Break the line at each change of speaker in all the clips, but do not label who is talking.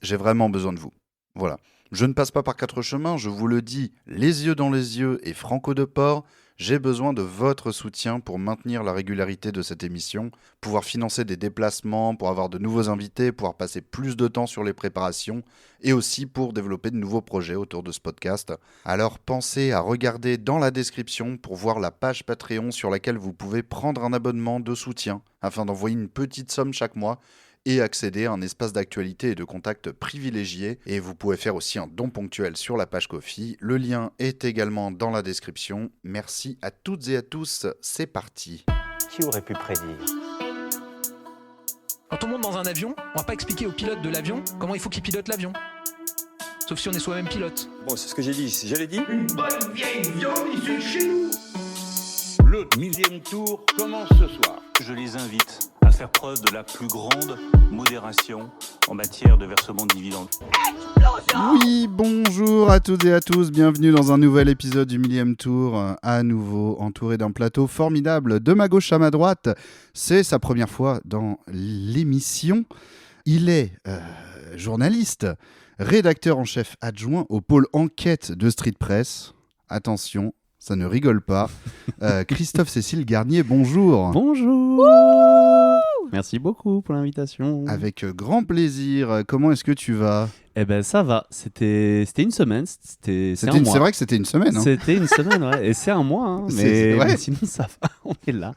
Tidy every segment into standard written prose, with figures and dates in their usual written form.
j'ai vraiment besoin de vous. Voilà. Je ne passe pas par quatre chemins, je vous le dis, les yeux dans les yeux et franco de port, j'ai besoin de votre soutien pour maintenir la régularité de cette émission, pouvoir financer des déplacements, pour avoir de nouveaux invités, pouvoir passer plus de temps sur les préparations et aussi pour développer de nouveaux projets autour de ce podcast. Alors pensez à regarder dans la description pour voir la page Patreon sur laquelle vous pouvez prendre un abonnement de soutien afin d'envoyer une petite somme chaque mois et accéder à un espace d'actualité et de contact privilégié. Et vous pouvez faire aussi un don ponctuel sur la page Ko-fi. Le lien est également dans la description. Merci à toutes et à tous. C'est parti.
Qui aurait pu prédire ?
Quand on monte dans un avion, on va pas expliquer au pilote de l'avion comment il faut qu'il pilote l'avion. Sauf si on est soi-même pilote.
Bon, c'est ce que j'ai dit. J'avais dit.
Une bonne vieille viande issue de chez nous.
Le 1000e tour commence ce soir.
Je les invite à faire preuve de la plus grande modération en matière de versement de dividendes.
Oui, bonjour à toutes et à tous, bienvenue dans un nouvel épisode du 1000e tour, à nouveau entouré d'un plateau formidable de ma gauche à ma droite. C'est sa première fois dans l'émission. Il est journaliste, rédacteur en chef adjoint au pôle enquête de Street Press. Attention, ça ne rigole pas. Christophe-Cécile Garnier, bonjour.
Bonjour. Merci beaucoup pour l'invitation.
Avec grand plaisir. Comment est-ce que tu vas ?
Eh ben ça va. C'était une semaine. C'est un mois.
C'est vrai que c'était une semaine. Hein.
C'était une semaine, ouais. Et c'est un mois. Hein. Mais sinon ça va. On est là.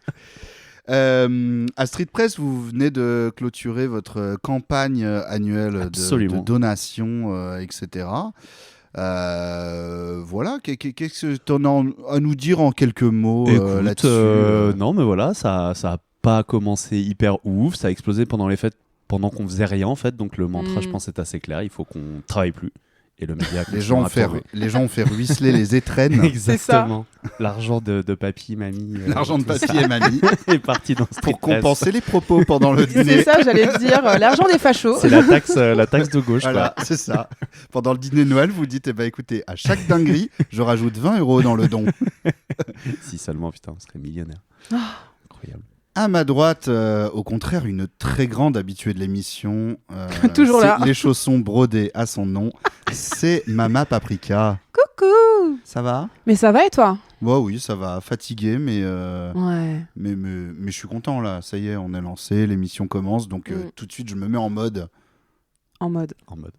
À Street Press, vous venez de clôturer votre campagne annuelle de donation, etc. Voilà, qu'est-ce que tu en as à nous dire en quelques mots là-dessus
Non, mais voilà, ça a pas commencé hyper ouf, ça a explosé pendant les fêtes, pendant qu'on faisait rien en fait, donc le mantra je pense est assez clair, il faut qu'on travaille plus. Et le média
les gens ont fait ruisseler les étrennes.
Exactement. L'argent de papy, mamie.
L'argent de papy et mamie
est parti dans
pour compenser les propos pendant le dîner.
C'est ça, j'allais te dire, l'argent des fachos.
C'est la taxe de gauche.
Voilà,
quoi.
C'est ça. Pendant le dîner de Noël, vous dites, écoutez, à chaque dinguerie, je rajoute 20 € dans le don.
Si seulement, putain, on serait millionnaire. Incroyable.
À ma droite, au contraire, une très grande habituée de l'émission.
Toujours là.
Les chaussons brodés à son nom. C'est Mama Paprika.
Coucou.
Ça va ?
Mais ça va et toi ?
Oui, ça va. Fatigué, mais je suis content là. Ça y est, on est lancé, l'émission commence, donc tout de suite, je me mets en mode.
En mode.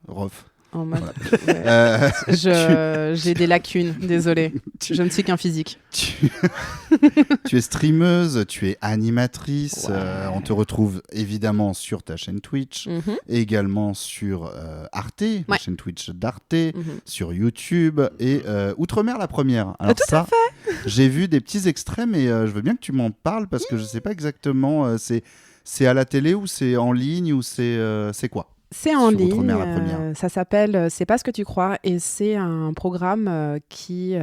Rof.
En mode. Ouais. J'ai des lacunes, désolé. Je ne suis qu'un physique.
Tu es streameuse, tu es animatrice. Ouais. On te retrouve évidemment sur ta chaîne Twitch, et également sur Arte, la chaîne Twitch d'Arte, sur YouTube et Outre-mer la première. Alors
tout à fait.
J'ai vu des petits extraits, mais je veux bien que tu m'en parles parce que je ne sais pas exactement. C'est à la télé ou c'est en ligne ou c'est quoi ?
C'est en ligne, ça s'appelle C'est pas ce que tu crois et c'est un programme qui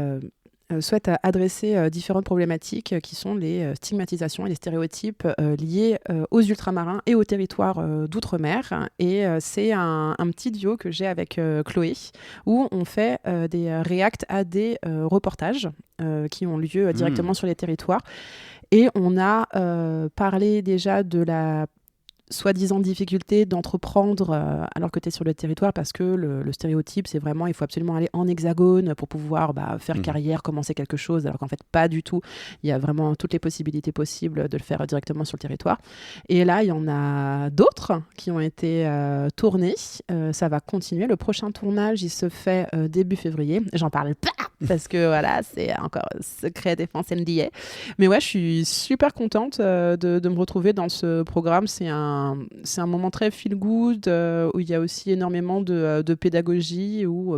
souhaite adresser différentes problématiques qui sont les stigmatisations et les stéréotypes liés aux ultramarins et aux territoires d'outre-mer. Et c'est un petit duo que j'ai avec Chloé où on fait des reacts à des reportages qui ont lieu directement sur les territoires. Et on a parlé déjà de la soi-disant difficulté d'entreprendre alors que tu es sur le territoire parce que le stéréotype, c'est vraiment, il faut absolument aller en hexagone pour pouvoir faire carrière, commencer quelque chose, alors qu'en fait, pas du tout. Il y a vraiment toutes les possibilités possibles de le faire directement sur le territoire. Et là, il y en a d'autres qui ont été tournés. Ça va continuer. Le prochain tournage, il se fait début février. J'en parle pas parce que voilà, c'est encore secret défense NDA. Mais ouais, je suis super contente de me retrouver dans ce programme. C'est un moment très feel good où il y a aussi énormément de pédagogie où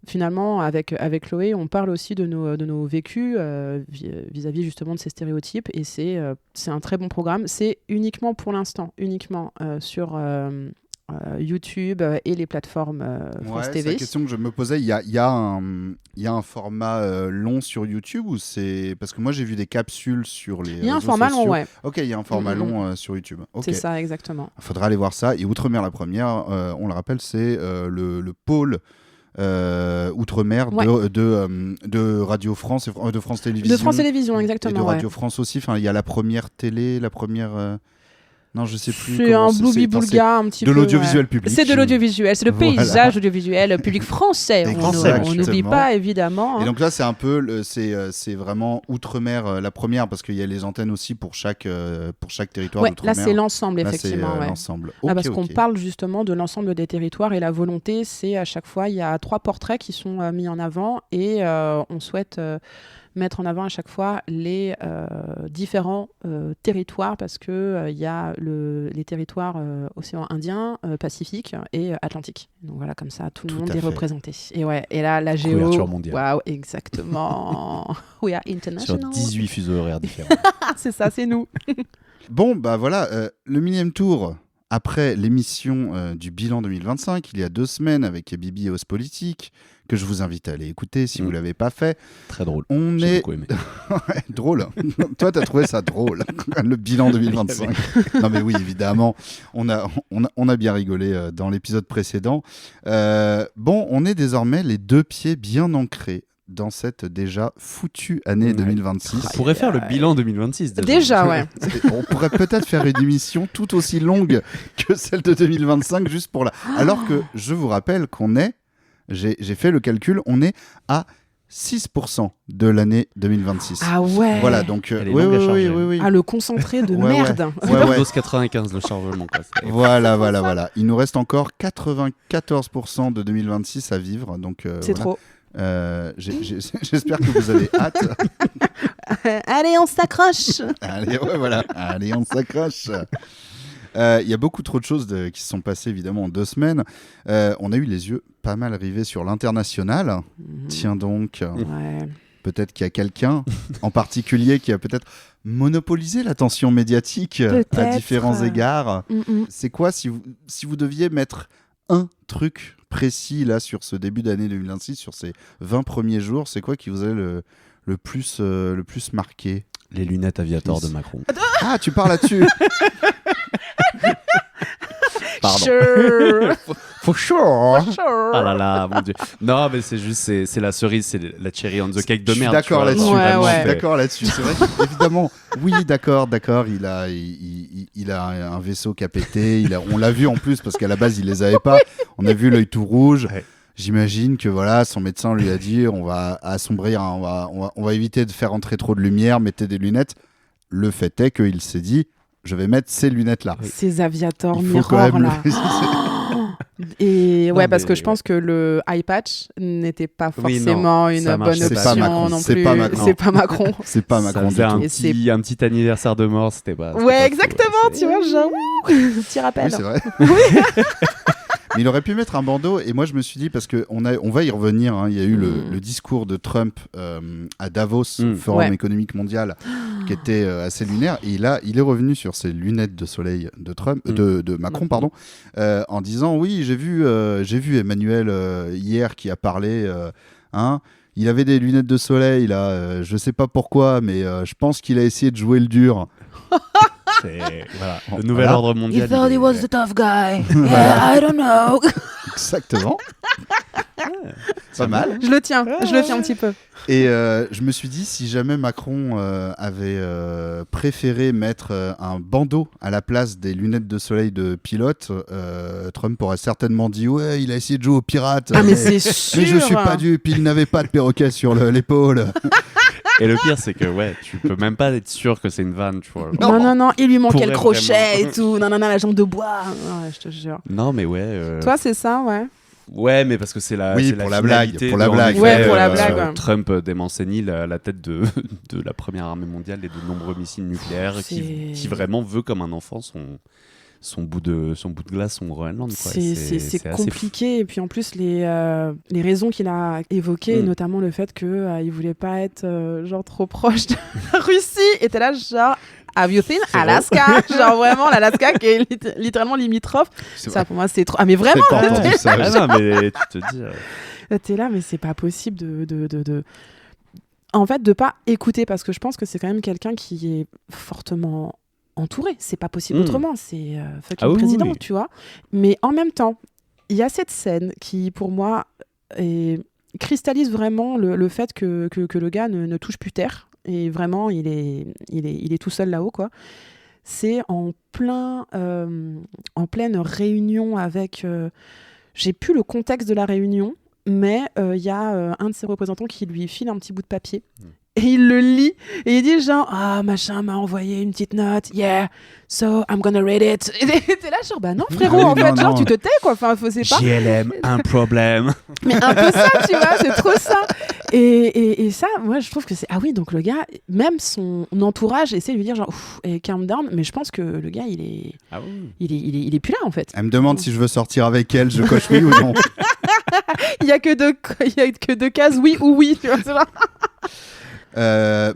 finalement avec Chloé on parle aussi de nos vécus vis-à-vis justement de ces stéréotypes et c'est un très bon programme. C'est uniquement pour l'instant sur YouTube et les plateformes France TV.
C'est la question que je me posais. Il y a un format long sur YouTube ou c'est parce que moi j'ai vu des capsules sur les réseaux sociaux.
Il y a un format long, ouais.
Ok, il y a un format long sur YouTube. Okay.
C'est ça, exactement.
Il faudra aller voir ça. Et Outre-mer la première, on le rappelle, c'est le pôle Outre-mer de Radio France et de France Télévisions.
De France Télévisions, exactement.
Et de Radio France aussi. Enfin, il y a la première télé, la première. Non, je sais plus.
C'est
comment
un Bloubi-Boulga un petit
de
peu.
l'audiovisuel public.
C'est de l'audiovisuel, c'est le
Voilà.
paysage audiovisuel public français.
Exactement.
On n'oublie pas, évidemment.
Et donc là, c'est un peu, c'est vraiment outre-mer la première, parce qu'il y a les antennes aussi pour chaque territoire
Ouais,
d'outre-mer.
là, c'est l'ensemble,
Là,
effectivement.
c'est
ouais.
l'ensemble.
Parce
Ok,
qu'on
ok.
parle justement de l'ensemble des territoires et la volonté, c'est à chaque fois, il y a 3 portraits qui sont mis en avant et on souhaite mettre en avant à chaque fois les différents territoires parce que il y a les territoires océan Indien, Pacifique et Atlantique. Donc voilà, comme ça, tout le
Tout
monde
à
est
fait.
représenté. Et ouais, et là, la géo.
Couverture mondiale.
Waouh, exactement. We are
Sur
international.
18 fuseaux horaires différents.
Ah, c'est ça, c'est nous.
Bon, bah voilà, le millième tour. Après l'émission du bilan 2025, il y a 2 semaines avec Bibi et Os Politique, que je vous invite à aller écouter si vous ne l'avez pas fait.
Très drôle.
On
J'ai
est
beaucoup aimé.
Ouais, drôle. Toi, t'as trouvé ça drôle, le bilan 2025. Non, mais oui, évidemment, on a bien rigolé dans l'épisode précédent. Bon, on est désormais les 2 pieds bien ancrés dans cette déjà foutue année 2026.
On pourrait faire le bilan 2026.
Déjà, ouais.
On pourrait peut-être faire une émission tout aussi longue que celle de 2025, juste pour la. Alors que je vous rappelle qu'on est, j'ai fait le calcul, on est à 6% de l'année 2026.
Ah ouais.
Voilà, donc
Elle est
oui,
longue à
oui,
charger.
oui.
Ah, le concentré de
Ouais,
merde.
C'est
Ouais,
pas
ouais.
Windows 95 le chargement. Quoi.
Voilà. Il nous reste encore 94% de 2026 à vivre, donc
C'est
voilà.
trop.
J'espère que vous avez hâte.
Allez, on s'accroche.
Allez, ouais, voilà. Allez, on s'accroche. Il y a beaucoup trop de choses qui se sont passées évidemment en 2 semaines. On a eu les yeux pas mal rivés sur l'international. Tiens donc,
Ouais.
peut-être qu'il y a quelqu'un en particulier qui a peut-être monopolisé l'attention médiatique à
Peut-être.
différents égards.
Mm-mm.
C'est quoi si vous deviez mettre un truc précis là sur ce début d'année 2026, sur ces 20 premiers jours, c'est quoi qui vous a le plus marqué?
Les lunettes aviator de Macron.
Ah, tu parles là-dessus.
Pardon.
Sure.
For sure.
Sure.
Ah là là, mon dieu. Non, mais c'est juste, c'est la cerise, c'est la cherry on the cake de
Je suis
merde.
d'accord
tu vois.
là-dessus.
Ouais,
Vraiment,
Je suis
ouais.
d'accord là-dessus. C'est vrai qu'évidemment, oui, d'accord. Il a un vaisseau qui a pété. On l'a vu en plus parce qu'à la base, il les avait pas. On a vu l'œil tout rouge.
Ouais.
J'imagine que voilà, son médecin lui a dit on va assombrir, hein, on va éviter de faire entrer trop de lumière, mettez des lunettes. Le fait est qu'il s'est dit je vais mettre ces lunettes-là.
Ces aviators
Il faut quand
mirror
même
là.
le-
Et
Non,
ouais, parce
mais-
que je pense que le eye patch n'était pas
Oui, non,
forcément une
ça
bonne
marche
option
pas.
C'est pas Macron,
non
c'est
plus.
pas Macron.
C'est pas Macron.
C'est pas
Ça
Macron du
faisait
tout.
un petit anniversaire de mort, c'était pas. c'était
Ouais,
pas fou,
exactement,
ouais.
tu vois, genre, petit rappel.
Oui, c'est vrai. Mais il aurait pu mettre un bandeau, et moi je me suis dit, parce qu'on va y revenir, hein, il y a eu le discours de Trump à Davos, au Forum
Ouais.
économique mondial, qui était assez lunaire, et là il est revenu sur ses lunettes de soleil de Trump, de Macron, pardon, en disant oui, j'ai vu Emmanuel hier qui a parlé, hein, il avait des lunettes de soleil là, je sais pas pourquoi, mais je pense qu'il a essayé de jouer le dur.
C'est voilà, le nouvel
Voilà.
ordre mondial.
the tough guy. Yeah, I don't know.
Exactement. Pas mal.
Je le tiens un petit peu.
Et je me suis dit, si jamais Macron avait préféré mettre un bandeau à la place des lunettes de soleil de pilote, Trump aurait certainement dit ouais, il a essayé de jouer aux pirates.
Ah, mais c'est sûr.
Mais je suis pas dupe, il n'avait pas de perroquet sur l'épaule.
Et le pire, c'est que ouais, tu peux même pas être sûr que c'est une vanne, tu vois.
Non, il lui manquait
Pourrait
le crochet
vraiment.
et tout. Non, la jambe de bois. Ouais, je te jure.
Non, mais ouais.
Toi, c'est ça, ouais.
Ouais, mais parce que c'est la.
Oui,
c'est
pour
la
la blague,
finalité
pour la
de, en
blague.
effet,
Ouais, pour la blague, ouais.
Trump dément sénile à la tête de la première armée mondiale et de nombreux missiles nucléaires qui vraiment veut comme un enfant son bout de glace, son Groenland. Quoi.
C'est
assez
compliqué. Et puis en plus, les raisons qu'il a évoquées, notamment le fait qu'il voulait pas être genre trop proche de la Russie, était là genre. Have you seen Alaska? Genre vraiment l'Alaska qui est littéralement limitrophe. Ça pour moi c'est trop. Ah mais vraiment.
J'ai pas entendu ça.
Ah non, mais tu te dis.
T'es là mais c'est pas possible en fait de pas écouter parce que je pense que c'est quand même quelqu'un qui est fortement entouré. C'est pas possible autrement. C'est fucking
oui,
président,
oui.
tu vois. Mais en même temps, il y a cette scène qui pour moi cristallise vraiment le fait que le gars ne touche plus terre. Et vraiment, il est tout seul là-haut, quoi. c'est en pleine réunion avec... j'ai plus le contexte de la réunion, mais il y a un de ses représentants qui lui file un petit bout de papier. Et il le lit et il dit genre machin m'a envoyé une petite note, yeah, so I'm gonna read it. Et t'es là genre bah non frérot, en fait genre tu te tais quoi, enfin faut c'est pas
JLM, un problème.
Mais un peu ça, tu vois, c'est trop ça. Et ça, moi je trouve que c'est oui, donc le gars, même son entourage essaie de lui dire genre calm down, mais je pense que le gars il est plus là en fait.
Elle me demande si je veux sortir avec elle, je coche oui ou non.
Il y a que deux cases, oui ou oui, tu vois, c'est genre.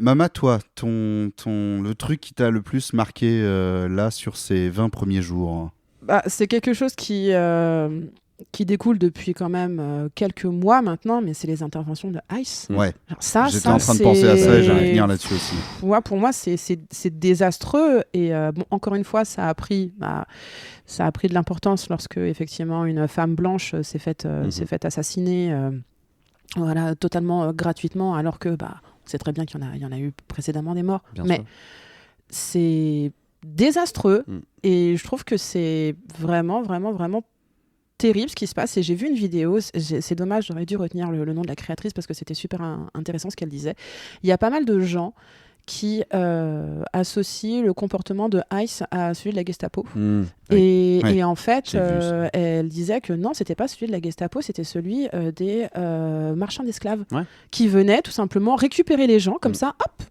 Mama, toi, le truc qui t'a le plus marqué là sur ces 20 premiers jours?
C'est quelque chose qui découle depuis quand même quelques mois maintenant, mais c'est les interventions de Ice.
Ouais.
J'étais
en train de penser à ça et j'allais venir là-dessus aussi.
Ouais, pour moi, c'est désastreux. Et encore une fois, ça a pris de l'importance lorsque effectivement une femme blanche s'est faite assassiner voilà, totalement gratuitement, alors que on sait très bien qu'il y en a eu précédemment des morts.
Bien
mais
sûr.
c'est désastreux et je trouve que c'est vraiment, vraiment, vraiment terrible ce qui se passe. Et j'ai vu une vidéo, c'est dommage, j'aurais dû retenir le nom de la créatrice parce que c'était super intéressant ce qu'elle disait. Il y a pas mal de gens qui associe le comportement de Ice à celui de la Gestapo. Et en fait, elle disait que non, c'était pas celui de la Gestapo, c'était celui des marchands d'esclaves qui venaient tout simplement récupérer les gens comme ça, hop,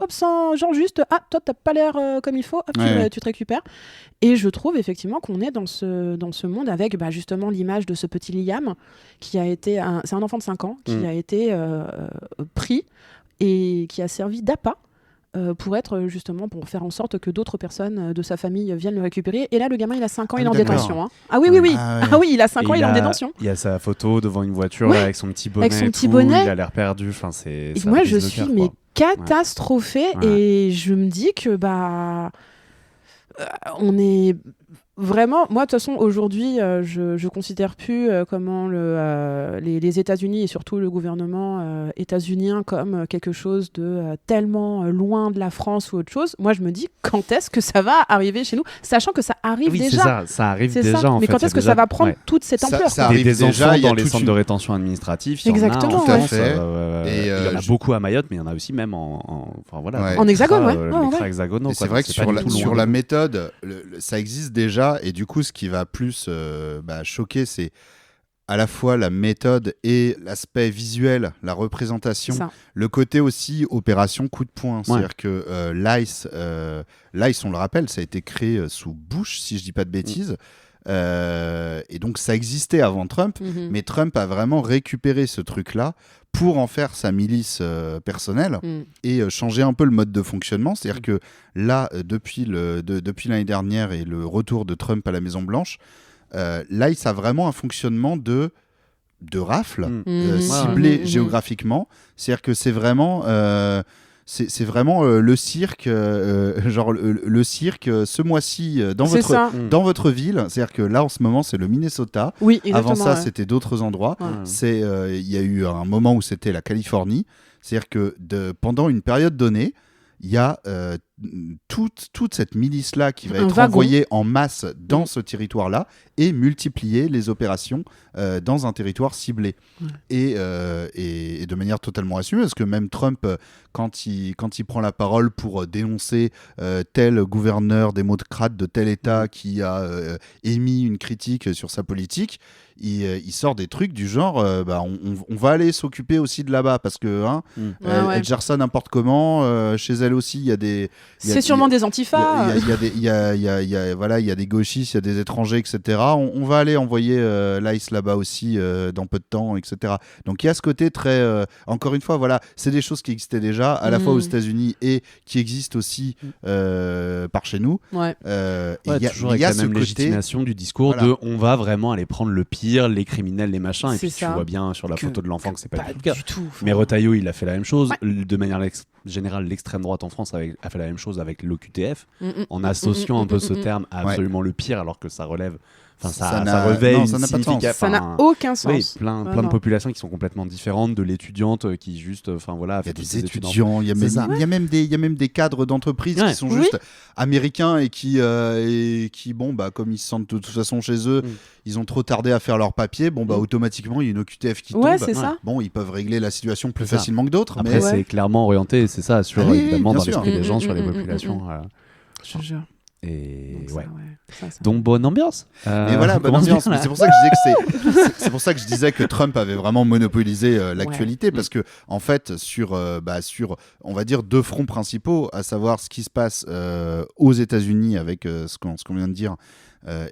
sans genre juste toi t'as pas l'air comme il faut, tu te récupères. Et je trouve effectivement qu'on est dans ce monde avec justement l'image de ce petit Liam qui a été c'est un enfant de 5 ans qui a été pris et qui a servi d'appât pour faire en sorte que d'autres personnes de sa famille viennent le récupérer. Et là, le gamin, il a 5 ans, il est en détention. Hein. Ah oui. Oui, il a 5 ans, il est en détention.
Il y a sa photo devant une voiture là, avec son petit bonnet. Il a l'air perdu. Enfin, c'est
moi, je suis catastrophée et je me dis que on est vraiment, moi de toute façon aujourd'hui je considère plus comment les États-Unis et surtout le gouvernement états-unien comme quelque chose de tellement loin de la France ou autre chose. Moi je me dis quand est-ce que ça va arriver chez nous, sachant que ça arrive déjà.
Ça arrive déjà en fait.
Mais quand est-ce que ça va prendre toute cette ampleur?
Ça arrive
des enfants
déjà,
dans les centres de rétention administrative.
Exactement.
Il y en a en France. Il y en a beaucoup à Mayotte, mais il y en a aussi même en
hexagone,
les hexagonaux.
C'est vrai que sur la méthode, ça existe déjà. Et du coup, ce qui va plus choquer, c'est à la fois la méthode et l'aspect visuel, la représentation, le côté aussi opération coup de poing. C'est-à-dire que l'ICE, on le rappelle, ça a été créé sous Bush, si je dis pas de bêtises. Et donc ça existait avant Trump, mais Trump a vraiment récupéré ce truc-là pour en faire sa milice personnelle et changer un peu le mode de fonctionnement. C'est-à-dire que là, depuis l'année dernière et le retour de Trump à la Maison-Blanche, l'ICE a vraiment un fonctionnement de rafle ciblé géographiquement. C'est-à-dire que c'est vraiment... C'est vraiment le cirque, le cirque ce mois-ci dans votre ville. C'est-à-dire que là, en ce moment, c'est le Minnesota.
Oui,
avant ça, c'était d'autres endroits. Il y a eu un moment où c'était la Californie. C'est-à-dire que pendant une période donnée, il y a toute cette milice-là qui va être envoyée en masse dans ce territoire-là et multiplier les opérations dans un territoire ciblé. Et de manière totalement assumée, parce que même Trump, quand il prend la parole pour dénoncer tel gouverneur démocrate de tel État qui a émis une critique sur sa politique, il sort des trucs du genre on va aller s'occuper aussi de là-bas parce que elle gère ça n'importe comment, chez elle aussi il y a des...
C'est sûrement des antifas.
Il y a des gauchistes, il y a des étrangers, etc. On va aller envoyer l'ICE là-bas aussi dans peu de temps, etc. Donc il y a ce côté très... encore une fois, voilà, c'est des choses qui existaient déjà, à la fois aux États-Unis et qui existent aussi par chez nous.
Toujours avec la même légitimation du discours de on va vraiment aller prendre le pire, les criminels, les machins. Et puis tu vois bien sur la photo de l'enfant que c'est pas du tout le cas. Mais Retailleau, il a fait la même chose. De manière générale, l'extrême droite en France a fait la même chose avec l'OQTF, en associant un peu ce terme à absolument le pire, alors que ça relève ça revêt une signification.
Ça n'a aucun sens.
Oui, plein de populations qui sont complètement différentes, de l'étudiante qui juste,
il y a des étudiants, il y a même des cadres d'entreprise qui sont juste américains et qui comme ils se sentent de toute façon chez eux, ils ont trop tardé à faire leurs papiers, automatiquement il y a une OQTF qui tombe.
C'est ça.
Bon, ils peuvent régler la situation plus facilement que d'autres.
Après, c'est clairement orienté, c'est ça, sur évidemment dans l'esprit des gens, sur les populations.
Je te jure.
Et
ça.
Donc bonne ambiance.
Et voilà, bonne ambiance. Mais c'est pour ça que c'est pour ça que je disais que Trump avait vraiment monopolisé l'actualité, parce que en fait sur on va dire 2 fronts principaux, à savoir ce qui se passe aux États-Unis avec ce qu'on vient de dire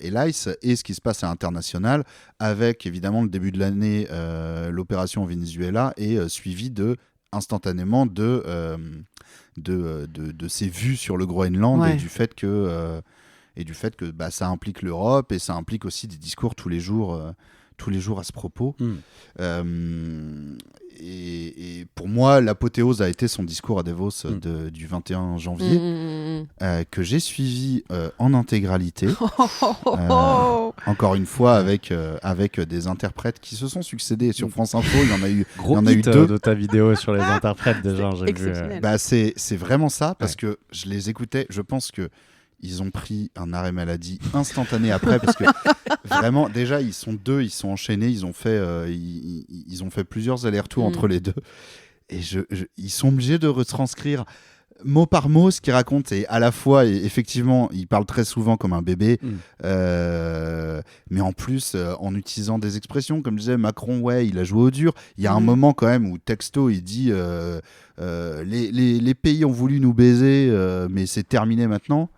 et l'ICE, et ce qui se passe à l'international avec évidemment le début de l'année, l'opération Venezuela, et suivi instantanément de ses vues sur le Groenland, et du fait que ça implique l'Europe, et ça implique aussi des discours tous les jours à ce propos. Et pour moi, l'apothéose a été son discours à Davos du 21 janvier, que j'ai suivi en intégralité, encore une fois avec des interprètes qui se sont succédés sur France Info. Il y en a eu,
gros
il y en a eu 2
de ta vidéo sur les interprètes déjà. J'ai vu.
C'est vraiment ça, parce que je les écoutais. Je pense que ils ont pris un arrêt maladie instantané après, parce que vraiment, déjà, ils sont enchaînés, ils ont fait plusieurs allers-retours entre les deux, et ils sont obligés de retranscrire mot par mot ce qu'ils racontent, et à la fois, effectivement, ils parlent très souvent comme un bébé, mais en plus, en utilisant des expressions, comme je disais, Macron, il a joué au dur. Il y a un moment quand même où texto, il dit les pays ont voulu nous baiser, mais c'est terminé maintenant.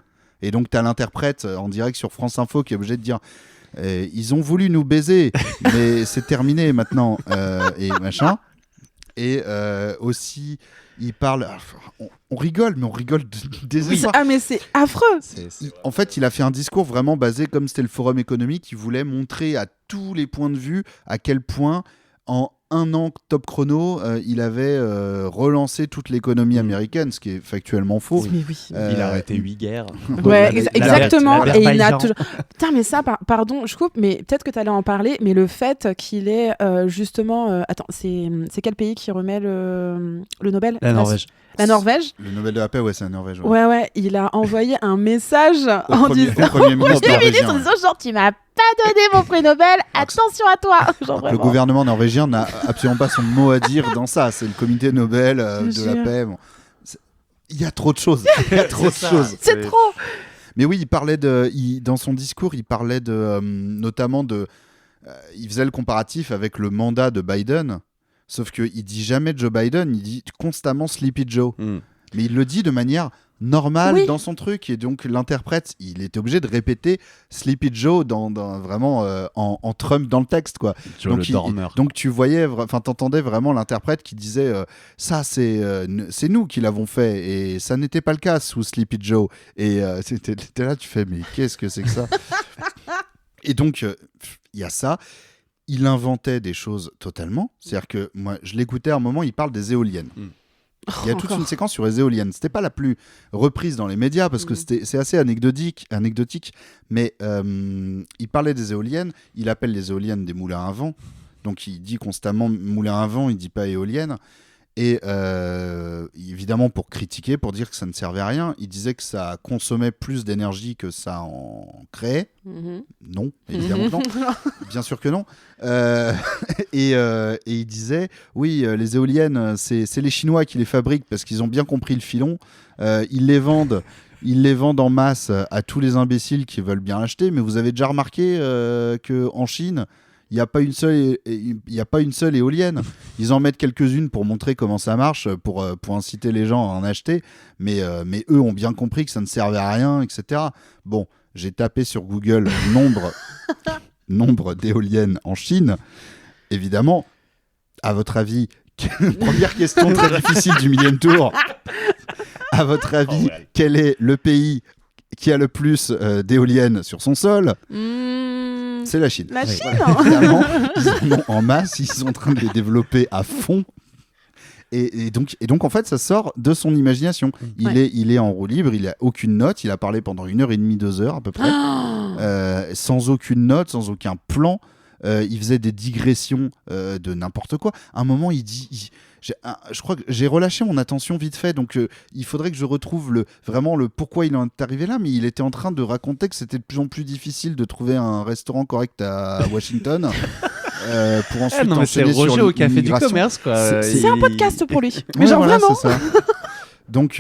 Et donc, tu as l'interprète en direct sur France Info qui est obligé de dire ils ont voulu nous baiser, mais c'est terminé maintenant, et machin. Et aussi, il parle. On rigole, mais on rigole des efforts.
Ah, mais c'est affreux.
En fait, il a fait un discours vraiment basé, comme c'était le Forum économique, il voulait montrer à tous les points de vue à quel point, en 1 an top chrono, il avait relancé toute l'économie américaine, ce qui est factuellement faux.
Oui.
Il a arrêté 8 guerres.
Exactement. Et il n'a toujours. Putain, mais ça, pardon, je coupe, mais peut-être que tu allais en parler, mais le fait qu'il est justement. Attends, c'est quel pays qui remet le Nobel ?
La Norvège.
La Norvège.
Le Nobel de la paix, c'est la Norvège.
Ouais, il a envoyé un message en disant
Premier ministre norvégien.
En disant genre, tu m'as pas donné mon prix Nobel, attention à toi. Genre,
le gouvernement norvégien n'a absolument pas son mot à dire dans ça. C'est le comité Nobel de la paix. Bon. Il y a trop de choses.
C'est trop.
Mais oui, dans son discours, il parlait notamment il faisait le comparatif avec le mandat de Biden. Sauf qu'il dit jamais Joe Biden, il dit constamment Sleepy Joe. Mais il le dit de manière normale dans son truc. Et donc l'interprète, il était obligé de répéter Sleepy Joe vraiment en Trump dans le texte, quoi. Donc tu voyais, t'entendais vraiment l'interprète qui disait ça c'est nous qui l'avons fait, et ça n'était pas le cas sous Sleepy Joe. Et t'es là, tu fais mais qu'est-ce que c'est que ça? Et donc il y a ça. Il inventait des choses totalement. C'est-à-dire que moi, je l'écoutais à un moment, il parle des éoliennes. Il y a toute une séquence sur les éoliennes. C'était pas la plus reprise dans les médias parce que c'est assez anecdotique. Mais il parlait des éoliennes. Il appelle les éoliennes des moulins à vent. Donc il dit constamment moulin à vent, il dit pas éolienne. Et évidemment, pour critiquer, pour dire que ça ne servait à rien, il disait que ça consommait plus d'énergie que ça en créait. Non, évidemment que non. Bien sûr que non. Et il disait, oui, les éoliennes, c'est les Chinois qui les fabriquent parce qu'ils ont bien compris le filon. Ils les vendent en masse à tous les imbéciles qui veulent bien acheter. Mais vous avez déjà remarqué qu'en Chine, il n'y a pas une seule éolienne. Ils en mettent quelques-unes pour montrer comment ça marche, pour inciter les gens à en acheter. Mais eux ont bien compris que ça ne servait à rien, etc. Bon, j'ai tapé sur Google nombre d'éoliennes en Chine. Évidemment, à votre avis, première question très difficile du millième tour. À votre avis, quel est le pays qui a le plus d'éoliennes sur son sol ? C'est la Chine.
La Chine,
voilà. Évidemment, ils en ont en masse, ils sont en train de les développer à fond. Et donc, en fait, ça sort de son imagination. Il est en roue libre, il n'a aucune note, il a parlé pendant 1h30, 2 heures à peu près, sans aucune note, sans aucun plan. Il faisait des digressions de n'importe quoi. À un moment, il dit... je crois que j'ai relâché mon attention vite fait, donc il faudrait que je retrouve vraiment le pourquoi il est arrivé là, mais il était en train de raconter que c'était de plus en plus difficile de trouver un restaurant correct à Washington. Pour ensuite
c'est Roger au café du commerce, quoi.
C'est un podcast pour lui. Mais
ouais,
genre
voilà,
vraiment.
C'est ça. Donc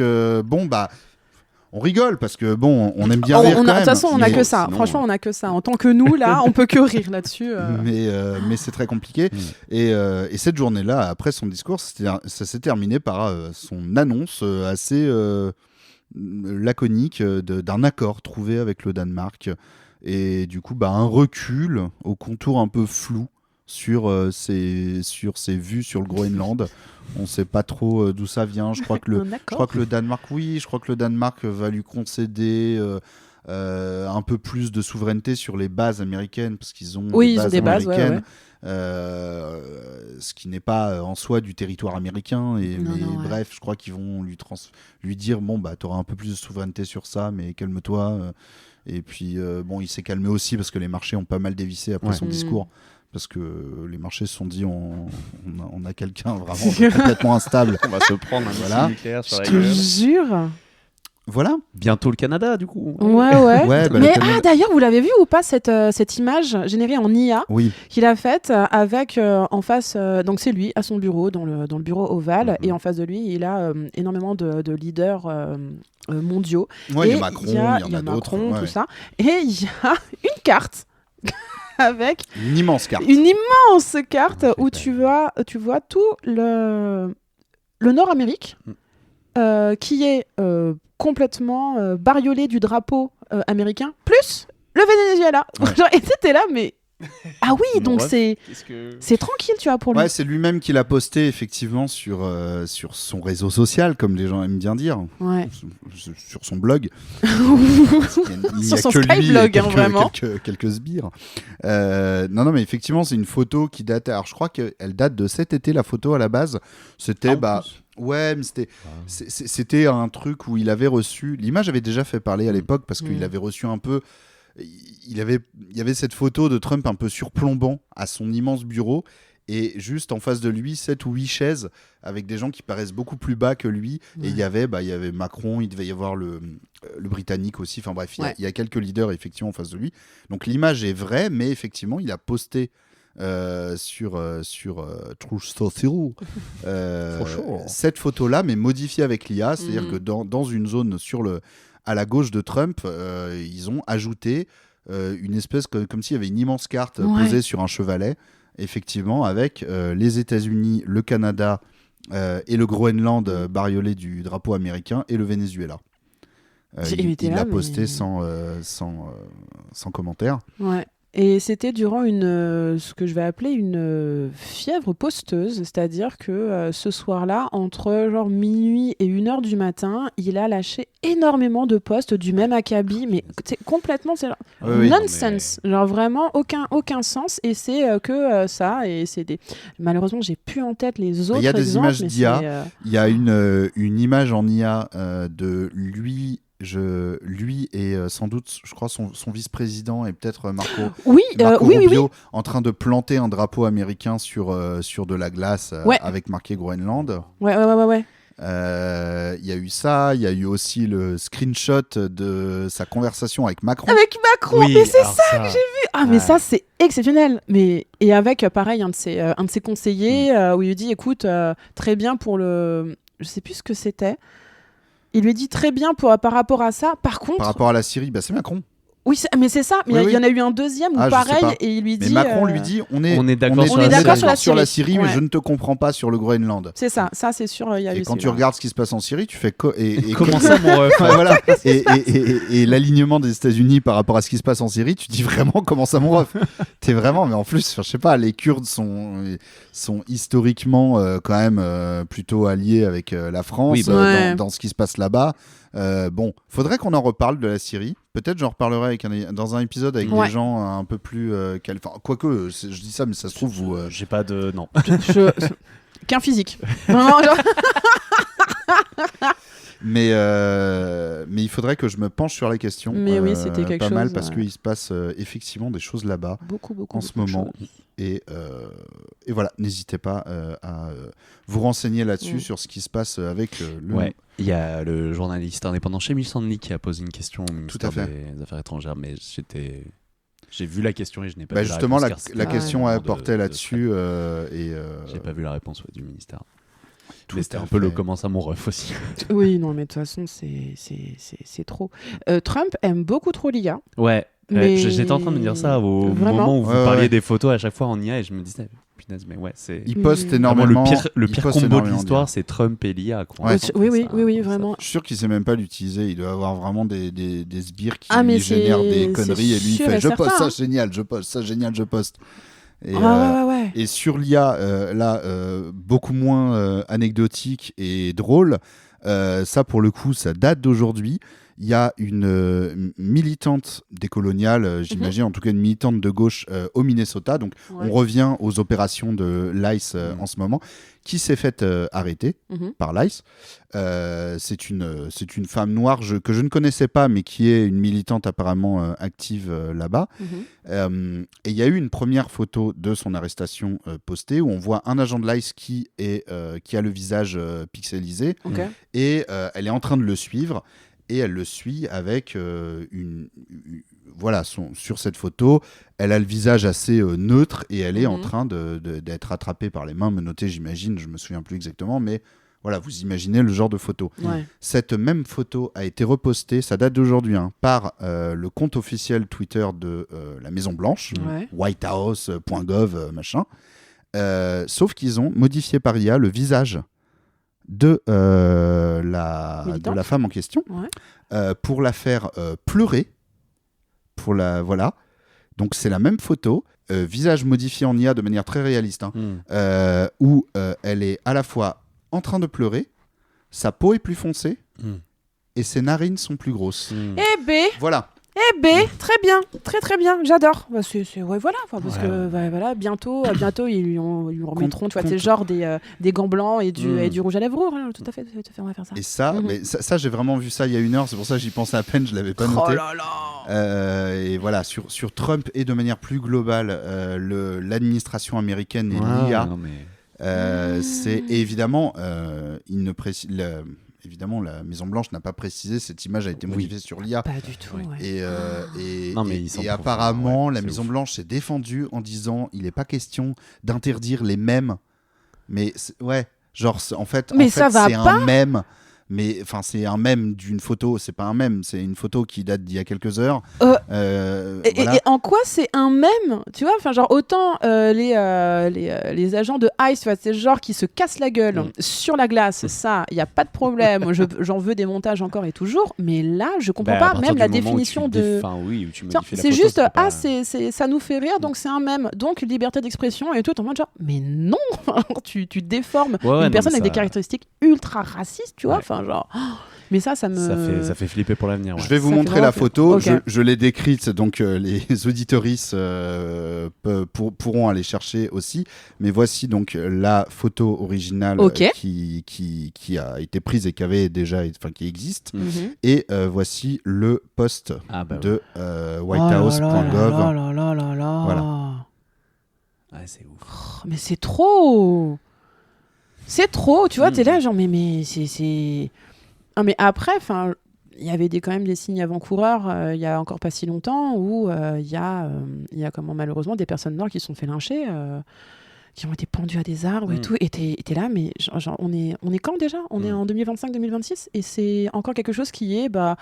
on rigole parce que on aime bien rire quand même.
De toute façon, on n'a que ça. Sinon, franchement, on n'a que ça. En tant que nous, là, on peut que rire là-dessus.
Mais c'est très compliqué. Et cette journée-là, après son discours, ça s'est terminé par son annonce assez laconique d'un accord trouvé avec le Danemark. Et du coup, un recul au contour un peu flou sur ses vues sur le Groenland. On ne sait pas trop d'où ça vient. Je crois que le Danemark va lui concéder un peu plus de souveraineté sur les bases américaines parce qu'ils ont des bases américaines. Ce qui n'est pas en soi du territoire américain. Bref, je crois qu'ils vont lui dire tu auras un peu plus de souveraineté sur ça, mais calme-toi. Et puis, il s'est calmé aussi parce que les marchés ont pas mal dévissé après son discours. Parce que les marchés se sont dit on a quelqu'un vraiment complètement instable.
On va se prendre un missile nucléaire sur la gueule.
Je te jure.
Voilà.
Bientôt le Canada, du coup.
Ouais. Mais d'ailleurs, vous l'avez vu ou pas cette image générée en IA qu'il a faite avec en face. Donc c'est lui à son bureau dans le bureau ovale et en face de lui, il a énormément de leaders mondiaux.
Ouais, il y a Macron, il y en a d'autres,
tout ça. Et il y a une carte. Avec
une immense carte
où tu vois tout le Nord-Amérique qui est complètement bariolé du drapeau américain, plus le Venezuela. Et c'était là, mais donc c'est tranquille, tu vois, pour lui.
Ouais, c'est lui-même qui l'a posté effectivement sur son réseau social, comme les gens aiment bien dire.
Ouais.
Sur son blog.
Sur son Skyblog, vraiment.
Quelques sbires. Non, mais effectivement, c'est une photo qui date. Alors, je crois qu'elle date de cet été, la photo à la base. C'était ouais, mais c'était un truc où il avait reçu. L'image avait déjà fait parler à l'époque parce qu'il avait reçu un peu. Il y avait cette photo de Trump un peu surplombant à son immense bureau et juste en face de lui 7 ou 8 chaises avec des gens qui paraissent beaucoup plus bas que lui et il y avait Macron, il devait y avoir le Britannique aussi, enfin bref, il y a quelques leaders effectivement en face de lui. Donc l'image est vraie, mais effectivement il a posté sur Truth Social cette photo-là, mais modifiée avec l'IA, c'est-à-dire que dans une zone à la gauche de Trump, ils ont ajouté une espèce comme s'il y avait une immense carte posée sur un chevalet, effectivement, avec les États-Unis, le Canada et le Groenland bariolé du drapeau américain et le Venezuela. Il l'a posté sans commentaire.
Ouais. Et c'était durant ce que je vais appeler une fièvre posteuse, c'est-à-dire que ce soir-là, entre genre minuit et 1h du matin, il a lâché énormément de posts du même acabit, mais c'est complètement nonsense, genre vraiment aucun sens, et c'est que ça, et c'est malheureusement j'ai plus en tête les autres.
Il y a des images d'IA, il y a une image en IA de lui et sans doute, je crois, son vice-président et peut-être Marco Rubio en train de planter un drapeau américain sur de la glace avec marqué Groenland.
Ouais.
Il y a eu ça, il y a eu aussi le screenshot de sa conversation avec Macron.
Mais c'est ça que j'ai vu. Mais ça c'est exceptionnel. Et avec pareil un de ses conseillers où il lui dit écoute, très bien pour je sais plus ce que c'était. Il lui dit très bien par rapport à ça. Par contre...
Par rapport à la Syrie, c'est Macron.
Oui, mais c'est ça. Mais il y en a eu un deuxième où pareil, et il lui dit...
Mais Macron lui dit, on est d'accord sur la Syrie, mais je ne te comprends pas sur le Groenland.
C'est ça c'est sûr.
Et quand tu regardes ce qui se passe en Syrie, tu fais...
Comment ça, mon ref
voilà. Et l'alignement des États-Unis par rapport à ce qui se passe en Syrie, tu dis vraiment, comment ça, mon ref T'es vraiment... Mais en plus, je sais pas, les Kurdes sont historiquement quand même plutôt alliés avec la France dans ce qui se passe là-bas. Faudrait qu'on en reparle de la Syrie. Peut-être j'en reparlerai dans un épisode avec des gens un peu plus quoique, je dis ça, mais ça se trouve, vous...
J'ai pas de... Non.
qu'un physique. Vraiment, genre...
Mais il faudrait que je me penche sur la question.
Mais oui, c'était quelque chose.
Pas mal parce qu'il se passe effectivement des choses là-bas
beaucoup
en ce moment. Et voilà, n'hésitez pas à vous renseigner là-dessus sur ce qui se passe avec le...
Ouais, il y a le journaliste indépendant Shemil Sandli qui a posé une question au ministère des Affaires étrangères, mais j'ai vu la question et je n'ai pas vu
justement,
la réponse.
la question a porté là-dessus.
J'ai pas vu la réponse du ministère. Mais c'était un peu le comment ça mon ref aussi.
Oui, non, mais de toute façon, c'est trop. Trump aime beaucoup trop l'IA.
Ouais, mais... j'étais en train de me dire ça au moment où vous parliez des photos à chaque fois en IA et je me disais, punaise, mais ouais, c'est...
Il poste énormément.
Le pire combo de l'histoire, c'est Trump et l'IA. Quoi.
Ouais, oui, vraiment.
Je suis sûr qu'il sait même pas l'utiliser. Il doit avoir vraiment des sbires qui lui génèrent des conneries et lui il fait « Je poste ça, génial, je poste ça, génial, je poste ». Et sur l'IA, beaucoup moins anecdotique et drôle. Ça, pour le coup, ça date d'aujourd'hui. Il y a une militante décoloniale, j'imagine, en tout cas une militante de gauche au Minnesota. Donc, on revient aux opérations de l'ICE en ce moment, qui s'est faite arrêter par l'ICE. C'est une femme noire que je ne connaissais pas, mais qui est une militante apparemment active là-bas. Et il y a eu une première photo de son arrestation postée, où on voit un agent de l'ICE qui a le visage pixelisé. Et elle est en train de le suivre. Et elle le suit avec sur cette photo, elle a le visage assez neutre et elle est en train d'être attrapée par les mains, menottée, j'imagine, je me souviens plus exactement, mais voilà, vous imaginez le genre de photo. Cette même photo a été repostée, ça date d'aujourd'hui, par le compte officiel Twitter de la Maison Blanche, whitehouse.gov, machin. Sauf qu'ils ont modifié par IA le visage de la femme en question pour la faire pleurer. Donc c'est la même photo, visage modifié en IA de manière très réaliste, où elle est à la fois en train de pleurer, sa peau est plus foncée et ses narines sont plus grosses. Voilà.
Très bien, très bien, j'adore. Voilà, parce que bientôt ils lui remettront, tu vois, c'est genre des gants blancs et du rouge à lèvres. Tout à fait, on va faire ça.
Et ça, j'ai vraiment vu ça il y a 1 heure, c'est pour ça que j'y pensais à peine, je l'avais pas noté.
Oh là là.
Et voilà, sur Trump et de manière plus globale, l'administration américaine et l'IA, c'est évidemment, il ne précise. Évidemment, la Maison-Blanche n'a pas précisé, cette image a été modifiée sur l'IA.
Pas du tout.
Et apparemment, la Maison-Blanche s'est défendue en disant il n'est pas question d'interdire les mèmes. Mais en fait, c'est un mème. Mais enfin, c'est un mème d'une photo, c'est pas un mème, c'est une photo qui date d'il y a quelques heures.
Et en quoi c'est un mème, tu vois, enfin genre autant les agents de ICE, tu vois, c'est le genre qui se cassent la gueule sur la glace, ça, il y a pas de problème. J'en veux des montages encore et toujours, mais là, je comprends pas même la définition de. C'est juste ça nous fait rire, donc c'est un mème, donc liberté d'expression et tout. En mode genre, mais non, tu déformes une personne avec des caractéristiques ultra racistes, tu vois. Genre, mais ça
fait flipper pour l'avenir.
Je vais vous montrer la photo. Je l'ai décrite, donc les auditoristes pourront aller chercher aussi. Mais voici donc la photo originale qui a été prise et qui existe. Et voici le post de whitehouse.gov.
Voilà.
C'est ouf.
Oh, mais c'est trop. C'est trop, tu vois, t'es là genre mais c'est... Ah, mais après, enfin, il y avait quand même des signes avant-coureurs il y a encore pas si longtemps où il y a malheureusement des personnes noires qui se sont fait lyncher, qui ont été pendues à des arbres et tout, et t'es là, mais genre, on est quand déjà ? On est en 2025-2026 et c'est encore quelque chose qui est pas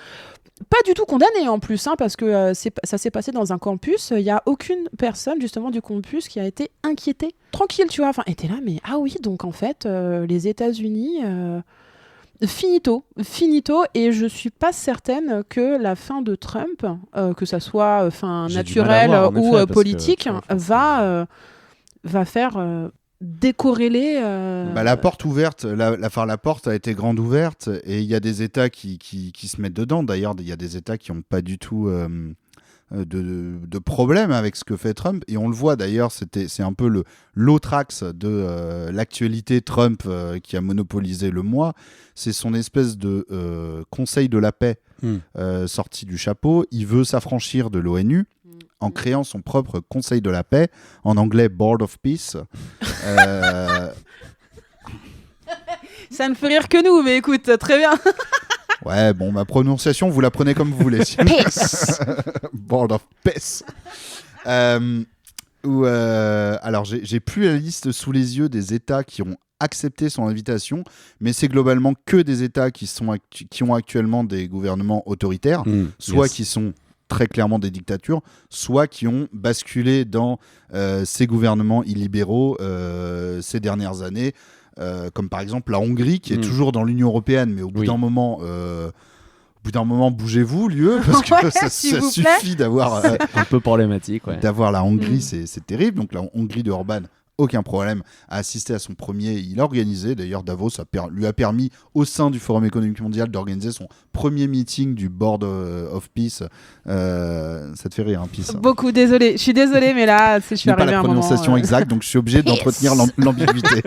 du tout condamné en plus, parce que ça s'est passé dans un campus, il n'y a aucune personne justement du campus qui a été inquiétée. Tranquille, tu vois, enfin, et t'es là, mais ah oui, donc en fait, les États-Unis... Finito, et je suis pas certaine que la fin de Trump, que ça soit fin naturelle ou politique, va faire décorréler.
La porte ouverte, la porte a été grande ouverte et il y a des États qui se mettent dedans. D'ailleurs, il y a des États qui n'ont pas du tout de problèmes avec ce que fait Trump. Et on le voit d'ailleurs, c'est un peu l'autre axe de l'actualité Trump qui a monopolisé le mois. C'est son espèce de conseil de la paix sorti du chapeau. Il veut s'affranchir de l'ONU en créant son propre conseil de la paix, en anglais Board of Peace.
Ça ne fait rire que nous, mais écoute, très bien.
Ouais, bon, ma prononciation, vous la prenez comme vous voulez. Board of Peace. Alors, j'ai plus la liste sous les yeux des États qui ont accepté son invitation, mais c'est globalement que des États qui ont actuellement des gouvernements autoritaires, soit qui sont très clairement des dictatures, soit qui ont basculé dans ces gouvernements illibéraux ces dernières années, comme par exemple la Hongrie, qui est toujours dans l'Union européenne, mais au bout d'un moment... bougez-vous, lieu, parce que ça suffit d'avoir...
un peu problématique,
d'avoir la Hongrie, c'est terrible. Donc la Hongrie de Orban, aucun problème, a assisté à son premier... Il a organisé, d'ailleurs Davos lui a permis, au sein du Forum économique mondial, d'organiser son premier meeting du Board of Peace. Ça te fait rire, hein, Peace.
Beaucoup, désolé. Je suis désolée, mais là, je suis arrivée à un moment...
pas la prononciation exacte, donc je suis obligé d'entretenir l'ambiguïté.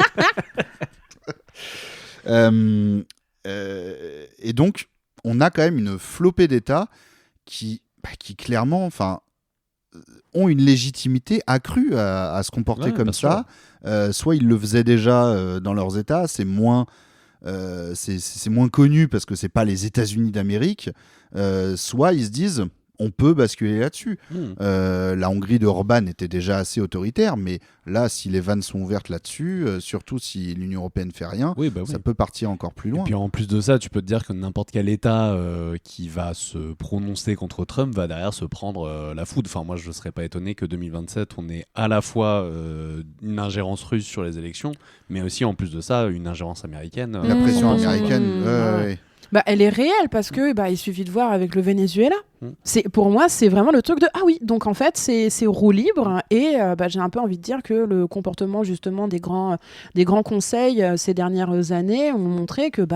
Et donc, on a quand même une flopée d'États qui clairement, ont une légitimité accrue à se comporter comme ça. Soit ils le faisaient déjà dans leurs États, c'est moins connu parce que c'est pas les États-Unis d'Amérique. Soit ils se disent, on peut basculer là-dessus. La Hongrie de Orban était déjà assez autoritaire, mais là, si les vannes sont ouvertes là-dessus, surtout si l'Union européenne fait rien, ça peut partir encore plus loin.
Et puis en plus de ça, tu peux te dire que n'importe quel État qui va se prononcer contre Trump va derrière se prendre la foudre. Enfin, moi, je ne serais pas étonné que 2027, on ait à la fois une ingérence russe sur les élections, mais aussi en plus de ça, une ingérence américaine.
La pression américaine,
elle est réelle parce que il suffit de voir avec le Venezuela. Pour moi, c'est vraiment le truc de ah oui, donc en fait c'est roue libre et j'ai un peu envie de dire que le comportement justement des grands conseils ces dernières années ont montré que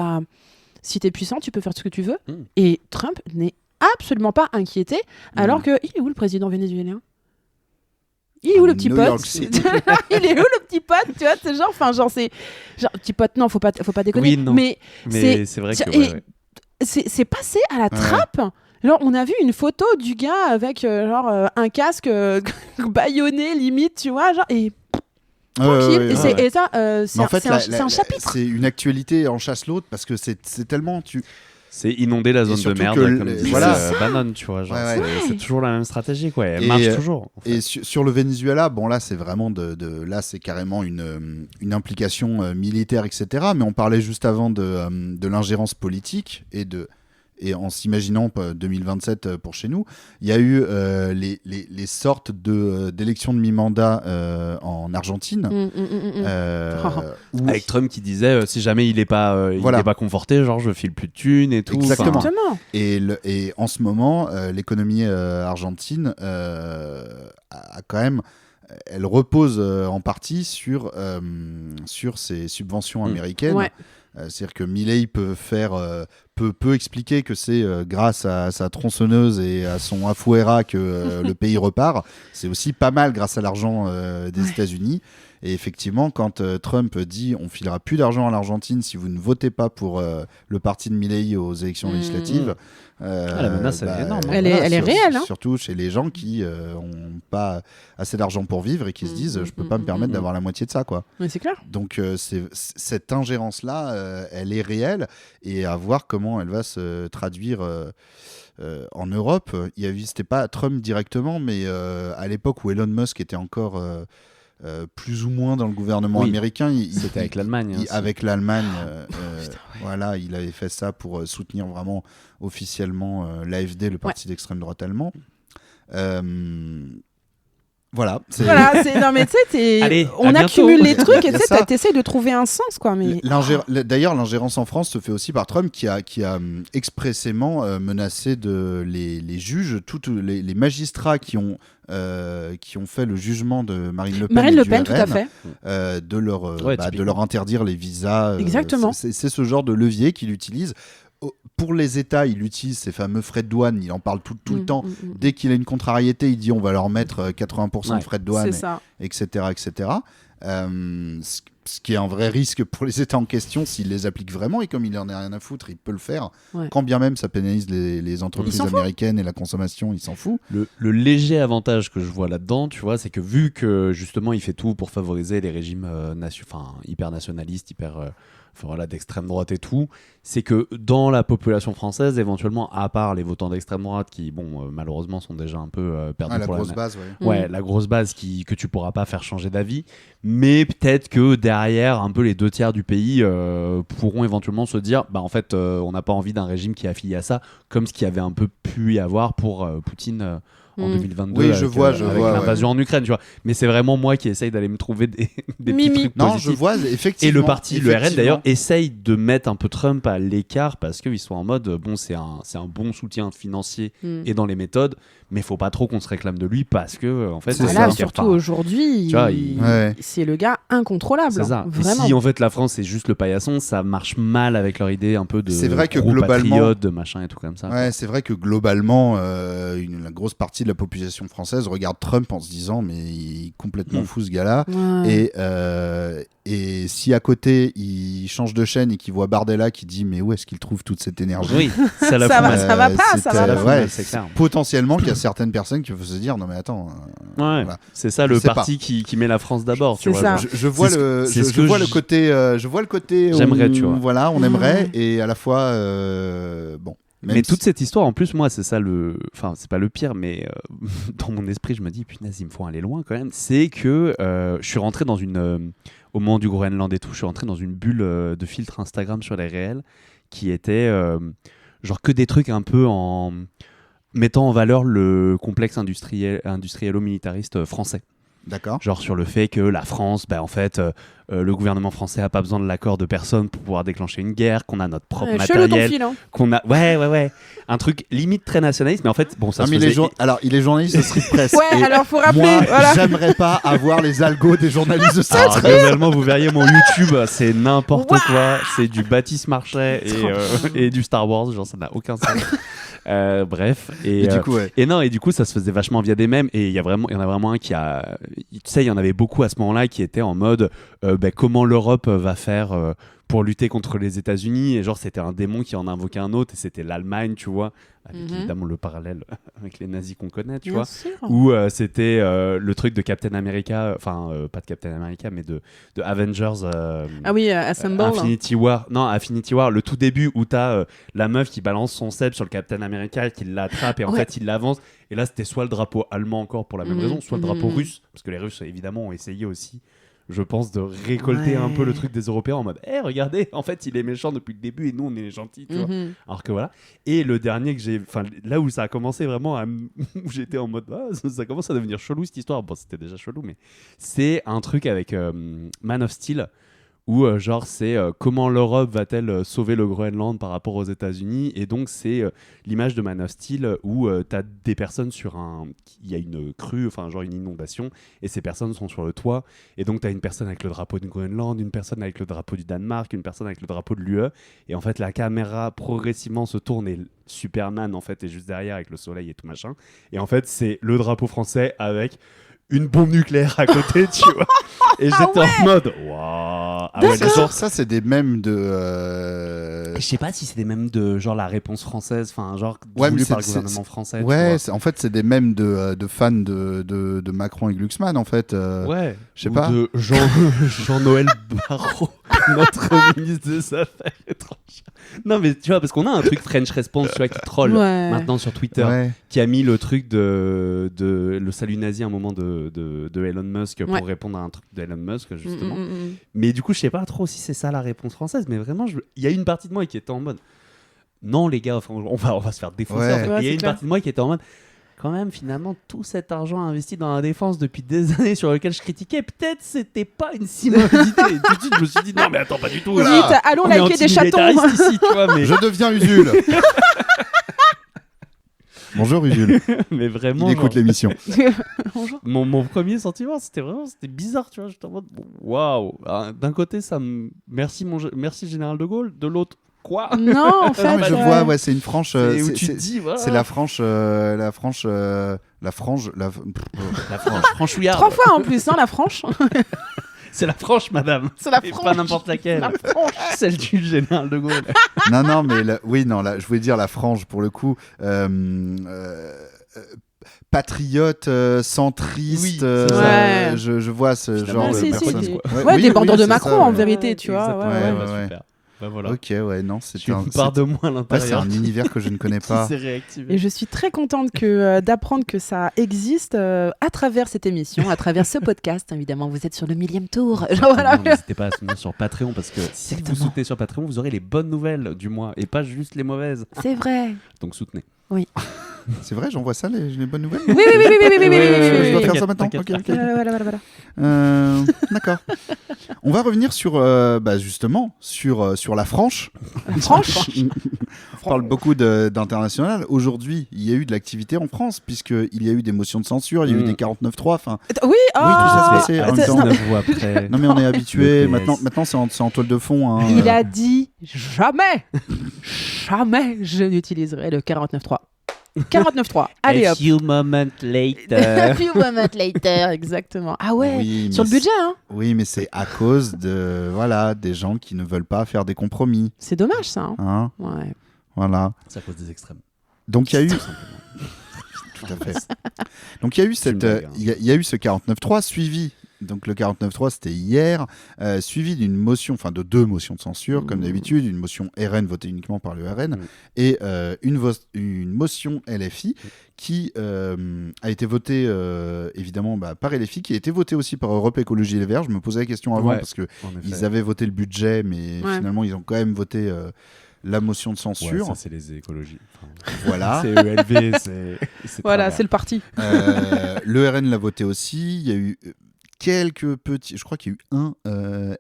si t'es puissant, tu peux faire ce que tu veux. Et Trump n'est absolument pas inquiété, alors que il est où le président vénézuélien? Il est où le petit pote? Il est où le petit pote? Tu vois, c'est genre petit pote. Non, faut pas déconner.
Oui, non.
Mais
c'est vrai que
c'est passé à la trappe. Genre, on a vu une photo du gars avec un casque bâillonné limite, tu vois, et tranquille. Et ça, c'est un chapitre.
C'est une actualité en chasse l'autre parce que c'est tellement
c'est inonder la zone de merde comme dit Bannon, tu vois. C'est toujours la même stratégie, quoi. Elle marche toujours. En fait.
Et sur le Venezuela, bon là c'est vraiment là c'est carrément une implication militaire, etc. Mais on parlait juste avant de l'ingérence politique et en s'imaginant 2027 pour chez nous, il y a eu les sortes d'élections de mi-mandat en Argentine.
Avec Trump qui disait si jamais il n'est pas conforté, genre je file plus de thunes et tout.
Exactement. Et en ce moment, l'économie argentine a quand même... Elle repose en partie sur ces subventions américaines. C'est-à-dire que Milei peut expliquer que c'est grâce à sa tronçonneuse et à son Afuera que le pays repart. C'est aussi pas mal grâce à l'argent des États-Unis. Et effectivement, quand Trump dit on filera plus d'argent à l'Argentine si vous ne votez pas pour le parti de Milei aux élections législatives,
la menace elle est énorme.
Elle est réelle.
Surtout chez les gens qui n'ont pas assez d'argent pour vivre et qui se disent je peux pas me permettre d'avoir la moitié de ça, quoi.
Mais c'est clair.
Donc cette ingérence-là, elle est réelle et à voir comment elle va se traduire en Europe. C'était pas Trump directement, mais à l'époque où Elon Musk était encore... plus ou moins dans le gouvernement américain.
C'était avec l'Allemagne.
Avec l'Allemagne, voilà, il avait fait ça pour soutenir vraiment officiellement l'AfD, le parti d'extrême droite allemand. Voilà.
Non mais tu sais, on accumule les trucs et tu essaies de trouver un sens, quoi. Mais
d'ailleurs, l'ingérence en France se fait aussi par Trump qui a expressément menacé les juges, tous les magistrats qui ont fait le jugement de Marine Le Pen,
tout à fait.
De leur interdire les visas.
Exactement.
C'est ce genre de levier qu'il utilise. pour les États, il utilise ces fameux frais de douane, il en parle tout le temps. Dès qu'il a une contrariété, il dit on va leur mettre 80% de frais de douane, etc. etc. Ce qui est un vrai risque pour les États en question s'ils les appliquent vraiment, et comme il en a rien à foutre, il peut le faire. Quand bien même ça pénalise les entreprises américaines et la consommation, il s'en fout.
Le léger avantage que je vois là-dedans, tu vois, c'est que vu que justement il fait tout pour favoriser les régimes hyper nationalistes, d'extrême droite et tout, c'est que dans la population française, éventuellement, à part les votants d'extrême droite qui, malheureusement, sont déjà un peu perdus
pour la grosse base,
la grosse base que tu pourras pas faire changer d'avis, mais peut-être que derrière, un peu les 2/3 du pays pourront éventuellement se dire, en fait, on n'a pas envie d'un régime qui est affilié à ça, comme ce qu'il y avait un peu pu y avoir pour Poutine. En 2022 avec l'invasion en Ukraine, tu vois. Mais c'est vraiment moi qui essaye d'aller me trouver des petits trucs
non,
positifs.
je vois, effectivement.
Et le parti, le RN d'ailleurs, essaye de mettre un peu Trump à l'écart parce qu'ils sont en mode, c'est un bon soutien financier et dans les méthodes, mais il faut pas trop qu'on se réclame de lui parce que, en fait,
c'est ça. Surtout aujourd'hui, c'est le gars incontrôlable.
C'est ça.
Vraiment.
Si en fait la France c'est juste le paillasson, ça marche mal avec leur idée un peu de
c'est vrai que
globalement patriote, de machin et tout comme ça.
Ouais, c'est vrai que globalement, la grosse partie de la population française regarde Trump en se disant mais il est complètement fou ce gars-là. Et si à côté il change de chaîne et qu'il voit Bardella qui dit mais où est-ce qu'il trouve toute cette énergie,
ça va pas.
C'est clair.
Potentiellement qu'il y a certaines personnes qui peuvent se dire non mais attends. Voilà.
C'est ça le parti qui met la France d'abord. Tu vois.
Je vois le côté.
J'aimerais, tu vois.
Voilà, on aimerait et à la fois
Mais toute cette histoire, en plus, moi, c'est ça enfin, c'est pas le pire, mais dans mon esprit, je me dis, punaise, il me faut aller loin quand même. C'est que je suis rentré dans au moment du Groenland et tout, je suis rentré dans une bulle de filtre Instagram sur les réels qui était genre que des trucs un peu en mettant en valeur le complexe industriello-militariste français.
D'accord.
Genre sur le fait que la France, en fait, le gouvernement français n'a pas besoin de l'accord de personne pour pouvoir déclencher une guerre, qu'on a notre propre matériel, qu'on a, un truc limite très nationaliste, mais en fait, ça se faisait.
Alors, il est journaliste de Street Press.
Alors faut rappeler.
Moi, j'aimerais pas avoir les algos des journalistes de Street Press.
Globalement, vous verriez mon YouTube, c'est n'importe quoi, c'est du Baptiste Marchais et du Star Wars, genre ça n'a aucun sens. Bref, et du coup ça se faisait vachement via des mèmes, et il y en a vraiment un qui a, tu sais, il y en avait beaucoup à ce moment-là qui étaient en mode comment l'Europe va faire pour lutter contre les États-Unis, et genre c'était un démon qui en invoquait un autre, et c'était l'Allemagne, tu vois, avec évidemment le parallèle avec les nazis qu'on connaît, tu vois, ou c'était le truc de Captain America, enfin pas de Captain America mais de Avengers,
Assemble,
Infinity War, le tout début où t'as la meuf qui balance son sabre sur le Captain America, qui l'attrape et en fait il l'avance, et là c'était soit le drapeau allemand encore pour la même raison, soit le drapeau russe, parce que les Russes évidemment ont essayé aussi, je pense, de récolter un peu le truc des Européens en mode regardez, en fait il est méchant depuis le début et nous on est gentils, tu vois. Alors que voilà. Et le dernier que j'ai, enfin là où ça a commencé vraiment où j'étais en mode ça commence à devenir chelou cette histoire, c'était déjà chelou, mais c'est un truc avec Man of Steel, où genre c'est comment l'Europe va-t-elle sauver le Groenland par rapport aux États-Unis, et donc c'est l'image de Man of Steel où t'as des personnes il y a une crue, enfin genre une inondation, et ces personnes sont sur le toit, et donc t'as une personne avec le drapeau du Groenland, une personne avec le drapeau du Danemark, une personne avec le drapeau de l'UE, et en fait la caméra progressivement se tourne et Superman en fait est juste derrière avec le soleil et tout machin, et en fait c'est le drapeau français avec une bombe nucléaire à côté, tu vois. Et j'étais en mode waouh.
Ça c'est des mèmes de
je sais pas si c'est des mèmes de genre la réponse française, enfin genre voulu par le gouvernement français.
En fait c'est des mèmes de fans de Macron et Glucksmann en fait. Je sais pas.
De Jean-Noël Barrot, notre ministre des Affaires étrangères. Non mais tu vois, parce qu'on a un truc French Response, tu vois, qui troll maintenant sur Twitter, qui a mis le truc de le salut nazi à un moment de Elon Musk pour répondre à un truc d'Elon Musk justement. Mais du coup je sais pas trop si c'est ça la réponse française, mais vraiment il y a une partie de moi qui était en mode non les gars, enfin, on va se faire défoncer en fait. Il y a une partie de moi qui était en mode quand même, finalement, tout cet argent investi dans la défense depuis des années sur lequel je critiquais, peut-être c'était pas une si mauvaise idée. Tout de suite, je me suis dit, non, mais attends, pas du tout. Là.
Vite, allons liker des chatons.
Ici, tu vois, mais... Je deviens Usul. Bonjour Usul.
Mais vraiment.
Il écoute l'émission.
Bonjour.
Mon premier sentiment, c'était bizarre, tu vois. J'étais en mode, waouh. D'un côté, merci Général de Gaulle. De l'autre, Quoi ?
Non, en fait.
Je vois, ouais, c'est une franche.
Où tu te dis, voilà.
C'est la franche. La franche. La frange. La
franchouillarde.
3 fois en plus, hein, la franche.
C'est la franche, madame.
C'est la
Et
franche.
pas n'importe laquelle.
La franche.
Celle du général de Gaulle.
Non, mais je voulais dire la frange pour le coup. Patriote, centriste,
Oui,
ouais.
je vois ce genre de personne.
Dépendant de Macron
ça,
en vérité, tu vois.
Ouais.
Super. Bah voilà.
Ok, ouais, non, c'est
une part de moi à l'intérieur.
C'est un univers que je ne connais pas.
Qui s'est réactivé.
Et je suis très contente d'apprendre que ça existe à travers cette émission, à travers ce podcast. Évidemment, vous êtes sur le 1000e tour.
N'hésitez pas à soutenir sur Patreon parce que si vous soutenez sur Patreon, vous aurez les bonnes nouvelles du mois et pas juste les mauvaises.
C'est vrai.
Donc soutenez.
Oui.
C'est vrai, j'envoie ça, les bonnes nouvelles.
Oui.
Je dois faire ça maintenant. Ok.
Voilà.
D'accord. On va revenir sur justement sur la franche. On parle beaucoup d'international. Aujourd'hui, il y a eu de l'activité en France puisqu'il y a eu des motions de censure, il y a eu des 49.3. Enfin.
Oui,
tout ça s'est passé en même temps.
19 voix après.
Non mais on est habitué. Maintenant c'est en toile de fond. Hein.
Il a dit jamais je n'utiliserai le 49.3. 49.3. Allez hop.
A few moments later.
A few moments later, exactement. Ah ouais,
oui,
sur le budget, hein.
Oui, mais c'est à cause de des gens qui ne veulent pas faire des compromis.
C'est dommage ça.
Hein
Ouais.
Voilà.
C'est à cause des extrêmes.
Donc il y a eu. Tout à fait. Donc il y a eu il y a eu ce 49.3 suivi. Donc le 49.3 c'était hier, suivi d'une motion, enfin de 2 motions de censure comme d'habitude, une motion RN votée uniquement par le RN et une motion LFI qui a été votée évidemment par LFI, qui a été votée aussi par Europe Écologie Les Verts. Je me posais la question avant parce que ils avaient voté le budget, mais finalement ils ont quand même voté la motion de censure.
Ouais, ça c'est les écologies.
Voilà.
C'est ELV, c'est
voilà, c'est le parti.
Le RN l'a voté aussi. Il y a eu quelques petits, je crois qu'il y a eu un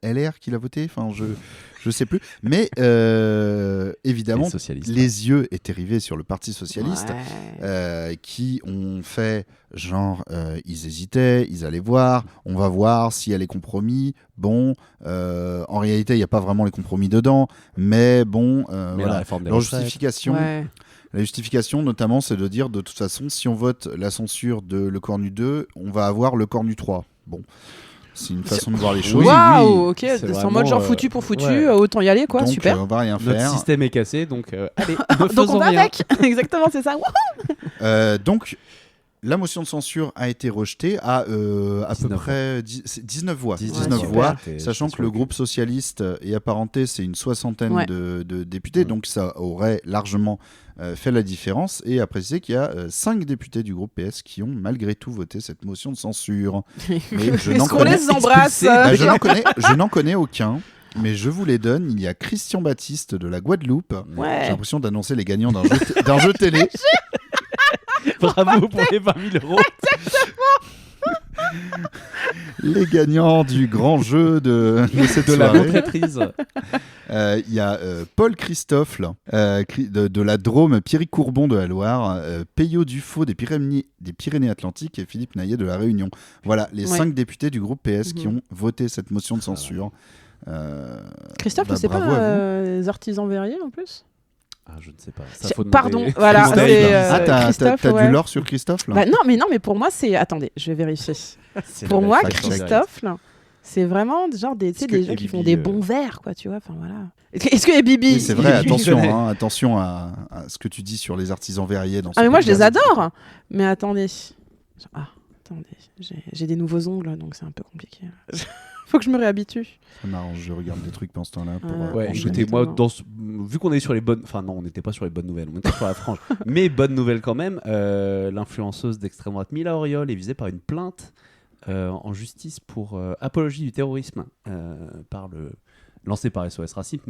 LR qui l'a voté, enfin je sais plus, mais évidemment les yeux étaient rivés sur le Parti Socialiste, qui ont fait genre ils hésitaient, ils allaient voir, on va voir s'il y a les compromis. Bon, en réalité il n'y a pas vraiment les compromis dedans, mais bon, voilà. Leur justification. La justification, notamment, c'est de dire, de toute façon, si on vote la censure de Le Cornu 2, on va avoir Le Cornu 3. Bon, c'est une façon de voir les choses.
Waouh, ok, c'est en mode genre foutu pour foutu, autant y aller, quoi,
donc,
super.
On va rien faire.
Notre système est cassé, donc allez,
donc on va avec. Exactement, c'est ça.
Donc, la motion de censure a été rejetée à peu près 19 voix. 19 voix, sachant que le groupe socialiste et apparenté, c'est une soixantaine de députés, donc ça aurait largement fait la différence. Et à préciser qu'il y a 5 députés du groupe PS qui ont malgré tout voté cette motion de censure. Mais je n'en connais...
les embrasse.
Je n'en connais aucun. Mais je vous les donne. Il y a Christian Baptiste de la Guadeloupe. J'ai l'impression d'annoncer les gagnants d'un jeu télé.
Bravo pour les 20 000 €.
Les gagnants du grand jeu de cette
de
soirée.
La maîtrise.
Il y a Paul Christophe de la Drôme, Pierry Courbon de la Loire, Peyo Dufaux des Pyrénées-Atlantiques et Philippe Naillet de la Réunion. Voilà les 5 députés du groupe PS qui ont voté cette motion de censure.
Christophe, c'est pas les artisans verriers en plus?
Je ne sais pas.
Pardon, voilà.
T'as du lore sur Christophe là?
Non, mais pour moi, c'est. Attendez, je vais vérifier. Pour moi, Christophe, là, c'est vraiment genre des gens qui font des bons vers, quoi, tu vois. Enfin, voilà. Est-ce que Bibi.
Oui, c'est vrai, attention à ce que tu dis sur les artisans verriers.
Mais moi, je les adore. Mais attendez. J'ai des nouveaux ongles, donc c'est un peu compliqué. Faut que je me réhabitue.
Ça m'arrange, je regarde des trucs pendant ce temps-là.
Écoutez, moi, vu qu'on est sur les bonnes... Enfin non, on n'était pas sur les bonnes nouvelles, on était sur la frange. Mais bonne nouvelle quand même, l'influenceuse d'extrême droite Mila Auriol est visée par une plainte en justice pour apologie du terrorisme lancée par SOS Racisme.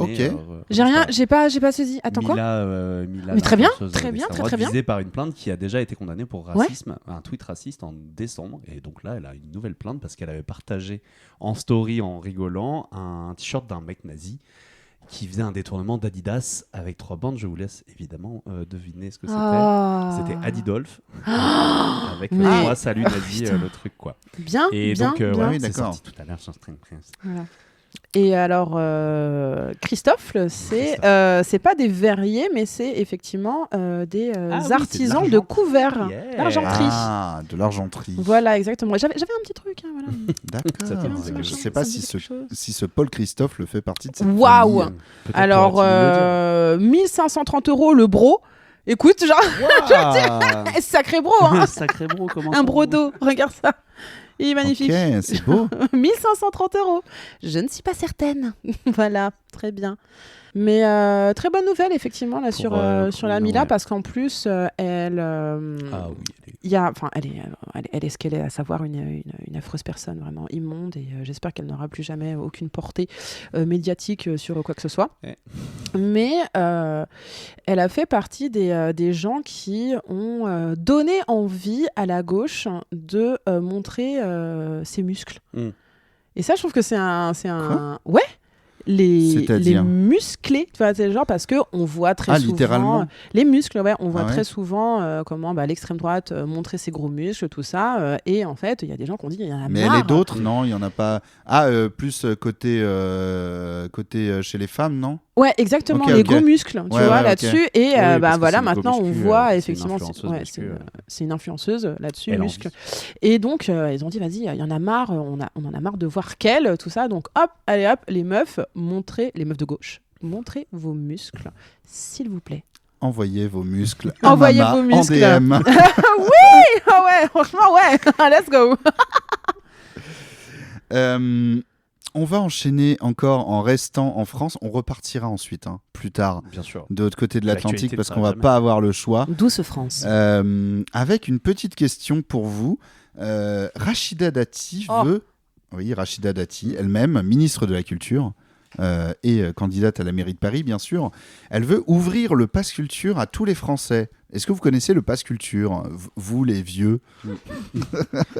J'ai pas saisi. Attends, quoi mais très bien, très bien.
Visée par une plainte qui a déjà été condamnée pour racisme, un tweet raciste en décembre. Et donc là, elle a une nouvelle plainte parce qu'elle avait partagé en story, en rigolant, un t-shirt d'un mec nazi qui faisait un détournement d'Adidas avec 3 bandes. Je vous laisse évidemment deviner ce que c'était. C'était Adidolf avec 3 saluts nazis, le truc quoi.
Bien.
Et
bien,
donc
bien.
c'est sorti tout à l'heure sur String Press.
Voilà. Et alors, Christophe, c'est pas des verriers, mais c'est effectivement des artisans de couverts, l'argenterie.
Ah, de l'argenterie.
Voilà, exactement. J'avais un petit truc. Hein, voilà.
D'accord. Je ne sais pas si ce Paul Christophe le fait partie de cette
Waouh.
famille.
Alors, 1530 € le bro. Écoute, genre, sacré bro, hein.
Sacré bro, comment
un brodo, regarde ça. Il est magnifique.
Ok, c'est beau.
1530 €. Je ne suis pas certaine. Voilà, très bien. Mais très bonne nouvelle, effectivement, là, sur la Mila, parce qu'en plus, elle est ce qu'elle est, à savoir une affreuse personne, vraiment immonde, et j'espère qu'elle n'aura plus jamais aucune portée médiatique sur quoi que ce soit. Ouais. Mais elle a fait partie des gens qui ont donné envie à la gauche de montrer ses muscles. Et ça, je trouve que c'est un... Ouais, les musclés, tu vois, c'est genre parce que on voit très souvent littéralement les muscles, ouais, on voit très souvent comment l'extrême droite montrer ses gros muscles, tout ça, et en fait il y a des gens qui ont dit il y en a
mais
marre.
Mais d'autres non, il y en a pas. Plus côté chez les femmes, non? Ouais,
exactement, les gros muscles, tu vois, là-dessus. Et voilà, maintenant on voit effectivement, c'est une influenceuse là-dessus, muscles. Et donc ils ont dit vas-y, il y en a marre, on en a marre de voir qu'elle, tout ça, donc hop, allez hop, les meufs de gauche, montrez vos muscles, s'il vous plaît.
Envoyez vos muscles.
Envoyez vos muscles.
En DM.
Oui, ouais, franchement, ouais. Let's go.
On va enchaîner encore en restant en France. On repartira ensuite, plus tard,
bien sûr,
de l'autre côté de l'Atlantique, parce qu'on va pas avoir le choix.
Douce France.
Avec une petite question pour vous. Rachida Dati veut... Oui, Rachida Dati, elle-même, ministre de la Culture et candidate à la mairie de Paris, bien sûr. Elle veut ouvrir le pass culture à tous les Français. Est-ce que vous connaissez le pass culture, vous les vieux?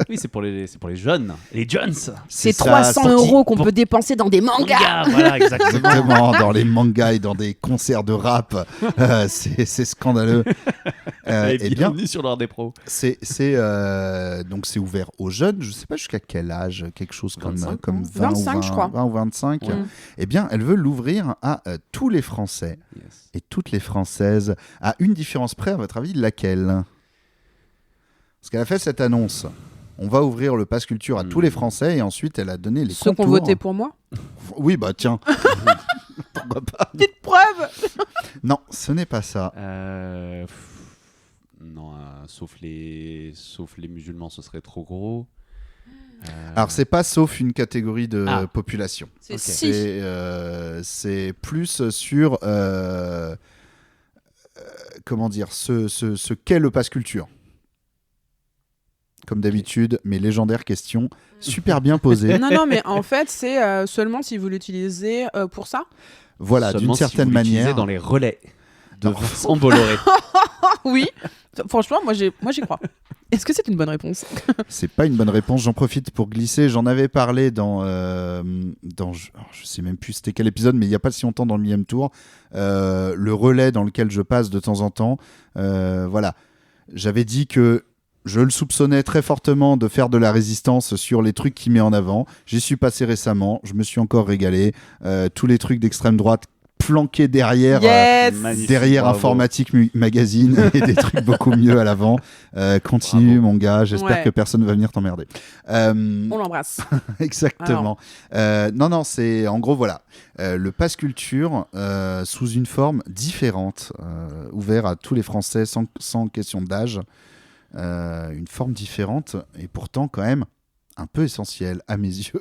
Oui, c'est pour les jeunes. Les jeunes.
C'est 300 € qu'on peut dépenser dans des mangas.
Voilà, exactement.
Dans les mangas et dans des concerts de rap. C'est scandaleux.
Et bien sur l'heure des pros.
Donc c'est ouvert aux jeunes. Je ne sais pas jusqu'à quel âge, quelque chose comme 20
25,
ou 20,
je crois.
20 ou 25. Ouais. Eh bien, elle veut l'ouvrir à tous les Français et toutes les Françaises. À une différence près, à votre avis, laquelle? Parce qu'elle a fait cette annonce. On va ouvrir le pass culture à tous les Français, et ensuite elle a donné les
ceux qui ont voté pour moi.
Oui, bah tiens. Pourquoi pas?
Petite preuve.
Non, ce n'est pas ça.
Non, sauf les musulmans, ce serait trop gros.
Alors c'est pas sauf une catégorie de population.
C'est
plus sur comment dire, ce qu'est le pass culture. Comme d'habitude, mes légendaires questions super bien posées.
Non, mais en fait, c'est seulement si vous l'utilisez pour ça.
Voilà, d'une certaine manière.
Dans les relais de Vincent Bolloré.
Oui, franchement, moi j'y crois. Est-ce que c'est une bonne réponse?
C'est pas une bonne réponse, j'en profite pour glisser. J'en avais parlé dans je sais même plus c'était quel épisode, mais il n'y a pas si longtemps dans le millième tour. Le relais dans lequel je passe de temps en temps. Voilà. J'avais dit que je le soupçonnais très fortement de faire de la résistance sur les trucs qu'il met en avant. J'y suis passé récemment, je me suis encore régalé. Tous les trucs d'extrême droite planqué derrière, derrière Informatique Magazine et des trucs beaucoup mieux à l'avant. Continue, mon gars. J'espère que personne ne va venir t'emmerder.
On l'embrasse.
Exactement. Non, c'est en gros, voilà. Le pass culture sous une forme différente, ouvert à tous les Français sans question d'âge. Une forme différente et pourtant quand même un peu essentielle à mes yeux.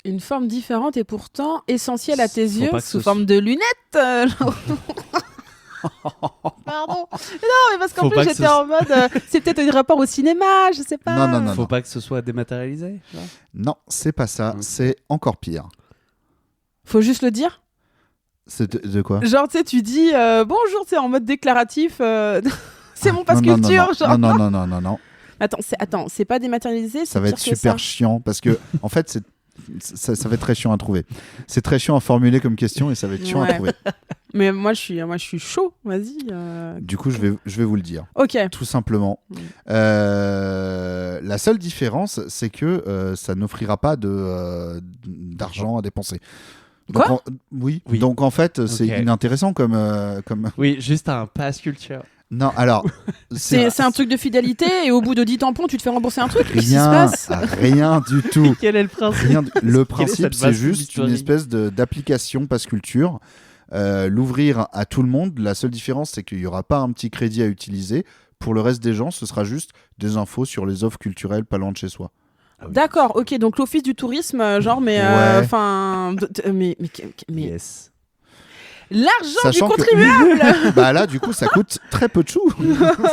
Une forme différente et pourtant essentielle à tes yeux, sous forme de lunettes. Pardon. Non, mais parce qu'en plus j'étais en mode, c'est peut-être un rapport au cinéma, je sais pas.
Non.
Faut pas que ce soit dématérialisé.
Non, c'est pas ça. C'est encore pire.
Faut juste le dire.
C'est de quoi?
Genre, tu sais, tu dis bonjour, c'est en mode déclaratif. C'est mon pass culture.
Non.
Attends, c'est pas dématérialisé.
Ça va être super chiant parce que en fait, ça va être très chiant à trouver. C'est très chiant à formuler comme question et ça va être chiant à trouver.
Mais moi, je suis chaud. Vas-y.
Du coup, je vais vous le dire.
Ok.
Tout simplement. La seule différence, c'est que ça n'offrira pas de d'argent à dépenser.
Quoi
oui. Donc en fait, c'est inintéressant comme.
Oui, juste un pass culture.
Non, alors.
c'est un truc de fidélité et au bout de 10 tampons, tu te fais rembourser un truc. Qu'est-ce qui se passe ?
Rien du tout.
Quel est le principe ?
Le principe, c'est juste une espèce d'application pass culture. L'ouvrir à tout le monde. La seule différence, c'est qu'il n'y aura pas un petit crédit à utiliser. Pour le reste des gens, ce sera juste des infos sur les offres culturelles pas loin de chez soi.
Ah oui. D'accord, ok, donc l'office du tourisme, genre, mais enfin, mais
yes.
L'argent
Sachant
du contribuable.
Bah là, du coup, ça coûte très peu de choux.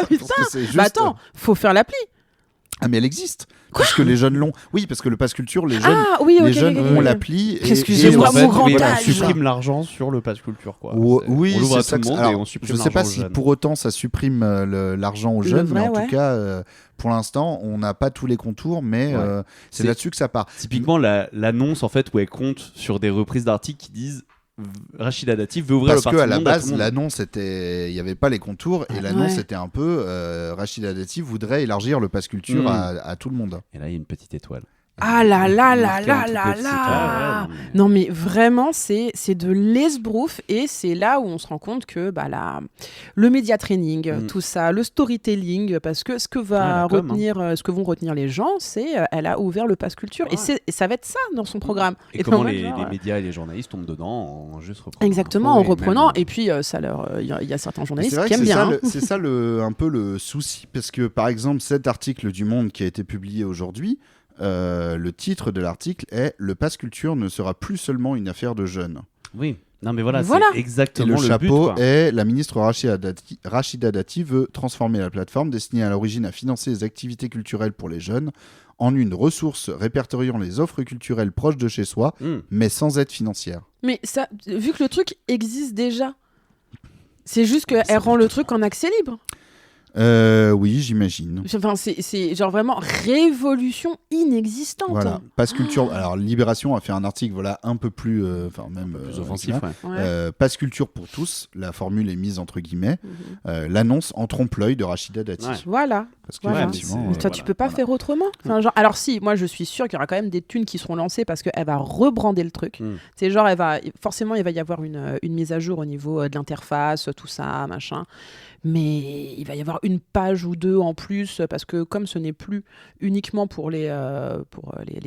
Putain, juste... bah attends, faut faire l'appli.
Ah mais elle existe. Puisque les jeunes l'ont. Oui, parce que le pass culture, les jeunes, ont l'appli.
Excusez-moi, mon grand âge.
On supprime l'argent sur le pass culture, quoi.
Oui,
on l'ouvre à
ça.
tout le monde
Alors,
et on supprime.
Je sais pas si pour autant ça supprime l'argent aux jeunes, mais en tout cas, pour l'instant, on n'a pas tous les contours, mais c'est là-dessus que ça part.
Typiquement, l'annonce en fait où elle compte sur des reprises d'articles qui disent Rachida Dati veut ouvrir le
parce qu'à la base, l'annonce était, il n'y avait pas les contours et l'annonce était un peu Rachida Dati voudrait élargir le pass culture à tout le monde.
Et là, il y a une petite étoile.
Ah là là là là là là. Non mais vraiment c'est de l'esbrouf et c'est là où on se rend compte que le média training, tout ça, le storytelling, parce que ce que vont retenir les gens, c'est elle a ouvert le pass culture et ça va être ça dans son programme.
Et comment les médias et les journalistes tombent dedans en juste reprenant.
Exactement, en reprenant et puis il y a certains journalistes qui aiment bien.
C'est ça un peu le souci, parce que par exemple cet article du Monde qui a été publié aujourd'hui. Le titre de l'article est « Le pass culture ne sera plus seulement une affaire de jeunes ».
Oui, non mais voilà. C'est exactement le but.
Et le chapeau est « La ministre Rachida Dati veut transformer la plateforme destinée à l'origine à financer les activités culturelles pour les jeunes en une ressource répertoriant les offres culturelles proches de chez soi, mais sans aide financière ».
Mais ça, vu que le truc existe déjà, c'est juste qu'elle rend le truc en accès libre.
Oui, j'imagine.
Enfin, c'est genre vraiment révolution inexistante.
Voilà, pass culture. Alors, Libération a fait un article, un peu plus, plus
offensif.
Pass culture pour tous. La formule est mise entre guillemets. L'annonce en trompe-l'œil de Rachida Dati.
Ouais. Voilà.
Parce que effectivement,
mais toi, tu peux pas faire autrement. Enfin, genre, alors si, moi, je suis sûre qu'il y aura quand même des thunes qui seront lancées parce qu'elle va rebrander le truc. C'est genre, forcément, il va y avoir une mise à jour au niveau de l'interface, tout ça, machin. Mais il va y avoir une page ou deux en plus parce que comme ce n'est plus uniquement pour les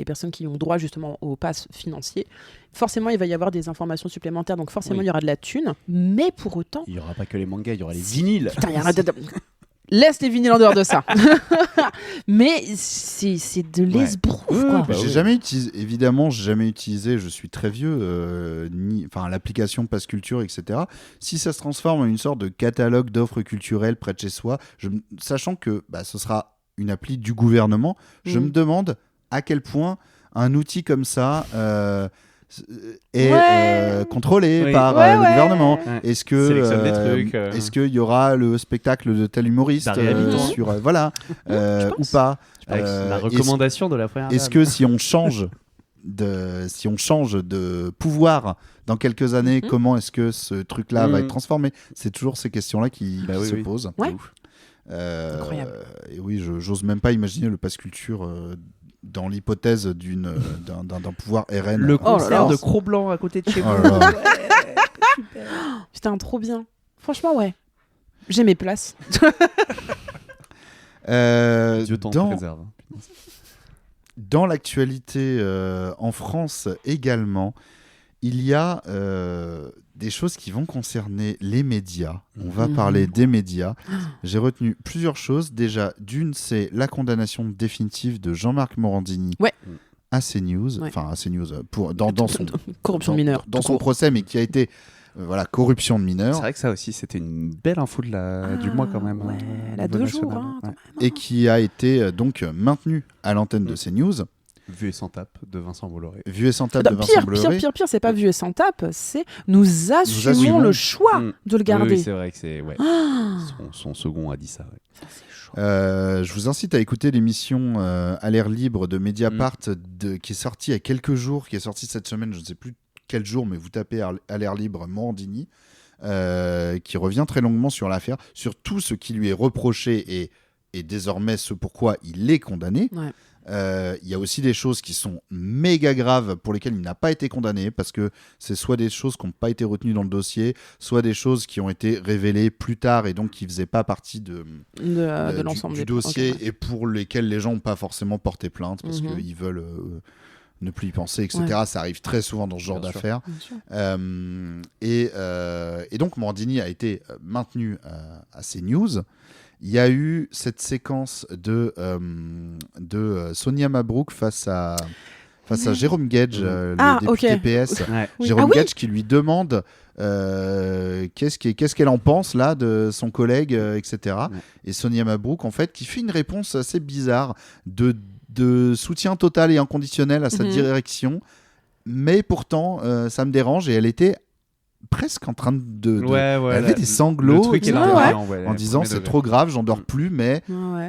personnes qui ont droit justement au pass financier, forcément il va y avoir des informations supplémentaires, donc forcément il y aura de la thune, mais pour autant...
Il n'y aura pas que les mangas, il y aura les vinyles.
Putain, laisse les vinyles en dehors de ça. Mais c'est de l'esbrouf, quoi.
J'ai jamais utilisé, je suis très vieux, l'application Pass Culture, etc. Si ça se transforme en une sorte de catalogue d'offres culturelles près de chez soi, sachant que ce sera une appli du gouvernement, je me demande à quel point un outil comme ça... est contrôlé par le gouvernement. Est-ce qu'il y aura le spectacle de tel humoriste sur ou pas
la recommandation de la première dame.
Est-ce que si on change de pouvoir dans quelques années, comment est-ce que ce truc-là va être transformé? C'est toujours ces questions-là qui se posent.
Incroyable.
Et oui, j'ose même pas imaginer le pass culture dans l'hypothèse d'un pouvoir RN.
Le concert de Cro-Blanc à côté de chez vous.
Putain, trop bien. Franchement, ouais. J'ai mes places.
Dieu t'en préserve.
Dans l'actualité en France également, il y a des choses qui vont concerner les médias. On va parler des médias. J'ai retenu plusieurs choses. Déjà, d'une, c'est la condamnation définitive de Jean-Marc Morandini à CNews. Enfin, à CNews, dans son
corruption de mineurs.
Dans son procès, mais qui a été corruption de mineurs.
C'est vrai que ça aussi, c'était une belle info du mois quand même.
Ouais, elle a 2 jours.
Et qui a été donc maintenue à l'antenne de CNews.
Vu et sans tape de Vincent Bolloré.
Vu et sans tape de Vincent Bolloré.
Pire, c'est pas vu et sans tape, c'est nous assumons le choix de le garder.
Oui, c'est vrai que c'est... Son second a dit ça.
Ça, c'est chaud.
Je vous incite à écouter l'émission À l'air libre de Mediapart qui est sortie il y a quelques jours, qui est sortie cette semaine, je ne sais plus quel jour, mais vous tapez À l'air libre Morandini, qui revient très longuement sur l'affaire, sur tout ce qui lui est reproché et et désormais ce pourquoi il est condamné. Il y a aussi des choses qui sont méga graves pour lesquelles il n'a pas été condamné, parce que c'est soit des choses qui n'ont pas été retenues dans le dossier, soit des choses qui ont été révélées plus tard et donc qui ne faisaient pas partie de l'ensemble du dossier, et pour lesquelles les gens n'ont pas forcément porté plainte parce qu'ils veulent ne plus y penser, etc. Ça arrive très souvent dans ce genre d'affaires. Et donc Morandini a été maintenu à CNews. Il y a eu cette séquence de Sonia Mabrouk face à Jérôme Gage, le député PS. Jérôme Gage qui lui demande qu'est-ce qu'elle en pense là de son collègue, etc. Et Sonia Mabrouk, en fait, qui fait une réponse assez bizarre de soutien total et inconditionnel à sa direction, mais pourtant ça me dérange, et elle était presque en train elle avait des sanglots en disant c'est trop grave, j'en dors plus, mais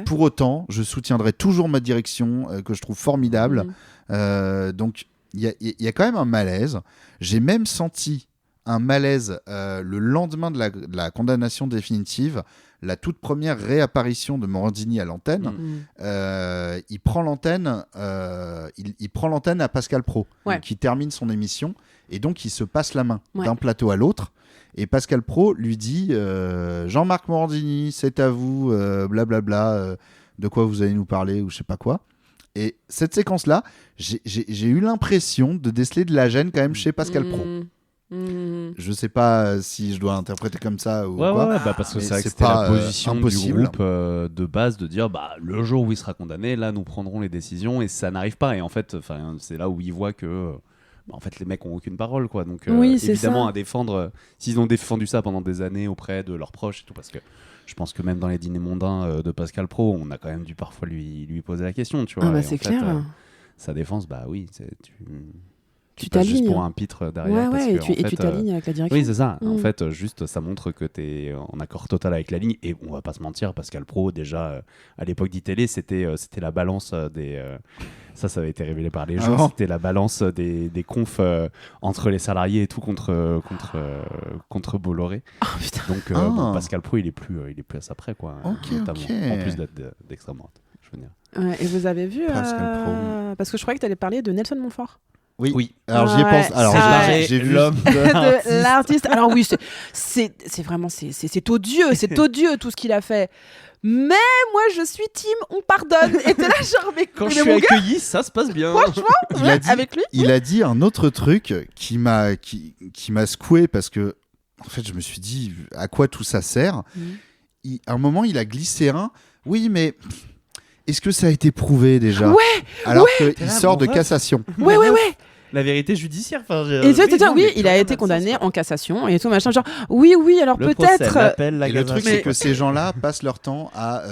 pour autant je soutiendrai toujours ma direction que je trouve formidable. Donc il y a quand même un malaise. J'ai même senti un malaise le lendemain de la condamnation définitive, la toute première réapparition de Morandini à l'antenne. Il prend l'antenne à Pascal Praud, qui termine son émission, et donc il se passe la main d'un plateau à l'autre, et Pascal Praud lui dit Jean-Marc Morandini, c'est à vous, blablabla, de quoi vous allez nous parler, ou je sais pas quoi. Et cette séquence-là, j'ai eu l'impression de déceler de la gêne quand même chez Pascal Praud. Je sais pas si je dois interpréter comme ça ou quoi.
Parce que c'était la position du groupe de base, de dire le jour où il sera condamné, là nous prendrons les décisions, et ça n'arrive pas. Et en fait, c'est là où il voit que en fait les mecs ont aucune parole, quoi. Donc évidemment à défendre, s'ils ont défendu ça pendant des années auprès de leurs proches et tout, parce que je pense que même dans les dîners mondains de Pascal Praud, on a quand même dû parfois lui poser la question, tu vois.
C'est clair.
Sa défense, tu
t'alignes
juste pour un pitre derrière,
tu t'alignes avec la direction.
Oui, c'est ça. En fait, juste ça montre que tu es en accord total avec la ligne, et on va pas se mentir, Pascal Praud déjà à l'époque d'ITélé, c'était la balance des ça avait été révélé par les gens, c'était la balance des confs entre les salariés et tout contre Bolloré. Donc Pascal Praud il est plus à ça près, quoi, notamment en plus d'être d'extrême droite, je veux dire.
Et vous avez vu parce que je croyais que tu allais parler de Nelson Montfort.
Oui. Alors j'y ai pensé. Alors j'ai vu
l'homme
de l'artiste. Alors oui, c'est vraiment c'est odieux tout ce qu'il a fait. Mais moi je suis team, on pardonne. Et t'es là genre mais
quand je suis accueilli, ça se passe bien.
Franchement, avec lui.
Il a dit un autre truc qui m'a secoué, parce que en fait je me suis dit à quoi tout ça sert. À un moment il a glissé un. Oui, mais est-ce que ça a été prouvé déjà ? Alors qu'il sort de cassation.
Ouais.
La vérité judiciaire.
Il a été condamné en cassation et tout machin. Genre, oui, alors
le
peut-être.
Et le truc, c'est que ces gens-là passent leur temps à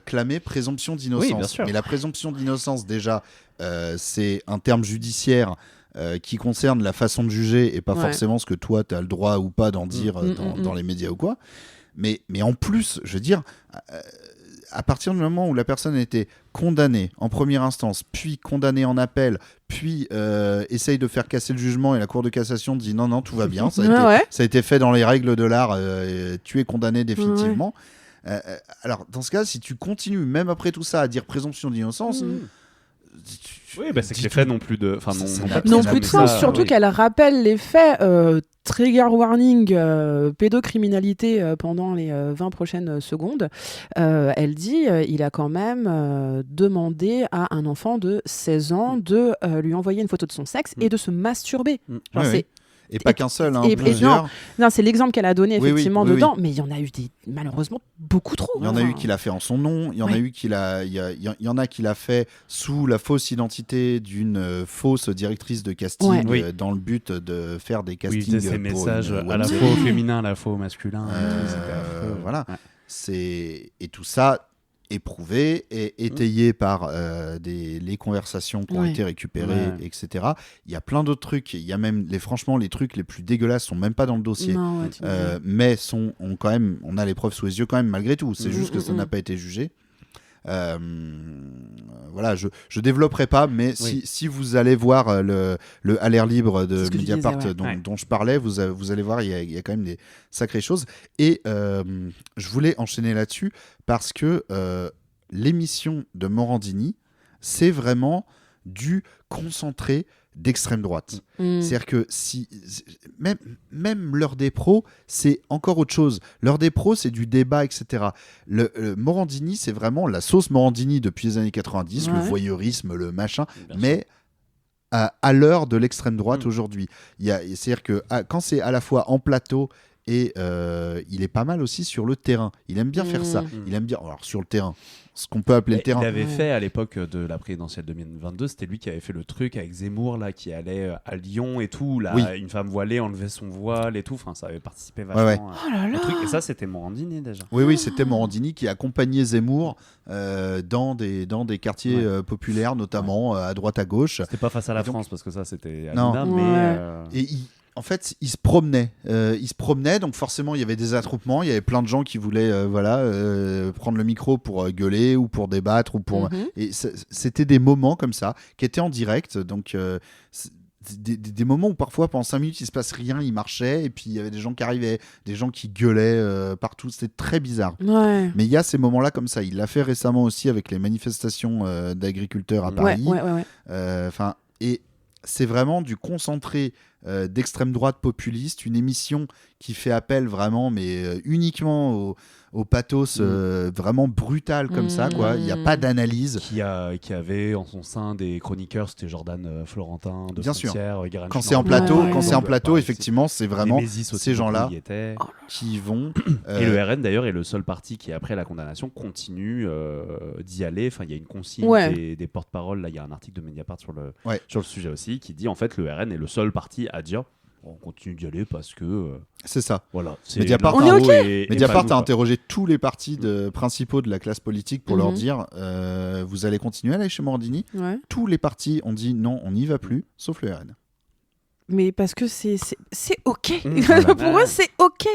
clamer présomption d'innocence.
Oui, bien sûr.
Mais la présomption d'innocence, déjà, c'est un terme judiciaire qui concerne la façon de juger et pas forcément ce que toi, tu as le droit ou pas d'en dire dans les médias ou quoi. Mais en plus, je veux dire. À partir du moment où la personne a été condamnée en première instance, puis condamnée en appel, puis essaye de faire casser le jugement, et la Cour de cassation dit non, tout va bien, ça a été fait dans les règles de l'art, tu es condamné définitivement. Alors, dans ce cas, si tu continues, même après tout ça, à dire présomption d'innocence...
c'est que les faits n'ont plus de...
non plus de sens, surtout qu'elle rappelle les faits... Trigger warning, pédocriminalité pendant les 20 prochaines secondes. Elle dit il a quand même demandé à un enfant de 16 ans de lui envoyer une photo de son sexe et de se masturber.
Et pas qu'un seul, plusieurs.
Non, c'est l'exemple qu'elle a donné effectivement dedans, mais il y en a eu malheureusement beaucoup trop.
Il y en a eu qui l'a fait en son nom, il y en a eu qui l'a fait sous la fausse identité d'une fausse directrice de casting dans le but de faire des castings.
Ces messages à la fois au féminin, à la fois au masculin.
Voilà. Et tout ça éprouvé et étayé par les conversations qui ont été récupérées, etc. Il y a plein d'autres trucs. Il y a même franchement les trucs les plus dégueulasses sont même pas dans le dossier, mais on a les preuves sous les yeux quand même malgré tout. C'est juste que ça n'a pas été jugé. Voilà, je développerai pas, mais si vous allez voir le à l'air libre de Mediapart dont je parlais, vous allez voir, il y a quand même des sacrées choses. Et je voulais enchaîner là-dessus parce que l'émission de Morandini, c'est vraiment du concentré d'extrême droite. C'est-à-dire que même l'heure des pros, c'est encore autre chose. L'heure des pros, c'est du débat, etc. Le Morandini, c'est vraiment la sauce Morandini depuis les années 90, le voyeurisme, le machin, mais à l'heure de l'extrême droite aujourd'hui. C'est-à-dire que quand c'est à la fois en plateau et il est pas mal aussi sur le terrain. Il aime bien faire ça. Il aime bien, alors sur le terrain, ce qu'on peut appeler le terrain.
Il avait fait à l'époque de la présidentielle 2022, c'était lui qui avait fait le truc avec Zemmour là, qui allait à Lyon et tout. Là, une femme voilée enlevait son voile et tout. Enfin, ça avait participé vachement au truc. Et ça, c'était Morandini déjà.
Oui, c'était Morandini qui accompagnait Zemmour dans des quartiers populaires, notamment à droite à gauche.
C'était pas face à la France parce que ça, c'était
non.
Mais
et en fait, il se promenait. Donc forcément, il y avait des attroupements. Il y avait plein de gens qui voulaient prendre le micro pour gueuler ou pour débattre. Et c'était des moments comme ça, qui étaient en direct. Donc, des moments où parfois, pendant 5 minutes, il ne se passe rien, il marchait. Et puis, il y avait des gens qui arrivaient, des gens qui gueulaient partout. C'était très bizarre. Ouais. Mais il y a ces moments-là comme ça. Il l'a fait récemment aussi avec les manifestations d'agriculteurs à Paris. Et c'est vraiment du concentré d'extrême droite populiste, une émission qui fait appel vraiment, mais uniquement au pathos vraiment brutal comme ça, quoi. Il n'y a pas d'analyse.
Qui avait en son sein des chroniqueurs, c'était Jordan Florentin de Frontières, Guérin.
Quand c'est en plateau, effectivement, c'est vraiment ces gens-là qui vont.
Et le RN d'ailleurs est le seul parti qui, après la condamnation, continue d'y aller. Enfin, il y a une consigne des porte-paroles. Là, il y a un article de Mediapart sur le sujet aussi qui dit en fait le RN est le seul parti à dire on continue d'y aller parce que
c'est ça.
Voilà.
Mediapart a interrogé tous les partis principaux de la classe politique pour leur dire vous allez continuer à aller chez Morandini. Tous les partis ont dit non, on n'y va plus, sauf le RN.
Mais parce que c'est ok. Pour eux, c'est ok.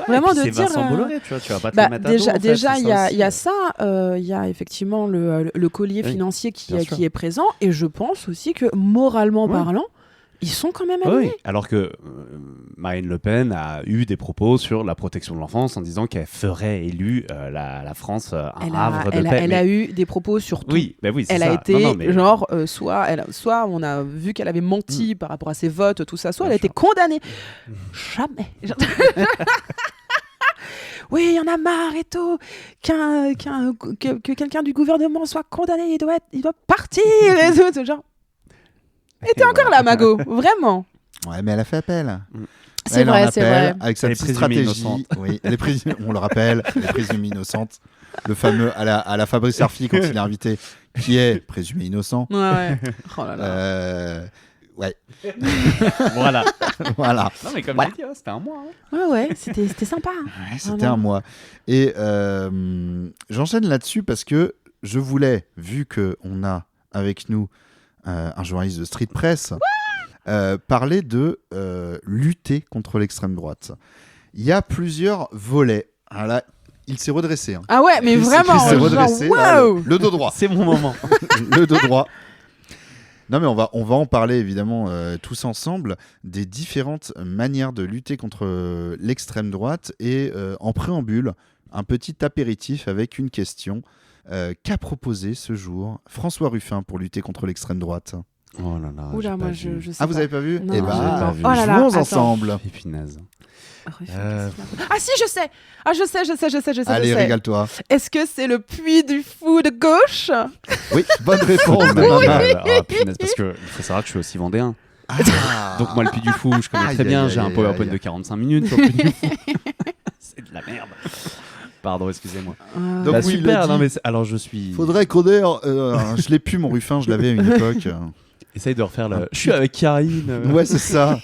Vraiment de dire. C'est
Vincent Bolloré, tu vas pas te le mettre à dos.
Déjà, il y a ça. Il y a effectivement le collier financier qui est présent. Et je pense aussi que moralement parlant, ils sont quand même alignés.
Oui, alors que Marine Le Pen a eu des propos sur la protection de l'enfance en disant qu'elle ferait élu la France un havre de paix.
Elle a eu des propos sur tout.
Oui, c'est
elle
ça.
A été genre, soit on a vu qu'elle avait menti par rapport à ses votes, tout ça, soit elle a été condamnée. Jamais. Oui, il y en a marre et tout, que quelqu'un du gouvernement soit condamné, il doit partir et tout, ce genre. Et t'es encore là, Mago, vraiment.
Ouais, mais elle a fait appel.
C'est vrai.
Avec sa petite stratégie. Oui, on le rappelle, elle est présumée innocente. Le fameux à la Fabrice Arfi quand il est invité, qui est présumé innocent.
Ouais. Oh là là.
Ouais.
Voilà.
Non,
mais comme j'ai dit, c'était un mois.
Ouais, c'était sympa.
Ouais, c'était un mois. Et j'enchaîne là-dessus parce que je voulais, vu qu'on a avec nous un journaliste de Street Press, parler de lutter contre l'extrême droite. Il y a plusieurs volets. Alors là, il s'est redressé. Hein.
Ah ouais, mais vraiment.
Il s'est redressé. Là, le dos droit.
C'est mon moment.
Le dos droit. Non, mais on va en parler évidemment tous ensemble des différentes manières de lutter contre l'extrême droite. Et en préambule, un petit apéritif avec une question. Qu'a proposé ce jour François Ruffin pour lutter contre l'extrême droite?
Oh là là.
Oula, moi je sais
pas. Vous avez pas vu?
Non,
jouons ensemble.
Épinaise.
Ah si, je sais.
Allez, régale-toi.
Est-ce que c'est le Puy du Fou de gauche?
Oui, bonne réponse.
Punaise, parce que il faut savoir que je suis aussi vendéen. Donc moi, le Puy du Fou, je connais très bien. J'ai un PowerPoint de 45 minutes sur le Puy du Fou. C'est de la merde. Pardon, excusez-moi.
Donc
super, non mais alors je suis...
Faudrait qu'on ait... je l'ai plus mon Ruffin, je l'avais à une époque.
Essaye de refaire le... Je suis avec Karine.
Ouais, c'est ça.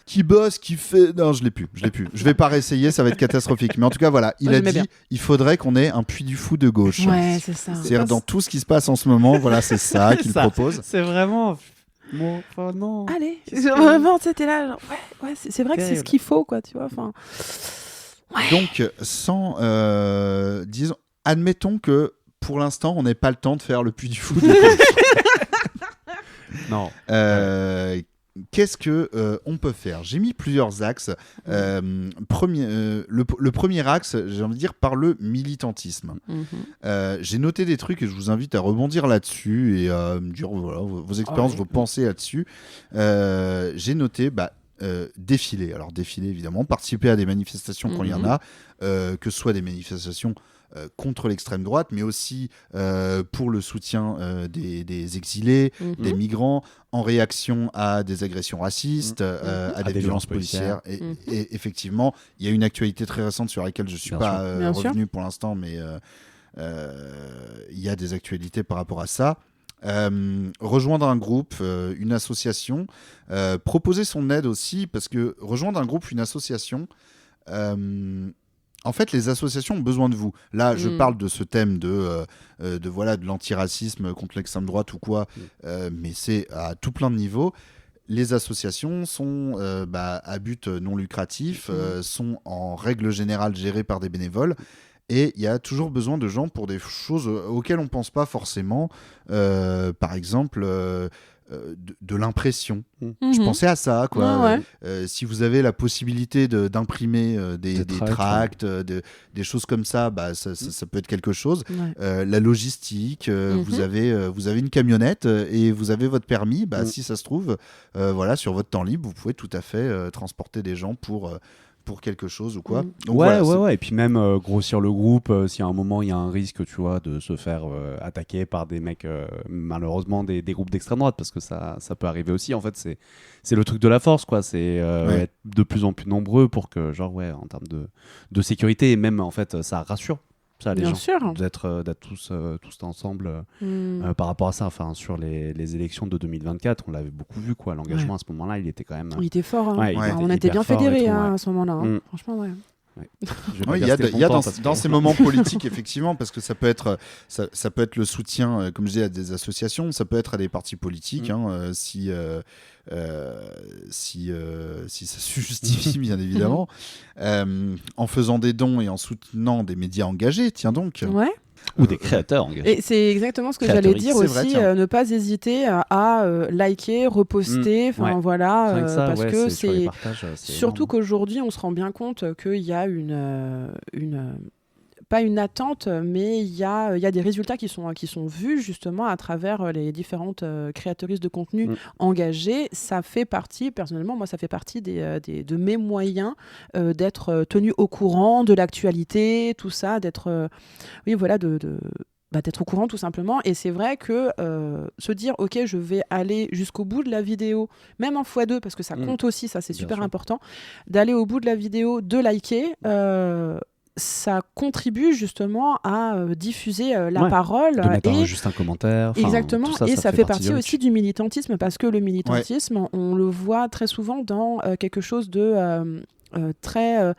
Qui bosse, qui fait... Non, je l'ai plus. Je vais pas réessayer, ça va être catastrophique. Mais en tout cas, voilà, il a dit, il faudrait qu'on ait un Puy du Fou de gauche.
Ouais, c'est ça.
C'est-à-dire dans tout ce qui se passe en ce moment, voilà, c'est ça qu'il propose.
C'est vraiment... Bon, enfin, non.
Allez, vraiment, c'était là, genre, ouais, c'est vrai que c'est ce qu'il faut, quoi, tu vois, enfin...
Ouais. Donc, disons, admettons que pour l'instant, on n'ait pas le temps de faire le Puy du Fou.
Non.
qu'est-ce qu'on peut faire ? J'ai mis plusieurs axes. Le premier axe, j'ai envie de dire, par le militantisme. J'ai noté des trucs et je vous invite à rebondir là-dessus et à me dire vos expériences, vos pensées là-dessus. J'ai noté défiler. Alors défiler, évidemment, participer à des manifestations quand il y en a, que ce soit des manifestations contre l'extrême droite, mais aussi pour le soutien des exilés, des migrants, en réaction à des agressions racistes, à des violences policières. Et effectivement, il y a une actualité très récente sur laquelle je ne suis pas revenu pour l'instant, mais il y a des actualités par rapport à ça. Rejoindre un groupe, une association, proposer son aide aussi, parce que rejoindre un groupe, une association... En fait, les associations ont besoin de vous. Là, je parle de ce thème de l'antiracisme contre l'extrême droite ou quoi, mais c'est à tout plein de niveaux. Les associations sont à but non lucratif, sont en règle générale gérées par des bénévoles. Et il y a toujours besoin de gens pour des choses auxquelles on ne pense pas forcément. Par exemple... de l'impression. Je pensais à ça, quoi. Si vous avez la possibilité d'imprimer des tracts, des choses comme ça, ça peut être quelque chose. La logistique, vous avez une camionnette et vous avez votre permis. Si ça se trouve, sur votre temps libre, vous pouvez tout à fait transporter des gens pour quelque chose ou quoi. Donc,
et puis même grossir le groupe si à un moment il y a un risque, tu vois, de se faire attaquer par des mecs, malheureusement des groupes d'extrême droite, parce que ça peut arriver aussi. En fait, c'est le truc de la force, quoi. C'est être de plus en plus nombreux pour que, en termes de sécurité, et même en fait ça rassure ça, les
Bien
gens,
sûr.
d'être tous ensemble par rapport à ça. Enfin, sur les élections de 2024, on l'avait beaucoup vu, quoi. L'engagement à ce moment-là, il était quand même...
Il était fort.
On
était bien fédérés à ce moment-là. Franchement,
Il y a dans ces moments politiques, effectivement, parce que ça peut être le soutien, comme je dis, à des associations, ça peut être à des partis politiques, si ça se justifie, bien évidemment, en faisant des dons et en soutenant des médias engagés, tiens donc.
Ou des créateurs engagés.
Et c'est exactement ce que j'allais dire aussi, ne pas hésiter à liker, reposter, parce que c'est surtout qu'aujourd'hui on se rend bien compte qu'il y a pas une attente, mais il y a des résultats qui sont vus justement à travers les différentes créatrices de contenu engagées. Ça fait partie, personnellement, moi, ça fait partie de mes moyens d'être tenu au courant de l'actualité, tout ça, d'être au courant tout simplement. Et c'est vrai que se dire ok, je vais aller jusqu'au bout de la vidéo, même en x2, parce que ça compte aussi, ça c'est super important, d'aller au bout de la vidéo, de liker, ça contribue justement à diffuser la parole.
De mettre juste un commentaire.
Exactement, et ça fait partie aussi du militantisme, parce que le militantisme, on le voit très souvent dans quelque chose de très...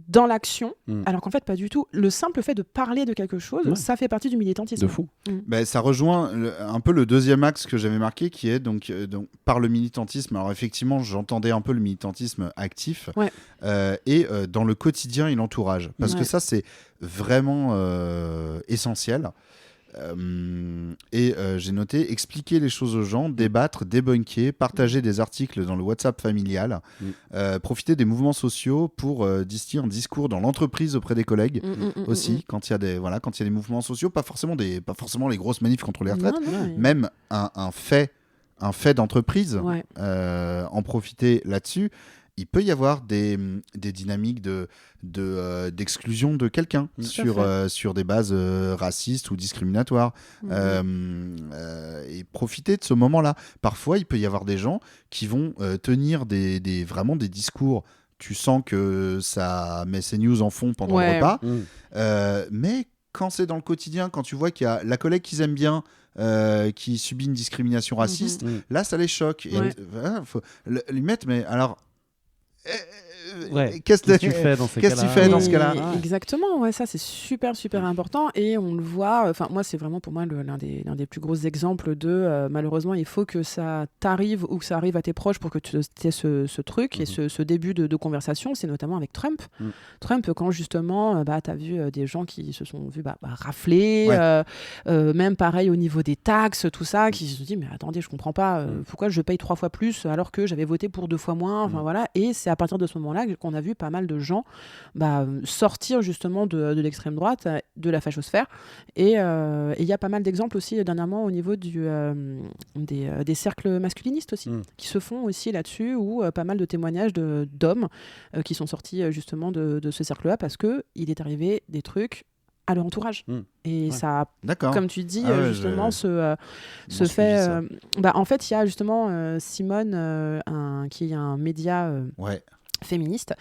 dans l'action, alors qu'en fait pas du tout. Le simple fait de parler de quelque chose, ça fait partie du militantisme.
De fou.
Ça rejoint un peu le deuxième axe que j'avais marqué, qui est donc par le militantisme. Alors effectivement, j'entendais un peu le militantisme actif et dans le quotidien et l'entourage, parce que ça c'est vraiment essentiel. J'ai noté expliquer les choses aux gens, débattre, débunker, partager des articles dans le WhatsApp familial, profiter des mouvements sociaux pour distiller un discours dans l'entreprise auprès des collègues aussi, quand il y a des mouvements sociaux, pas forcément les grosses manifs contre les retraites, même un fait d'entreprise, en profiter là-dessus. Il peut y avoir des dynamiques d'exclusion de quelqu'un sur des bases racistes ou discriminatoires. Et profiter de ce moment-là. Parfois, il peut y avoir des gens qui vont tenir vraiment des discours. Tu sens que ça met ces news en fond pendant le repas. Mais quand c'est dans le quotidien, quand tu vois qu'il y a la collègue qu'ils aiment bien, qui subit une discrimination raciste, là, ça les choque. Et faut lui mettre, mais alors... qu'est-ce que
tu fais dans ces
qu'est-ce que tu fais dans ce cas-là?
Exactement, ouais, ça c'est super important et on le voit. Enfin, moi, c'est vraiment pour moi l'un des plus gros exemples de malheureusement, il faut que ça t'arrive ou que ça arrive à tes proches pour que tu aies ce truc et ce début de conversation. C'est notamment avec Trump. Trump, quand justement, t'as vu des gens qui se sont vus rafler, même pareil au niveau des taxes, tout ça, qui se sont dit mais attendez, je comprends pas pourquoi je paye 3 fois plus alors que j'avais voté pour 2 fois moins. Enfin voilà, et c'est à partir de ce moment-là qu'on a vu pas mal de gens sortir justement de l'extrême droite, de la fachosphère. Et il y a pas mal d'exemples aussi dernièrement au niveau des cercles masculinistes aussi, qui se font aussi là-dessus, où pas mal de témoignages d'hommes qui sont sortis justement de ce cercle-là parce qu'il est arrivé des trucs à leur entourage. Et ça, comme tu dis, justement, se fait... en fait, il y a justement Simone, qui est un média... féministe,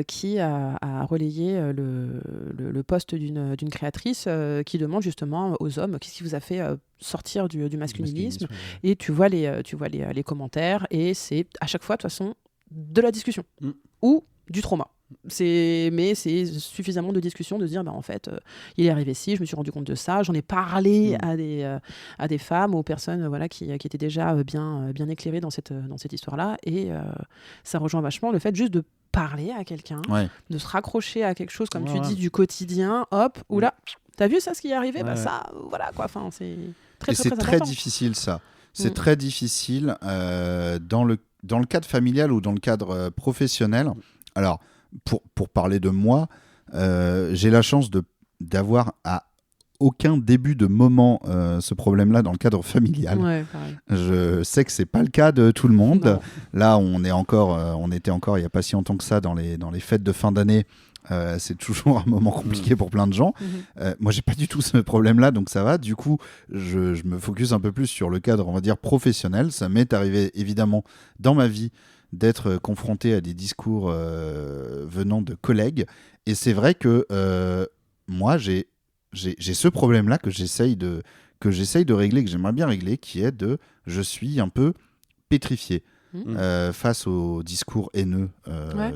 qui a relayé le post d'une créatrice qui demande justement aux hommes qu'est-ce qui vous a fait sortir du masculinisme. Et tu vois les commentaires, et c'est à chaque fois de toute façon de la discussion ou du trauma. Mais c'est suffisamment de discussion de se dire en fait il est arrivé ci, je me suis rendu compte de ça, j'en ai parlé à des femmes, aux personnes qui étaient déjà bien éclairées dans cette histoire-là, et ça rejoint vachement le fait juste de parler à quelqu'un, de se raccrocher à quelque chose comme tu dis du quotidien, hop, oula, t'as vu ça, ce qui est arrivé, ça, voilà quoi, enfin c'est très
très difficile ça, c'est très difficile dans le cadre familial ou dans le cadre professionnel. Alors pour parler de moi, j'ai la chance d'avoir à aucun début de moment ce problème-là dans le cadre familial. Je sais que c'est pas le cas de tout le monde. Non. Là, on était encore il y a pas si longtemps que ça dans les fêtes de fin d'année. C'est toujours un moment compliqué pour plein de gens. Moi, j'ai pas du tout ce problème-là, donc ça va. Du coup, je me focus un peu plus sur le cadre, on va dire, professionnel. Ça m'est arrivé évidemment dans ma vie d'être confronté à des discours venant de collègues. Et c'est vrai que moi, j'ai ce problème-là que j'essaye de régler, que j'aimerais bien régler, qui est je suis un peu pétrifié face aux discours haineux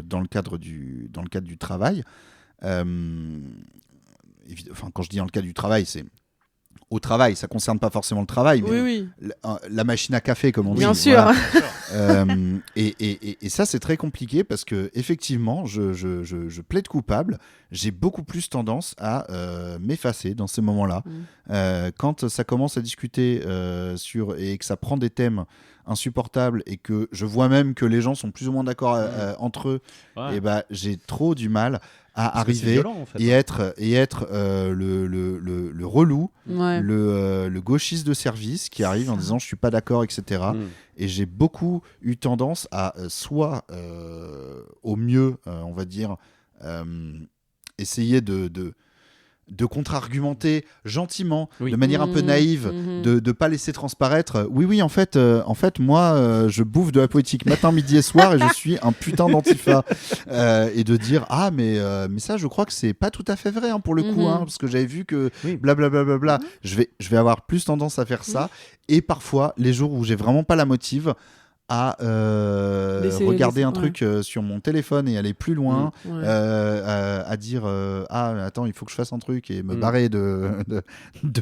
dans le cadre du travail. Quand je dis dans le cadre du travail, c'est au travail, ça concerne pas forcément le travail, mais la machine à café, comme on dit.
Bien sûr.
Voilà. Et ça, c'est très compliqué parce que effectivement, je plaide coupable. J'ai beaucoup plus tendance à m'effacer dans ces moments-là. Quand ça commence à discuter et que ça prend des thèmes insupportables et que je vois même que les gens sont plus ou moins d'accord entre eux, et j'ai trop du mal à arriver violent, en fait, et être le relou, le gauchiste de service qui arrive en disant je suis pas d'accord, etc. Et j'ai beaucoup eu tendance à soit au mieux, on va dire, essayer de contre-argumenter gentiment, de manière un peu naïve, de pas laisser transparaître en fait moi je bouffe de la poétique matin, midi et soir et je suis un putain d'antifa, et de dire mais ça je crois que c'est pas tout à fait vrai pour le coup, parce que j'avais vu que blablabla. Je vais avoir plus tendance à faire ça, et parfois les jours où j'ai vraiment pas la motive à regarder un truc sur mon téléphone et aller plus loin, à dire attends, il faut que je fasse un truc, et me barrer de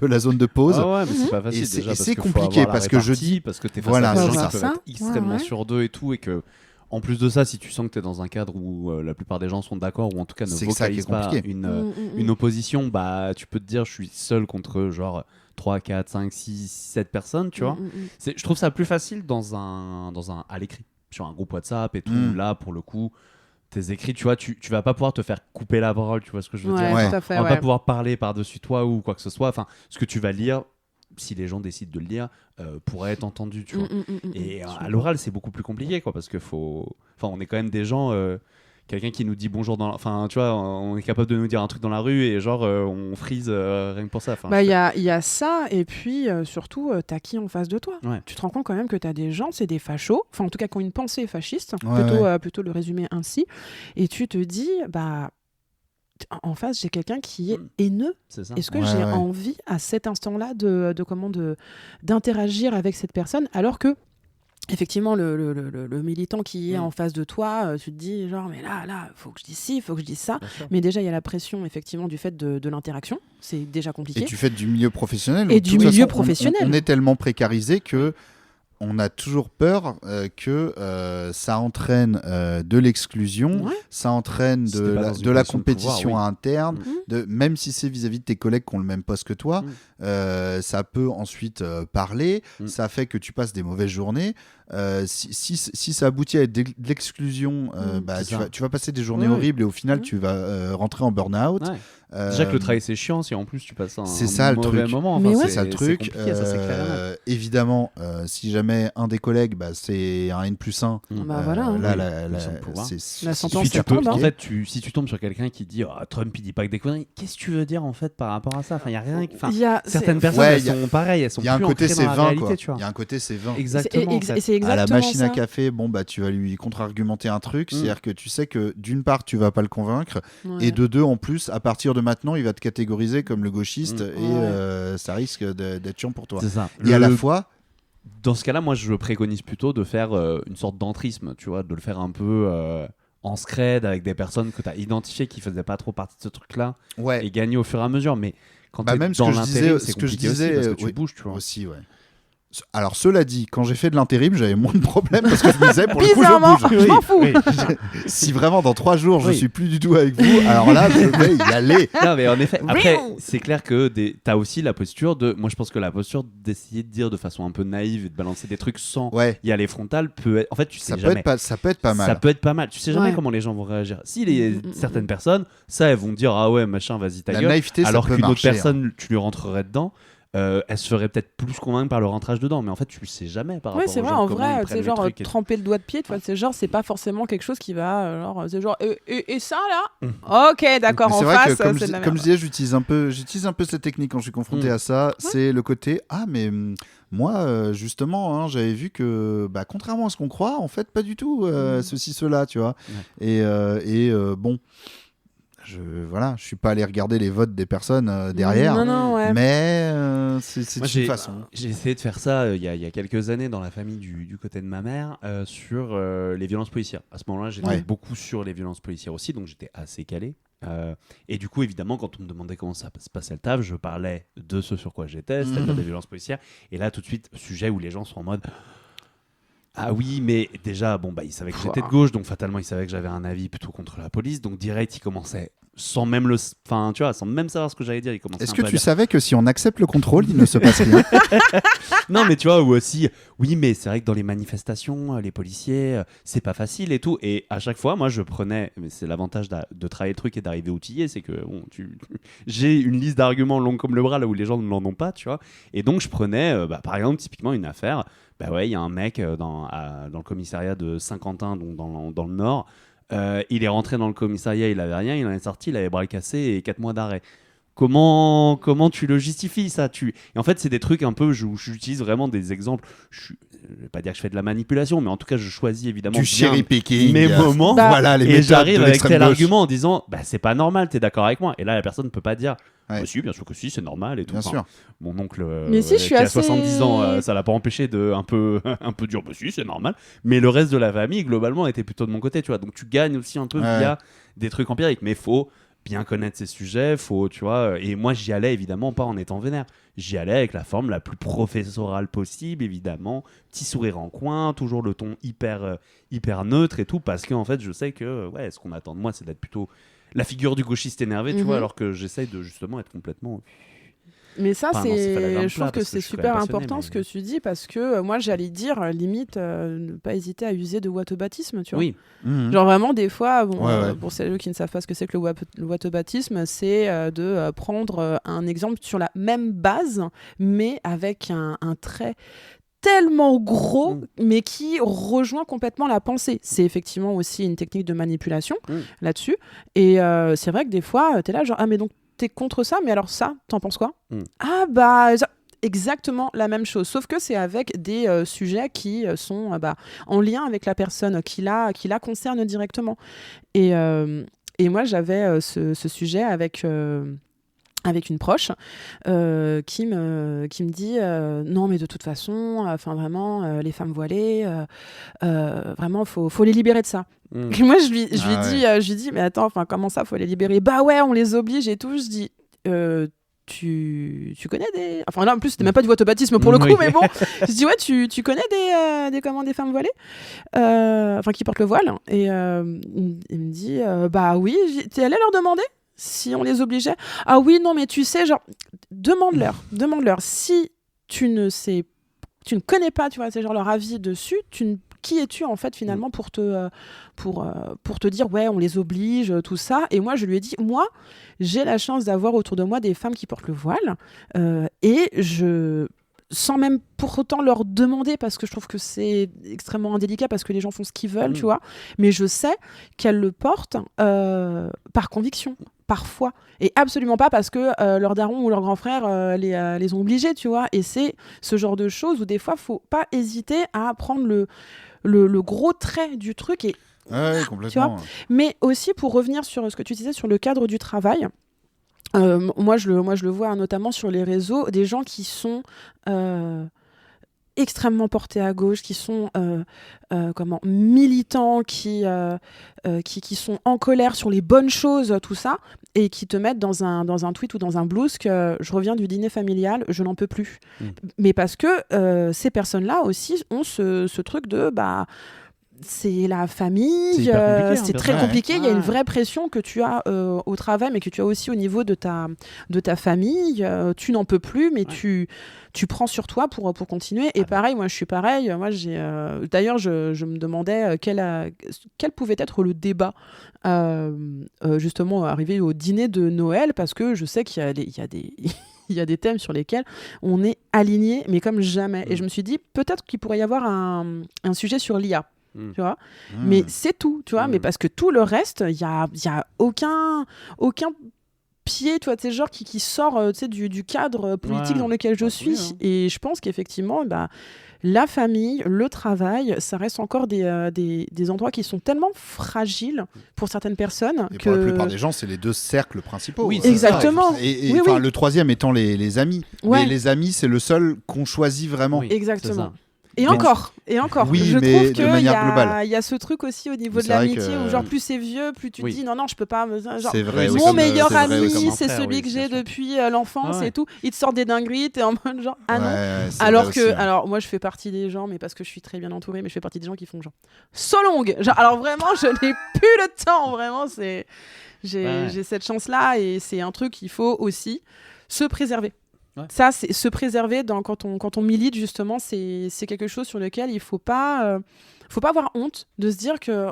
la zone de pause.
Mais c'est pas facile,
et c'est compliqué parce que je dis
parce que t'es face à des gens qui peuvent être extrêmement sur deux et tout, et que en plus de ça, si tu sens que tu es dans un cadre où la plupart des gens sont d'accord, ou en tout cas ne vocalisent pas une opposition, tu peux te dire je suis seul contre genre 3, 4, 5, 6, 7 personnes, tu vois. Je trouve ça plus facile à l'écrit, sur un groupe WhatsApp et tout. Là, pour le coup, tes écrits, tu vois, tu vas pas pouvoir te faire couper la parole, tu vois ce que je veux dire.
Tout à fait,
on va pas pouvoir parler par-dessus toi ou quoi que ce soit. Enfin, ce que tu vas lire, si les gens décident de le lire, pourrait être entendu, tu vois. Et à l'oral, c'est beaucoup plus compliqué, quoi, parce que on est quand même des gens... quelqu'un qui nous dit bonjour enfin tu vois, on est capable de nous dire un truc dans la rue et genre on freeze rien que pour ça.
Il y a ça, et puis surtout t'as qui en face de toi. Tu te rends compte quand même que t'as des gens, c'est des fachos, enfin en tout cas qui ont une pensée fasciste, plutôt le résumer ainsi, et tu te dis en face j'ai quelqu'un qui est haineux. Est-ce que j'ai envie à cet instant-là d'interagir avec cette personne, alors que effectivement, le militant qui est en face de toi, tu te dis genre, mais là, faut que je dise ci, faut que je dise ça. Mais déjà, il y a la pression, effectivement, du fait de l'interaction. C'est déjà compliqué.
Et du fait du milieu professionnel.
Et du milieu professionnel.
On est tellement précarisé que on a toujours peur que ça entraîne de l'exclusion, ça entraîne de la compétition interne, même si c'est vis-à-vis de tes collègues qui ont le même poste que toi, ça peut ensuite parler, ça fait que tu passes des mauvaises journées. Si ça aboutit à de l'exclusion, tu vas passer des journées horribles et au final tu vas rentrer en burn-out.
Déjà que le travail c'est chiant, si en plus tu passes un
mauvais
moment.
C'est ça le truc. Évidemment, si jamais un des collègues c'est un N+1,
la sentence tombe.
En fait, si tu tombes sur quelqu'un qui dit Trump il dit pas que des conneries, qu'est-ce que tu veux dire en fait par rapport à ça? Enfin, il y a rien. Certaines personnes elles sont pareilles, elles sont plus ancrées dans la réalité, tu vois.
Il y a un côté c'est 20.
Exactement.
C'est exactement
à la machine
ça.
à café, tu vas lui contre-argumenter un truc, c'est-à-dire que tu sais que d'une part tu vas pas le convaincre et de deux en plus à partir de maintenant il va te catégoriser comme le gauchiste et ça risque d'être chiant pour toi.
C'est ça.
Et à la fois
dans ce cas-là, moi je préconise plutôt de faire une sorte d'entrisme, tu vois, de le faire un peu en scred avec des personnes que tu as identifiées qui faisaient pas trop partie de ce truc-là et gagner au fur et à mesure. Mais quand tu es dans l'intérim, c'est compliqué aussi parce que tu bouges, tu vois.
Aussi, Alors, cela dit, quand j'ai fait de l'intérim, j'avais moins de problèmes parce que je me disais, pour le coup, je bouge.
Je m'en fous.
Si vraiment dans 3 jours, je suis plus du tout avec vous, alors là, je vais y aller.
Non, mais en effet, après, c'est clair que t'as aussi la posture de. Moi, je pense que la posture d'essayer de dire de façon un peu naïve et de balancer des trucs sans y aller frontal peut être. En fait, tu sais jamais.
Ça peut être pas mal.
Ça peut être pas mal. Tu sais jamais comment les gens vont réagir. Si certaines personnes, ça, elles vont dire ah ouais, machin, vas-y, ta gueule.
Naïveté,
alors qu'une autre personne,
hein.
tu lui rentrerais dedans. Elle se ferait peut-être plus convaincre par le rentrage dedans, mais en fait, tu le sais jamais par rapport aux gens.
Oui, c'est vrai, en vrai, c'est genre tremper le doigt de pied, c'est genre, c'est pas forcément quelque chose qui va. C'est genre, et ça là Ok, d'accord, en face, c'est de la merde.
Comme je disais, j'utilise un peu cette technique quand je suis confronté à ça. C'est le côté mais moi, justement, j'avais vu que, contrairement à ce qu'on croit, en fait, pas du tout ceci, cela, tu vois. Et bon. Je suis pas allé regarder les votes des personnes derrière, mais c'est une façon.
J'ai essayé de faire ça il y a quelques années dans la famille du côté de ma mère sur les violences policières. À ce moment-là, j'étais beaucoup sur les violences policières aussi, donc j'étais assez calé. Et du coup, évidemment, quand on me demandait comment ça se passait le taf, je parlais de ce sur quoi j'étais, c'est-à-dire des violences policières. Et là, tout de suite, sujet où les gens sont en mode... Ah oui, mais déjà, ils savaient que j'étais de gauche, donc fatalement, ils savaient que j'avais un avis plutôt contre la police. Donc direct, ils commençaient sans même sans même savoir ce que j'allais dire. Ils commençaient.
Est-ce que tu savais que si on accepte le contrôle, il ne se passe rien?
Non, mais tu vois, ou aussi, oui, mais c'est vrai que dans les manifestations, les policiers, c'est pas facile et tout. Et à chaque fois, moi, je prenais, mais c'est l'avantage de travailler le truc et d'arriver outillé, c'est que j'ai une liste d'arguments longue comme le bras là où les gens ne l'en ont pas, tu vois. Et donc, je prenais, par exemple, typiquement une affaire. Il y a un mec dans le commissariat de Saint-Quentin, donc dans le Nord. Il est rentré dans le commissariat, il avait rien, il en est sorti, il avait bras cassé et 4 mois d'arrêt. Comment tu le justifies ça? Et en fait, c'est des trucs un peu où j'utilise vraiment des exemples. Je vais pas dire que je fais de la manipulation, mais en tout cas, je choisis évidemment
du cherry picking,
mes moments.
Voilà, les
et j'arrive avec tel
gauche.
argument en disant c'est pas normal, t'es d'accord avec moi? Et là, la personne ne peut pas dire si, bien sûr que si, c'est normal et tout.
Bien sûr.
Mon oncle
qui
a 70 ans, ça l'a pas empêché de un peu dur. Si, c'est normal. Mais le reste de la famille, globalement, était plutôt de mon côté, tu vois. Donc tu gagnes aussi un peu via des trucs empiriques. Mais faut bien connaître ces sujets, tu vois. Et moi, j'y allais évidemment pas en étant vénère. J'y allais avec la forme la plus professorale possible, évidemment. Petit sourire en coin, toujours le ton hyper neutre et tout, parce qu'en fait, je sais que ce qu'on attend de moi, c'est d'être plutôt la figure du gauchiste énervé, tu vois, alors que j'essaye de justement être complètement...
Mais ça, je trouve que c'est super important ce que tu dis, parce que moi, j'allais dire, limite, ne pas hésiter à user de whataboutisme, tu vois.
Oui.
Genre vraiment, des fois, pour celles qui ne savent pas ce que c'est que le whataboutisme, c'est de prendre un exemple sur la même base, mais avec un trait tellement gros, mais qui rejoint complètement la pensée. C'est effectivement aussi une technique de manipulation là-dessus. Et c'est vrai que des fois, t'es là genre, mais donc t'es contre ça, mais alors ça, t'en penses quoi? Exactement la même chose, sauf que c'est avec des sujets qui sont en lien avec la personne, qui la concerne directement. Et moi, j'avais ce sujet avec avec une proche qui me dit non mais de toute façon vraiment les femmes voilées vraiment faut les libérer de ça. Et moi je lui dis mais attends, comment ça faut les libérer? Bah ouais, on les oblige et tout. Je dis tu connais des... Enfin là en plus c'était même pas du vote-baptisme pour le coup, mais bon, je dis ouais, tu connais des femmes voilées qui portent le voile? Et il me dit bah oui. T'es allée leur demander si on les obligeait? Ah oui, non mais tu sais, genre demande-leur si tu ne connais pas, tu vois, c'est genre leur avis dessus, qui es-tu en fait finalement pour te dire ouais on les oblige, tout ça. Et moi je lui ai dit, moi j'ai la chance d'avoir autour de moi des femmes qui portent le voile et je, sans même pour autant leur demander, parce que je trouve que c'est extrêmement indélicat parce que les gens font ce qu'ils veulent, tu vois, mais je sais qu'elles le portent par conviction, parfois, et absolument pas parce que leur daron ou leur grand frère les ont obligés, tu vois. Et c'est ce genre de choses où des fois faut pas hésiter à prendre le gros trait du truc et
complètement.
Tu vois. Mais aussi pour revenir sur ce que tu disais sur le cadre du travail, moi je le vois notamment sur les réseaux, des gens qui sont extrêmement portés à gauche, qui sont militants, qui sont en colère sur les bonnes choses, tout ça, et qui te mettent dans un tweet ou dans un blues que je reviens du dîner familial, je n'en peux plus. Mais parce que ces personnes-là aussi ont ce truc de c'est la famille, c'est très compliqué. Il y a une vraie pression que tu as au travail, mais que tu as aussi au niveau de ta famille. Tu n'en peux plus, mais tu prends sur toi pour continuer. Et pareil, moi je suis pareil. Moi d'ailleurs je me demandais quel pouvait être le débat justement arrivé au dîner de Noël, parce que je sais qu'il y a des thèmes sur lesquels on est aligné, mais comme jamais. Et je me suis dit peut-être qu'il pourrait y avoir un sujet sur l'IA. Tu vois, mais c'est tout, tu vois, mais parce que tout le reste, il y a aucun pied, tu vois, tu sais, genre qui sort, tu sais, du cadre politique dans lequel je suis. Oui, hein. Et je pense qu'effectivement, la famille, le travail, ça reste encore des endroits qui sont tellement fragiles pour certaines personnes.
Et pour la plupart des gens, c'est les deux cercles principaux.
Oui, exactement.
Et le troisième étant les amis. Ouais. Mais les amis, c'est le seul qu'on choisit vraiment.
Oui, exactement. Et encore.
Oui,
je
mais
trouve
de manière globale.
Il y a ce truc aussi au niveau de l'amitié où genre plus c'est vieux, plus tu te dis non, je peux pas. Genre,
c'est vrai.
Mon meilleur ami, c'est celui que j'ai depuis l'enfance et tout. Il te sort des dingueries, t'es en mode genre non. Alors moi je fais partie des gens, mais parce que je suis très bien entourée, mais je fais partie des gens qui font genre so long. Genre, alors vraiment, je n'ai plus le temps. Vraiment, j'ai cette chance là et c'est un truc qu'il faut aussi se préserver. Ouais. Ça, c'est se préserver quand on milite, justement, c'est quelque chose sur lequel il faut pas avoir honte de se dire que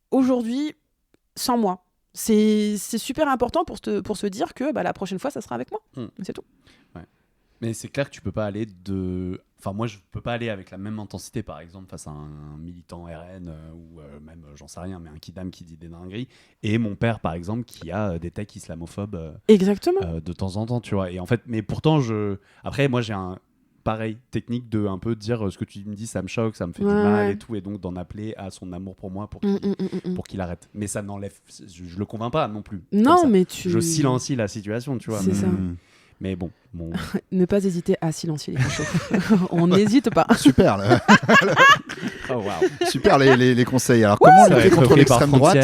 aujourd'hui, sans moi, c'est super important pour se dire que la prochaine fois, ça sera avec moi. C'est tout.
Ouais. Mais c'est clair que tu peux pas aller Enfin, moi, je peux pas aller avec la même intensité, par exemple, face à un militant RN ou même, j'en sais rien, mais un kidam qui dit des dingueries. Et mon père, par exemple, qui a des textes islamophobes de temps en temps, tu vois. Et en fait, mais pourtant, après, moi, j'ai un pareil technique de un peu dire ce que tu me dis, ça me choque, ça me fait du mal et tout, et donc d'en appeler à son amour pour moi pour qu'il arrête. Mais ça n'enlève, je le convainc pas non plus.
Non, mais
je silencie la situation, tu vois.
C'est ça.
Mais bon.
Ne pas hésiter à silencier les fachos. On n'hésite pas.
Super.
Oh, wow.
Super les conseils. Alors, comment lutter contre l'extrême droite?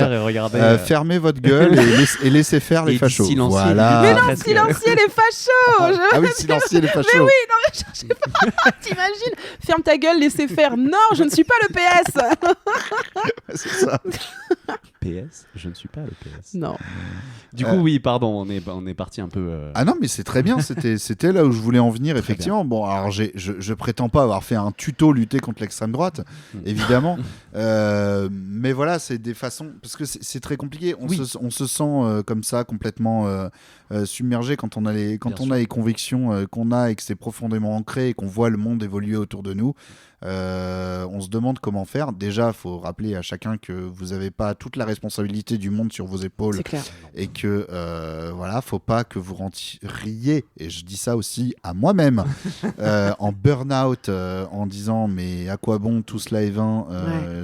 Fermez votre gueule et laissez faire les fachos.
Voilà. Mais non, silencier les fachos.
Ah oui, silencier les fachos.
Mais oui, non, mais cherchez pas. T'imagines? Ferme ta gueule, laissez faire. Non, je ne suis pas le PS.
C'est ça.
PS? Je ne suis pas le PS.
Non.
Du coup, oui, pardon, on est parti un peu...
Ah non, mais c'est très bien, c'était là où je voulais en venir, effectivement. Bon, alors je prétends pas avoir fait un tuto lutter contre l'extrême droite, évidemment. Mais voilà, c'est des façons... Parce que c'est très compliqué. On se sent comme ça, complètement submergé quand on a les convictions qu'on a et que c'est profondément ancré et qu'on voit le monde évoluer autour de nous. On se demande comment faire. Déjà, il faut rappeler à chacun que vous n'avez pas toute la responsabilité du monde sur vos épaules.
C'est clair.
Et que, voilà, faut pas que vous rentriez, et je dis ça aussi à moi-même, en burn-out, en disant mais à quoi bon, tout cela est vain,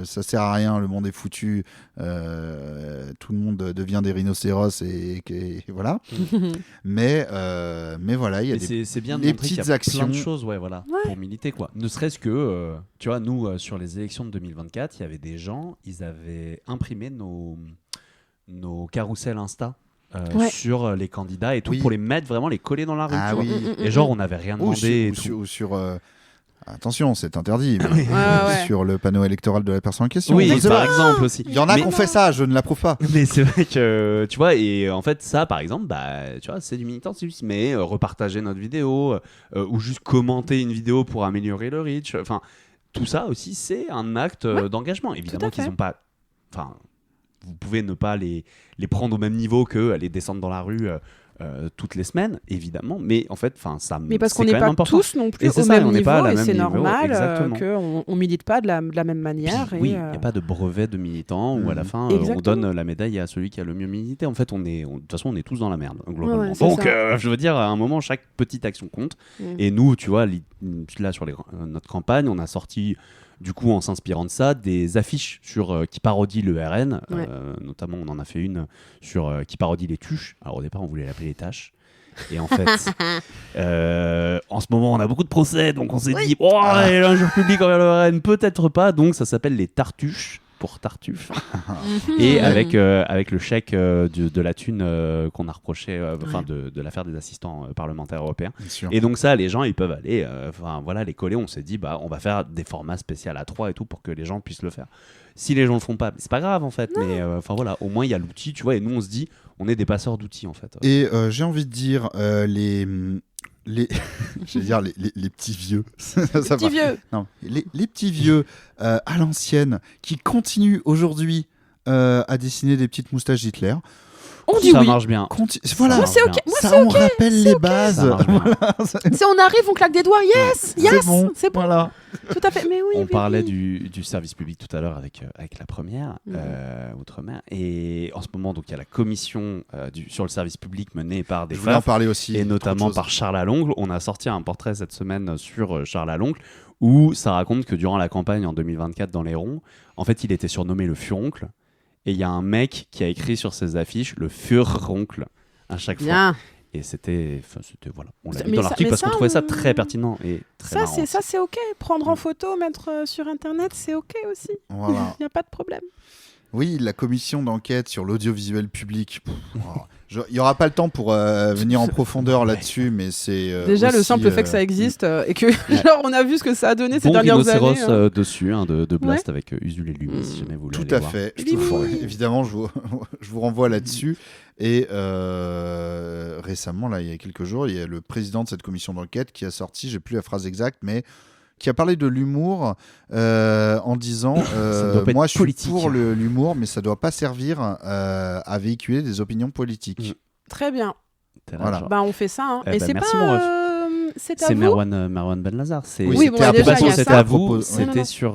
ça sert à rien, le monde est foutu, tout le monde devient des rhinocéros et voilà. mais voilà, il y a
c'est bien de
des
montrer qu'il
petites
y a
actions.
plein de choses pour militer, quoi. Ne serait-ce que, tu vois, nous, sur les élections de 2024, il y avait des gens, ils avaient imprimé nos carousels Insta. Sur les candidats et tout, pour les mettre vraiment, les coller dans la rue. Et genre, on n'avait rien demandé.
Ou sur attention, c'est interdit, mais sur le panneau électoral de la personne en question.
Oui, par exemple aussi.
Il y en a qui ont fait ça, je ne l'approuve pas.
Mais c'est vrai que, tu vois, et en fait, ça, par exemple, tu vois, c'est du militantisme. Mais repartager notre vidéo, ou juste commenter une vidéo pour améliorer le reach, enfin, tout ça aussi, c'est un acte d'engagement. Évidemment qu'ils n'ont pas... Enfin, vous pouvez ne pas les prendre au même niveau que aller descendre dans la rue toutes les semaines, évidemment, mais en fait, ça,
mais parce
c'est
qu'on n'est
quand même
pas
important.
tous non plus au même niveau, et c'est normal qu'on ne milite pas de la même manière.
Puis, il n'y a pas de brevet de militant où à la fin on donne la médaille à celui qui a le mieux milité. En fait, de toute façon, on est tous dans la merde globalement. Donc, je veux dire, à un moment, chaque petite action compte. Et nous, tu vois, là sur notre campagne, on a sorti, du coup, en s'inspirant de ça, des affiches qui parodient le RN. Notamment, on en a fait une qui parodie les tuches. Alors au départ, on voulait l'appeler les tâches. Et en fait, en ce moment, on a beaucoup de procès, donc on s'est dit, l'injure publique envers le RN, peut-être pas. Donc ça s'appelle les tartuches, pour Tartuffe. Et avec le chèque de la thune qu'on a reproché, de l'affaire des assistants parlementaires européens. Et donc ça, les gens, ils peuvent aller les coller. On s'est dit, on va faire des formats spéciaux à 3 et tout pour que les gens puissent le faire. Si les gens le font pas, c'est pas grave en fait. Non. Mais au moins il y a l'outil, tu vois. Et nous, on se dit, on est des passeurs d'outils en fait.
Et j'ai envie de dire, je vais dire les petits vieux. Les petits vieux à l'ancienne qui continuent aujourd'hui à dessiner des petites moustaches Hitler.
On dit
ça marche bien.
Voilà, c'est ok.
On rappelle les bases.
On arrive, on claque des doigts. Yes,
c'est bon.
Voilà. Tout à fait. Mais oui.
On parlait du service public tout à l'heure avec la première Outre-mer. Et en ce moment, donc il y a la commission sur le service public menée par des femmes.
En parler aussi.
Et notamment par Charles Alongle. On a sorti un portrait cette semaine sur Charles Alongle où ça raconte que durant la campagne en 2024 dans l'Hérault, en fait, il était surnommé le furoncle. Et il y a un mec qui a écrit sur ses affiches le furoncle à chaque fois. Et c'était voilà. On l'a mis dans l'article parce qu'on trouvait ça très pertinent et très marrant.
Ça, c'est ok. Prendre en photo, mettre sur Internet, c'est ok aussi.
Voilà.
Il n'y a pas de problème.
Oui, la commission d'enquête sur l'audiovisuel public. Il n'y aura pas le temps pour venir en profondeur là-dessus, mais c'est
déjà
aussi,
le simple fait que ça existe et que genre on a vu ce que ça a donné ces dernières années.
Dessus, de Blast avec Usul et Lumi, si jamais vous voulez.
Tout à fait. Évidemment, je vous renvoie là-dessus. Et récemment, là, il y a quelques jours, il y a le président de cette commission d'enquête qui a sorti, j'ai plus la phrase exacte, mais qui a parlé de l'humour en disant moi je suis politique. Pour l'humour, mais ça doit pas servir à véhiculer des opinions politiques.
Très bien.
Voilà.
On fait ça. Hein. Et c'est
merci
pas c'est à vous.
Marwan Benlazar.
C'était
à vous. C'était sur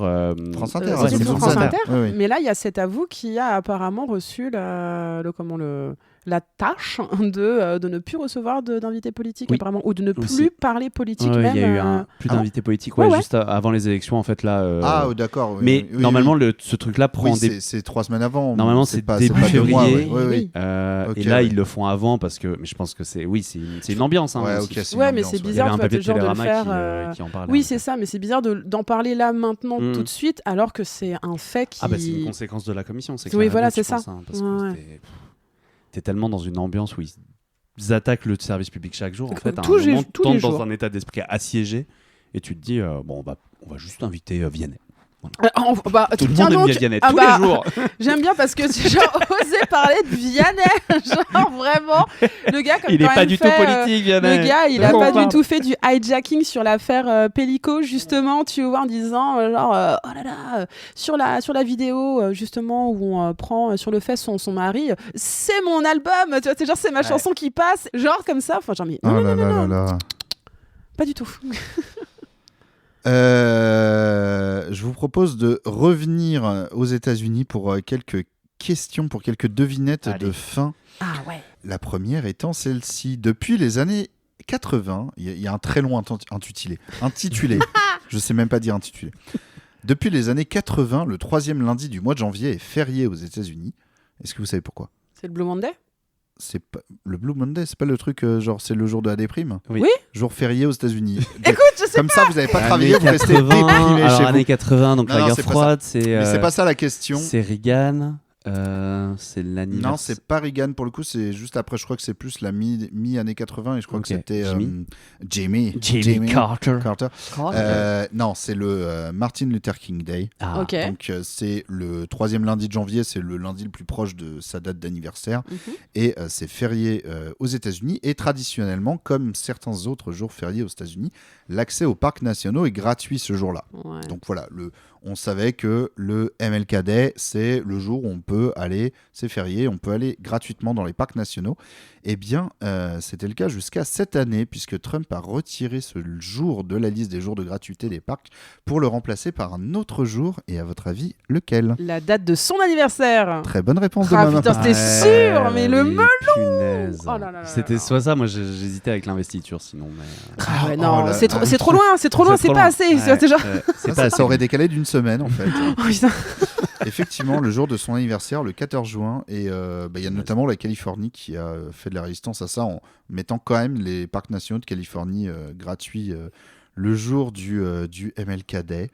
France Inter.
France Inter. Mais là, il y a C'est à vous qui a apparemment reçu la tâche de ne plus recevoir d'invités politiques apparemment, ou de ne plus parler politique même.
Il y a eu plus d'invités politiques juste avant les élections en fait là.
D'accord.
Mais normalement ce truc-là prend
c'est 3 semaines avant.
Normalement c'est début février. Et là ils le font avant parce que mais je pense que c'est une ambiance.
Mais c'est bizarre de le faire.
Qui en parlait.
Oui c'est ça, mais c'est bizarre d'en parler là maintenant tout de suite alors que c'est un fait qui.
C'est une conséquence de la commission.
Oui voilà c'est ça.
T'es tellement dans une ambiance où ils attaquent le service public chaque jour. En fait, à un moment, tu tombes dans un état d'esprit assiégé et tu te dis on va juste inviter Vianney. Voilà. Tout le monde aime Vianney tous les jours.
J'aime bien parce que tu osé parler de Vianney. Genre vraiment, le gars
il est pas du tout politique, Vianney.
Le gars, il a pas du tout fait du hijacking sur l'affaire Pellico justement. Tu vois en disant oh là là, sur la vidéo justement où on prend sur le fait son mari. C'est mon album. Tu vois, c'est genre c'est ma chanson qui passe. Genre comme ça. Enfin genre mais non. Pas du tout.
Je vous propose de revenir aux États-Unis pour quelques questions, pour quelques devinettes de fin.
Ah ouais.
La première étant celle-ci. Depuis les années 80, il y a un très long intitulé. Je sais même pas dire intitulé. Depuis les années 80, le 3e lundi du mois de janvier est férié aux États-Unis. Est-ce que vous savez pourquoi ?
C'est le Blue Monday ?
C'est pas le Blue Monday, c'est pas le truc genre c'est le jour de la déprime.
Oui.
Jour férié aux États-Unis.
Écoute, je sais
comme
pas.
ça, vous n'avez pas travaillé, vous restez déprimé
alors,
chez vous.
Années 80, donc la guerre froide,
Mais c'est pas ça la question.
C'est Reagan. C'est l'anniversaire.
Non, c'est pas Reagan pour le coup, c'est juste après. Je crois que c'est plus la mi-année 80 et je crois que c'était Jimmy Carter. Non, c'est le Martin Luther King Day.
Ok.
Donc c'est le 3e lundi de janvier, c'est le lundi le plus proche de sa date d'anniversaire et c'est férié aux États-Unis et traditionnellement, comme certains autres jours fériés aux États-Unis, l'accès aux parcs nationaux est gratuit ce jour-là. Ouais. Donc voilà, on savait que le MLK Day, c'est le jour où on peut aller, c'est férié, on peut aller gratuitement dans les parcs nationaux. Eh bien, c'était le cas jusqu'à cette année, puisque Trump a retiré ce jour de la liste des jours de gratuité des parcs pour le remplacer par un autre jour. Et à votre avis, lequel ?
La date de son anniversaire.
Très bonne réponse de Maman.
Putain, c'était sûr, mais le melon.
Oh c'était soit ça, moi j'hésitais avec l'investiture sinon. Mais...
non, c'est trop loin, c'est pas assez.
Ça aurait décalé d'une semaine en fait. Effectivement, le jour de son anniversaire, le 14 juin, et il y a notamment la Californie qui a fait de la résistance à ça en mettant quand même les parcs nationaux de Californie gratuits le jour du MLK Day.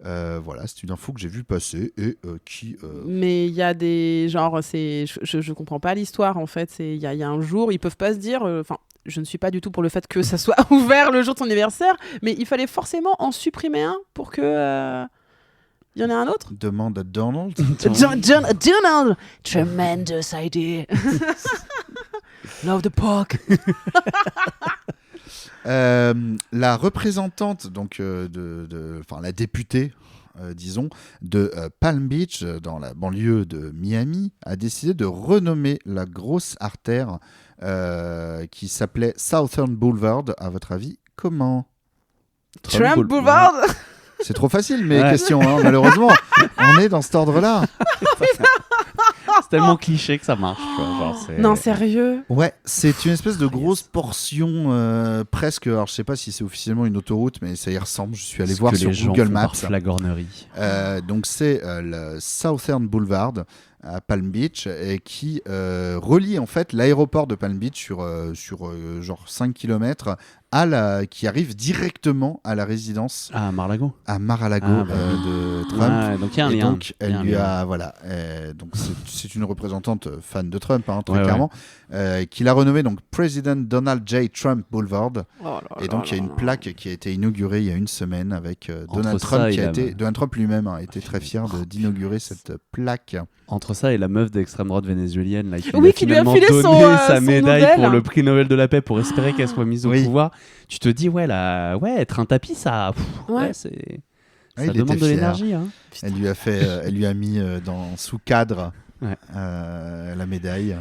Voilà, c'est une info que j'ai vue passer et qui...
Mais il y a des... Genre, je comprends pas l'histoire en fait. Il y a un jour, ils peuvent pas se dire... je ne suis pas du tout pour le fait que ça soit ouvert le jour de son anniversaire, mais il fallait forcément en supprimer un pour que... Il y en a un autre ?
Demande à Donald.
Donald! Tremendous idea. Love the park.
La représentante, donc, la députée, disons, de Palm Beach, dans la banlieue de Miami, a décidé de renommer la grosse artère qui s'appelait Southern Boulevard. À votre avis, comment ?
Trump Boulevard.
C'est trop facile, mes questions, hein, malheureusement. On est dans cet ordre-là.
C'est tellement cliché que ça marche.
Non, sérieux ?
Ouais, c'est une espèce de grosse portion, presque. Alors, je sais pas si c'est officiellement une autoroute, mais ça y ressemble. Je suis allé voir sur Google Maps.
Flagornerie.
Donc, c'est le Southern Boulevard à Palm Beach et qui relie en fait l'aéroport de Palm Beach sur genre 5 km qui arrive directement à la résidence
à Mar-a-Lago
de Trump.
Donc il y a un lien.
Donc elle lui a donc c'est une représentante fan de Trump très clairement qui l'a renommé donc President Donald J. Trump Boulevard. Et donc il y a une plaque qui a été inaugurée il y a une semaine avec Donald Trump Donald Trump lui-même a été très fier d'inaugurer cette plaque.
Entre ça et la meuf d'extrême droite vénézuélienne là,
qui lui a filé
sa médaille
Nobel.
pour le prix Nobel de la paix pour espérer qu'elle soit mise au pouvoir, tu te dis être un tapis ça c'est ça demande de l'énergie hein.
Elle lui a mis sous cadre la médaille.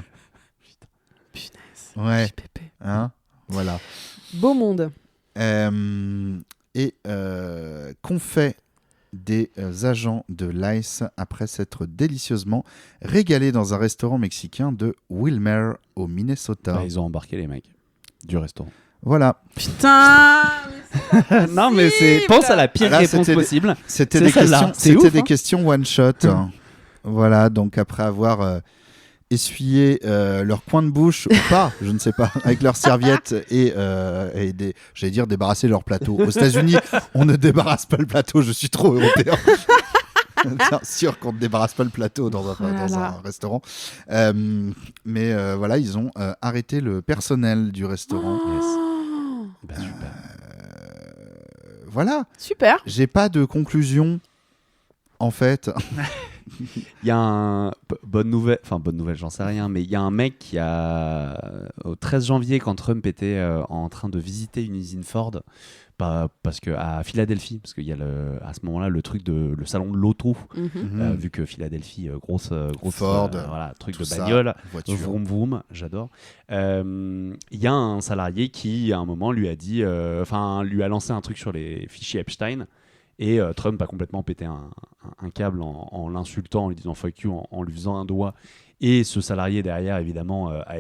Punaise.
Ouais. Hein, voilà.
Beau monde.
Qu'ont fait des agents de l'ICE après s'être délicieusement régalés dans un restaurant mexicain de Wilmer au Minnesota.
Ils ont embarqué les mecs du restaurant.
Voilà.
Putain.
Non mais pense à la pire réponse possible.
C'était des questions one shot. Voilà, donc après avoir essuyer leur coin de bouche ou pas, je ne sais pas, avec leurs serviettes et j'allais dire débarrasser leur plateau. Aux États-Unis, on ne débarrasse pas le plateau, je suis trop européen. Bien sûr qu'on ne débarrasse pas le plateau dans un restaurant. Mais voilà, ils ont arrêté le personnel du restaurant.
Super.
Voilà.
Super.
J'ai pas de conclusion, en fait.
Il y a bonne nouvelle, j'en sais rien, mais il y a un mec qui au 13 janvier, quand Trump était en train de visiter une usine Ford, parce que à Philadelphie, parce qu'il y a à ce moment-là le salon de l'auto, vu que Philadelphie, grosse
Ford,
truc de bagnole, vroom vroom, j'adore. Il y a un salarié qui à un moment lui a lancé un truc sur les fichiers Epstein. Et Trump a complètement pété un câble en l'insultant, en lui disant fuck you, en lui faisant un doigt. Et ce salarié derrière, évidemment, a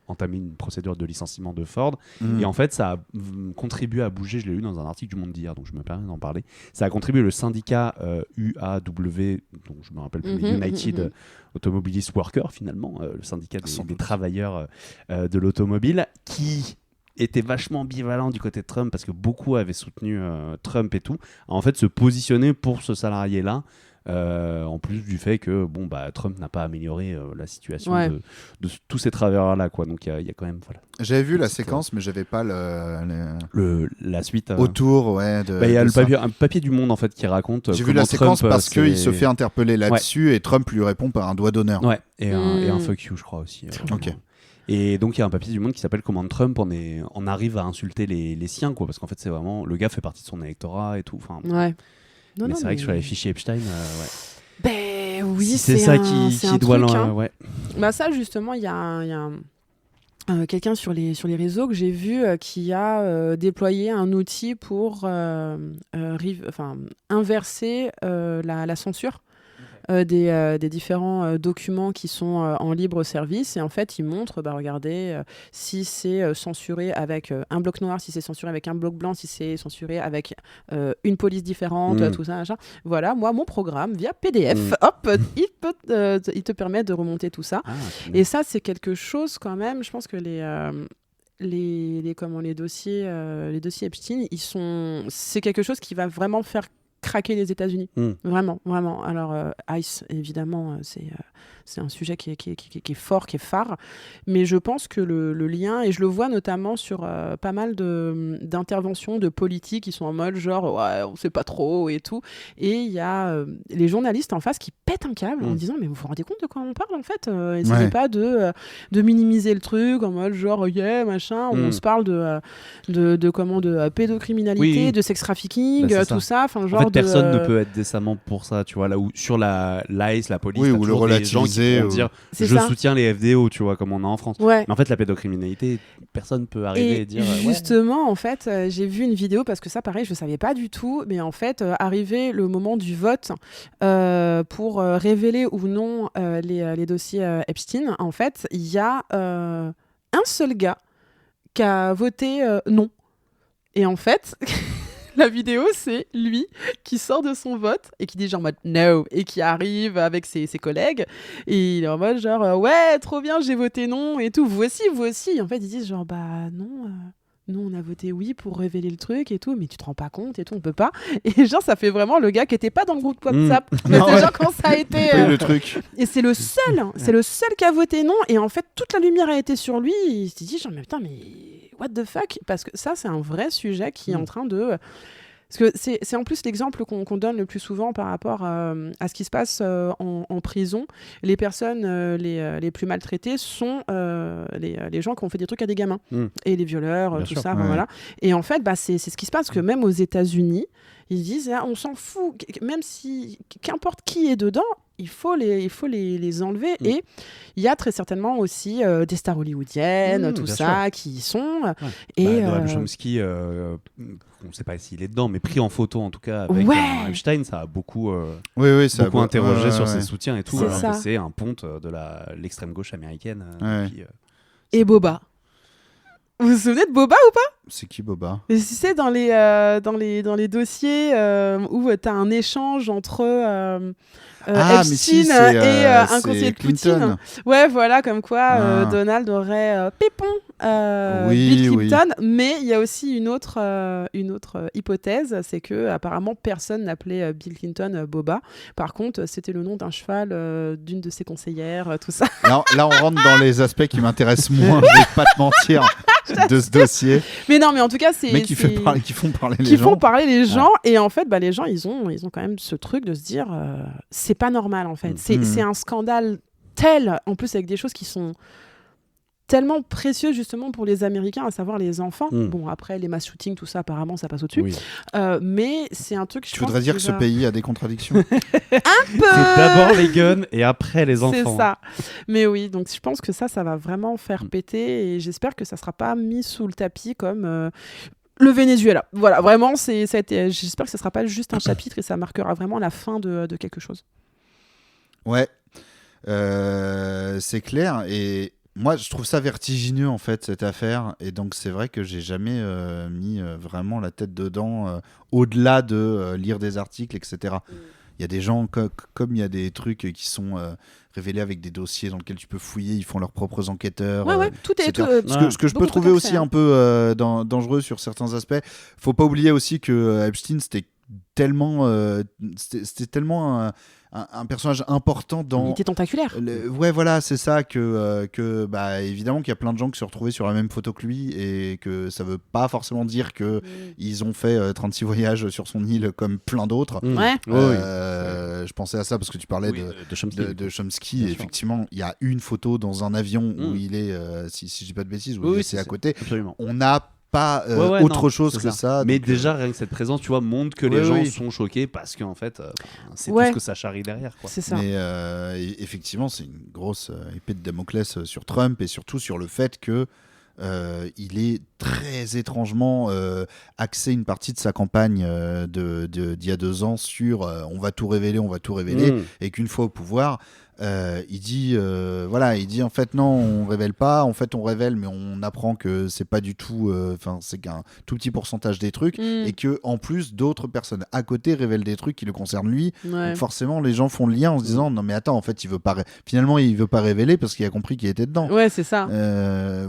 entamé une procédure de licenciement de Ford. Et en fait, ça a contribué à bouger, je l'ai lu dans un article du Monde d'hier, donc je me permets d'en parler. Ça a contribué le syndicat UAW, dont je me rappelle plus, United Automobilist Workers, finalement, le syndicat des travailleurs de l'automobile, qui était vachement ambivalent du côté de Trump parce que beaucoup avaient soutenu Trump et tout, en fait se positionner pour ce salarié-là, en plus du fait que Trump n'a pas amélioré la situation de tous ces travailleurs-là, quoi. Donc il y a quand même
J'avais vu la séquence, mais j'avais pas
la suite
autour,
il y a un papier du Monde en fait qui raconte.
J'ai vu la séquence parce qu'il se fait interpeller là-dessus et Trump lui répond par un doigt d'honneur.
Ouais, et un fuck you, je crois aussi.
Ok.
Et donc il y a un papier du Monde qui s'appelle Comment Trump on arrive à insulter les siens, quoi, parce qu'en fait c'est vraiment le gars fait partie de son électorat et tout. Mais c'est vrai que sur les fichiers Epstein,
Ben oui,
si c'est ça qui doit
ça justement, il y a quelqu'un sur les réseaux que j'ai vu qui a déployé un outil pour inverser la censure. Des différents documents qui sont en libre service, et en fait il montre, regardez, si c'est censuré avec un bloc noir, si c'est censuré avec un bloc blanc, si c'est censuré avec une police différente, tout ça, machin. Voilà, moi mon programme via PDF, hop, il te permet de remonter tout ça. Et ça c'est quelque chose quand même, je pense que les dossiers Epstein, c'est quelque chose qui va vraiment faire craquer les États-Unis. Vraiment. Alors, ICE, évidemment, c'est un sujet qui est fort, qui est phare. Mais je pense que le lien, et je le vois notamment sur pas mal d'interventions de politiques qui sont en mode genre, ouais, on sait pas trop et tout. Et il y a les journalistes en face qui pètent un câble en disant, mais vous vous rendez compte de quoi on parle en fait? Essayez pas de minimiser le truc en mode genre, yeah, machin. On se parle de pédocriminalité, de sex trafficking, tout ça. Enfin, genre
personne ne peut être décemment pour ça, tu vois, là où sur l'ICE, la police,
ou le relativiser,
des gens qui vont dire je soutiens les FDO, tu vois, comme on a en France. Mais en fait, la pédocriminalité, personne peut arriver et dire.
Justement, en fait, j'ai vu une vidéo parce que ça, pareil, je savais pas du tout, mais en fait, arrivé le moment du vote pour révéler ou non les dossiers Epstein, en fait, il y a un seul gars qui a voté non. Et en fait. La vidéo, c'est lui qui sort de son vote et qui dit genre en mode no, et qui arrive avec ses collègues et il est en mode genre ouais, trop bien, j'ai voté non et tout, vous aussi. Et en fait, ils disent genre non, nous on a voté oui pour révéler le truc et tout, mais tu te rends pas compte et tout, on peut pas. Et genre, ça fait vraiment le gars qui était pas dans le groupe WhatsApp. Mais c'est genre quand ça a été.
Le truc.
Et c'est le seul qui a voté non. Et en fait, toute la lumière a été sur lui. Et il s'est dit genre, mais putain, mais what the fuck? Parce que ça, c'est un vrai sujet qui est en train de. Parce que c'est en plus l'exemple qu'on donne le plus souvent par rapport à ce qui se passe en prison. Les personnes les plus maltraitées sont les gens qui ont fait des trucs à des gamins. Et les violeurs, bien tout sûr, ça. Voilà. Et en fait, c'est ce qui se passe, parce que même aux États-Unis, ils disent on s'en fout, même si qu'importe qui est dedans, il faut les enlever. Et il y a très certainement aussi des stars hollywoodiennes, tout ça, sûr. Qui y sont. Et
Noam Chomsky, on ne sait pas s'il est dedans, mais pris en photo en tout cas avec Epstein, ça a beaucoup, beaucoup interrogé sur ses soutiens et tout. Alors que c'est un ponte de l'extrême gauche américaine.
Et Boba. Vous vous souvenez de Boba ou pas?
C'est qui Boba?
C'est dans les dossiers où tu as un échange entre Epstein et un conseiller de Poutine. Ouais, voilà, comme quoi Donald aurait pépon Bill Clinton. Mais il y a aussi une autre hypothèse, c'est que apparemment personne n'appelait Bill Clinton Boba. Par contre, c'était le nom d'un cheval d'une de ses conseillères, tout ça.
Là, on rentre dans les aspects qui m'intéressent moins, je vais pas te mentir, de ce dossier.
Mais non, mais en tout cas, c'est...
Mais qui font parler les gens.
Qui font parler les gens, et en fait, les gens, ils ont quand même ce truc de se dire, c'est pas normal, en fait. C'est un scandale tel, en plus avec des choses qui sont tellement précieuses justement pour les Américains, à savoir les enfants. Bon, après, les mass shootings, tout ça, apparemment, ça passe au-dessus. Oui. Mais c'est un truc...
Tu voudrais dire que ce pays a des contradictions?
Un peu.
C'est d'abord les guns et après les enfants.
C'est ça. Mais oui, donc je pense que ça va vraiment faire péter, et j'espère que ça sera pas mis sous le tapis comme... le Venezuela. Voilà, vraiment, j'espère que ce sera pas juste un chapitre et ça marquera vraiment la fin de quelque chose.
Ouais, c'est clair. Et moi, je trouve ça vertigineux, en fait, cette affaire. Et donc, c'est vrai que j'ai jamais mis vraiment la tête dedans, au-delà de lire des articles, etc. Il y a des gens, comme il y a des trucs qui sont révélés avec des dossiers dans lesquels tu peux fouiller, ils font leurs propres enquêteurs.
Ouais, tout est...
Ce que je peux trouver aussi un peu dangereux sur certains aspects. Faut pas oublier aussi que Epstein, c'était tellement un personnage important dans...
Il était tentaculaire.
Ouais, voilà, c'est ça que évidemment qu'il y a plein de gens qui se sont retrouvés sur la même photo que lui, et que ça veut pas forcément dire que ils ont fait 36 voyages sur son île comme plein d'autres.
Ouais.
Je pensais à ça parce que tu parlais de Chomsky. Et effectivement, il y a une photo dans un avion où il est, si je dis pas de bêtises, où c'est à côté.
Absolument.
On n'a pas autre chose que ça.
Mais déjà, rien que cette présence, tu vois, montre que les gens sont choqués parce qu'en fait, c'est tout ce que ça charrie derrière, quoi.
C'est ça.
Mais effectivement, c'est une grosse épée de Damoclès sur Trump, et surtout sur le fait que il est très étrangement axé une partie de sa campagne d'il y a 2 ans sur on va tout révéler, et qu'une fois au pouvoir, il dit en fait non, on révèle pas, en fait on révèle, mais on apprend que c'est pas du tout, c'est qu'un tout petit pourcentage des trucs, et que en plus d'autres personnes à côté révèlent des trucs qui le concernent lui. Donc forcément les gens font le lien en se disant non mais attends, en fait il veut pas révéler parce qu'il a compris qu'il était dedans.
Ouais, c'est ça.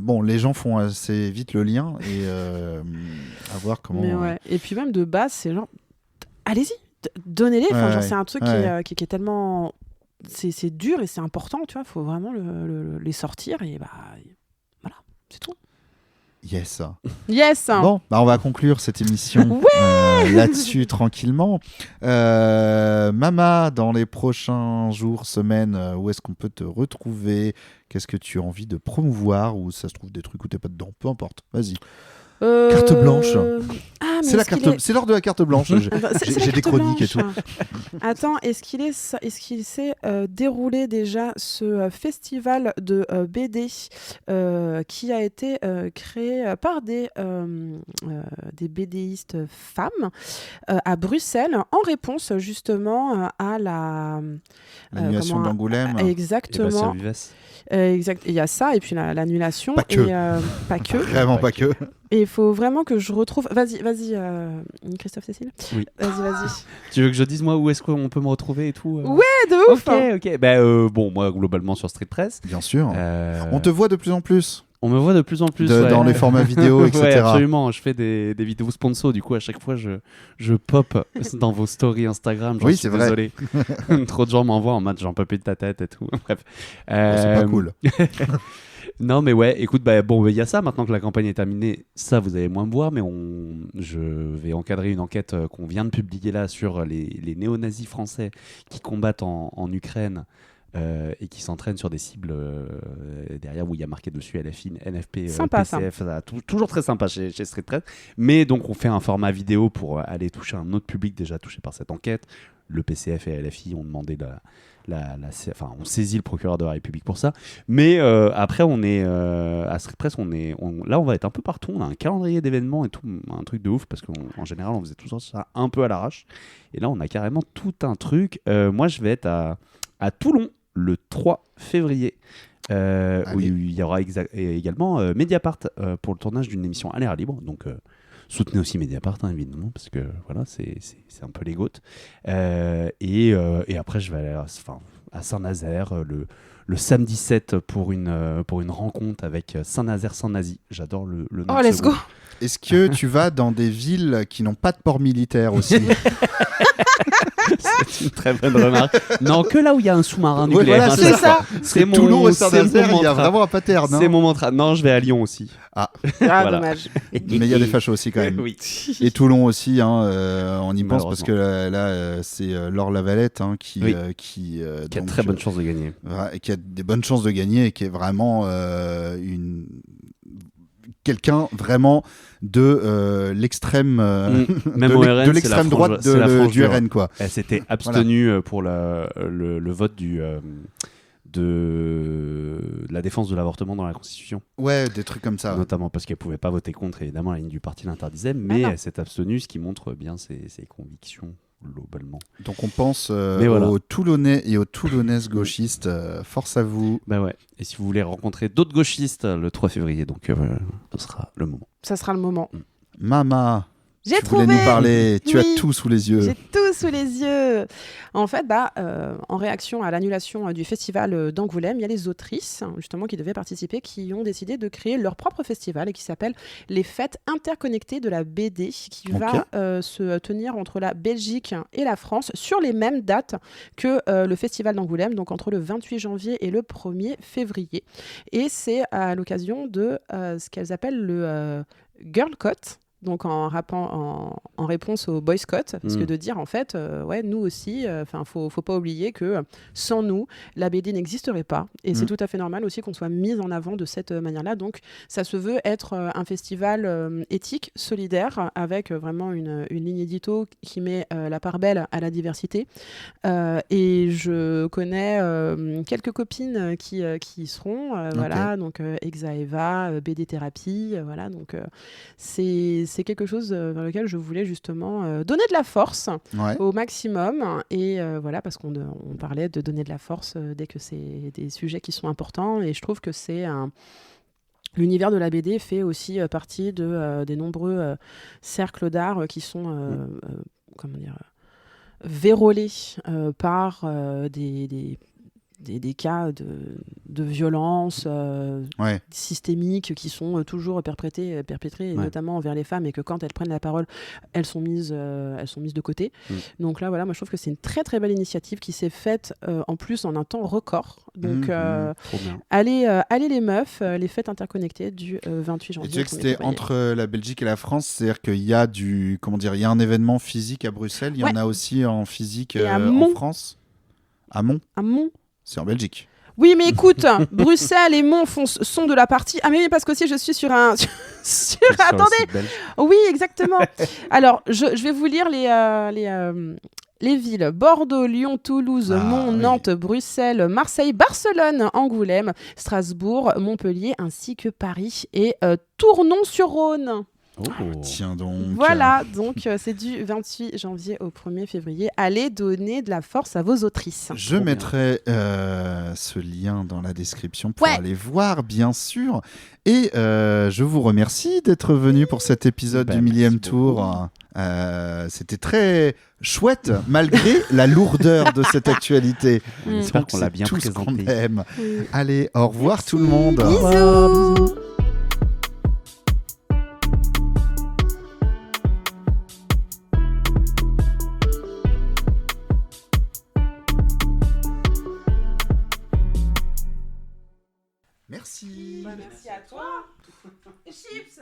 Bon, les gens font assez vite le lien, et à voir comment.
Mais ouais. Et puis même de base, c'est genre allez-y, donnez-les. C'est un truc qui est tellement... C'est dur et c'est important, tu vois, faut vraiment les sortir, et voilà, c'est tout.
Yes.
Bon,
on va conclure cette émission là-dessus tranquillement. Mama, dans les prochains jours, semaines, où est-ce qu'on peut te retrouver? Qu'est-ce que tu as envie de promouvoir? Ou ça se trouve des trucs où t'es pas dedans? Peu importe, vas-y. Carte blanche. C'est l'heure de la carte blanche. J'ai des chroniques et tout.
Attends, est-ce qu'il s'est déroulé déjà ce festival de BD qui a été créé par des BDistes femmes à Bruxelles, en réponse justement à
l'annulation d'Angoulême.
Exactement. Exact. Il y a ça, et puis l'annulation.
Pas que.
Pas que.
Vraiment pas que.
Et il faut vraiment que je retrouve... Vas-y, Christophe Cécile.
Oui.
Vas-y.
Tu veux que je dise, moi, où est-ce qu'on peut me retrouver et tout
Ouais, de ouf.
Ok. Bon, moi, globalement, sur Street Press.
Bien sûr. On te voit de plus en plus.
On me voit de plus en plus
dans les formats vidéo, etc.
Ouais, absolument. Je fais des vidéos sponsors, du coup, à chaque fois, je pop dans vos stories Instagram.
Oui, c'est
désolé. Trop de gens m'envoient en mode j'en peux plus de ta tête et tout. Bref.
C'est pas cool.
Non, mais ouais, écoute, il y a ça. Maintenant que la campagne est terminée, ça, vous allez moins me voir, mais je vais encadrer une enquête qu'on vient de publier là sur les néo-nazis français qui combattent en Ukraine. Et qui s'entraînent sur des cibles derrière où il y a marqué dessus LFI, NFP,
sympa,
PCF, toujours très sympa chez Street Press. Mais donc on fait un format vidéo pour aller toucher un autre public déjà touché par cette enquête. Le PCF et LFI ont demandé on saisit le procureur de la République pour ça. Mais après on est à Street Press, là on va être un peu partout. On a un calendrier d'événements et tout, un truc de ouf parce qu'en général on faisait tout ça un peu à l'arrache. Et là on a carrément tout un truc. Moi je vais être à Toulon le 3 février, où il y aura également Mediapart pour le tournage d'une émission à l'air libre. Donc, Soutenez aussi Mediapart, hein, évidemment, parce que voilà, c'est un peu les gouttes. Et après, je vais aller à Saint-Nazaire le samedi 7 pour une rencontre avec Saint-Nazaire sans nazi. J'adore le nom.
Oh, let's go.
Est-ce que tu vas dans des villes qui n'ont pas de port militaire aussi?
C'est une très bonne remarque. Non, que là où il y a un sous-marin nucléaire.
Voilà, c'est ça.
C'est mon
Toulon et Saint-Nazaire, il y a vraiment un pattern.
C'est mon mantra. Non, je vais à Lyon aussi.
Voilà. Dommage.
Mais il y a des fachos aussi quand même.
Oui.
Et Toulon aussi, hein, on y pense parce que là, c'est Laure Lavalette qui a
de très bonnes chances de gagner.
Qui a des bonnes chances de gagner et qui est vraiment quelqu'un vraiment de l'extrême de l'extrême droite du RN, quoi.
Elle s'était abstenue pour le vote de la défense de l'avortement dans la Constitution.
Ouais, des trucs comme ça.
Notamment parce qu'elle pouvait pas voter contre, évidemment, la ligne du parti l'interdisait, mais elle s'est abstenue, ce qui montre bien ses convictions globalement.
Donc on pense aux Toulonnais et aux Toulonnaises gauchistes. Force à vous.
Bah ouais. Et si vous voulez rencontrer d'autres gauchistes le 3 février, donc ce sera le moment.
Ça sera le moment.
Mama,
j'ai
trouvé. Tu voulais nous parler. Tu as tout sous les yeux.
J'ai tout sous les yeux. En fait, en réaction à l'annulation du festival d'Angoulême, il y a les autrices, justement, qui devaient participer, qui ont décidé de créer leur propre festival et qui s'appelle les Fêtes interconnectées de la BD, qui va se tenir entre la Belgique et la France sur les mêmes dates que le festival d'Angoulême, donc entre le 28 janvier et le 1er février. Et c'est à l'occasion de ce qu'elles appellent le Girl Code. Donc en réponse au boycott, parce que de dire en fait, nous aussi, faut pas oublier que sans nous, la BD n'existerait pas. Et c'est tout à fait normal aussi qu'on soit mis en avant de cette manière-là. Donc ça se veut être un festival éthique, solidaire, avec vraiment une ligne édito qui met la part belle à la diversité. Et je connais quelques copines qui y seront, voilà, donc Exaeva, BD Thérapie, voilà, donc c'est quelque chose dans lequel je voulais justement donner de la force au maximum. Et voilà, parce qu'on parlait de donner de la force dès que c'est des sujets qui sont importants. Et je trouve que l'univers de la BD fait aussi partie des nombreux cercles d'art qui sont vérolés par des cas de violence systémiques qui sont toujours perpétrés, et notamment envers les femmes, et que quand elles prennent la parole, elles sont mises de côté. Donc là, voilà, moi je trouve que c'est une très très belle initiative qui s'est faite en plus en un temps record. Donc allez les meufs, les fêtes interconnectées du 28 janvier.
Tu sais que c'était entre la Belgique et la France, c'est-à-dire qu'il y a il y a un événement physique à Bruxelles, il y en a aussi en physique en France. À Mont. C'est en Belgique.
Oui, mais écoute, Bruxelles et Mont sont de la partie... Ah mais oui, parce qu'aussi je suis sur un... Attendez. Oui, exactement. Alors, je vais vous lire les villes: Bordeaux, Lyon, Toulouse, Mont, Nantes, Bruxelles, Marseille, Barcelone, Angoulême, Strasbourg, Montpellier, ainsi que Paris et Tournon-sur-Rhône.
Tiens donc.
Voilà, donc c'est du 28 janvier au 1er février. Allez donner de la force à vos autrices.
Je mettrai ce lien dans la description pour aller voir, bien sûr. Et je vous remercie d'être venu pour cet épisode du millième tour. C'était très chouette, malgré la lourdeur de cette actualité.
J'espère qu'on l'a bien présenté.
Allez, au revoir tout le monde.
Bisous.
Merci.
Merci à toi. Chips.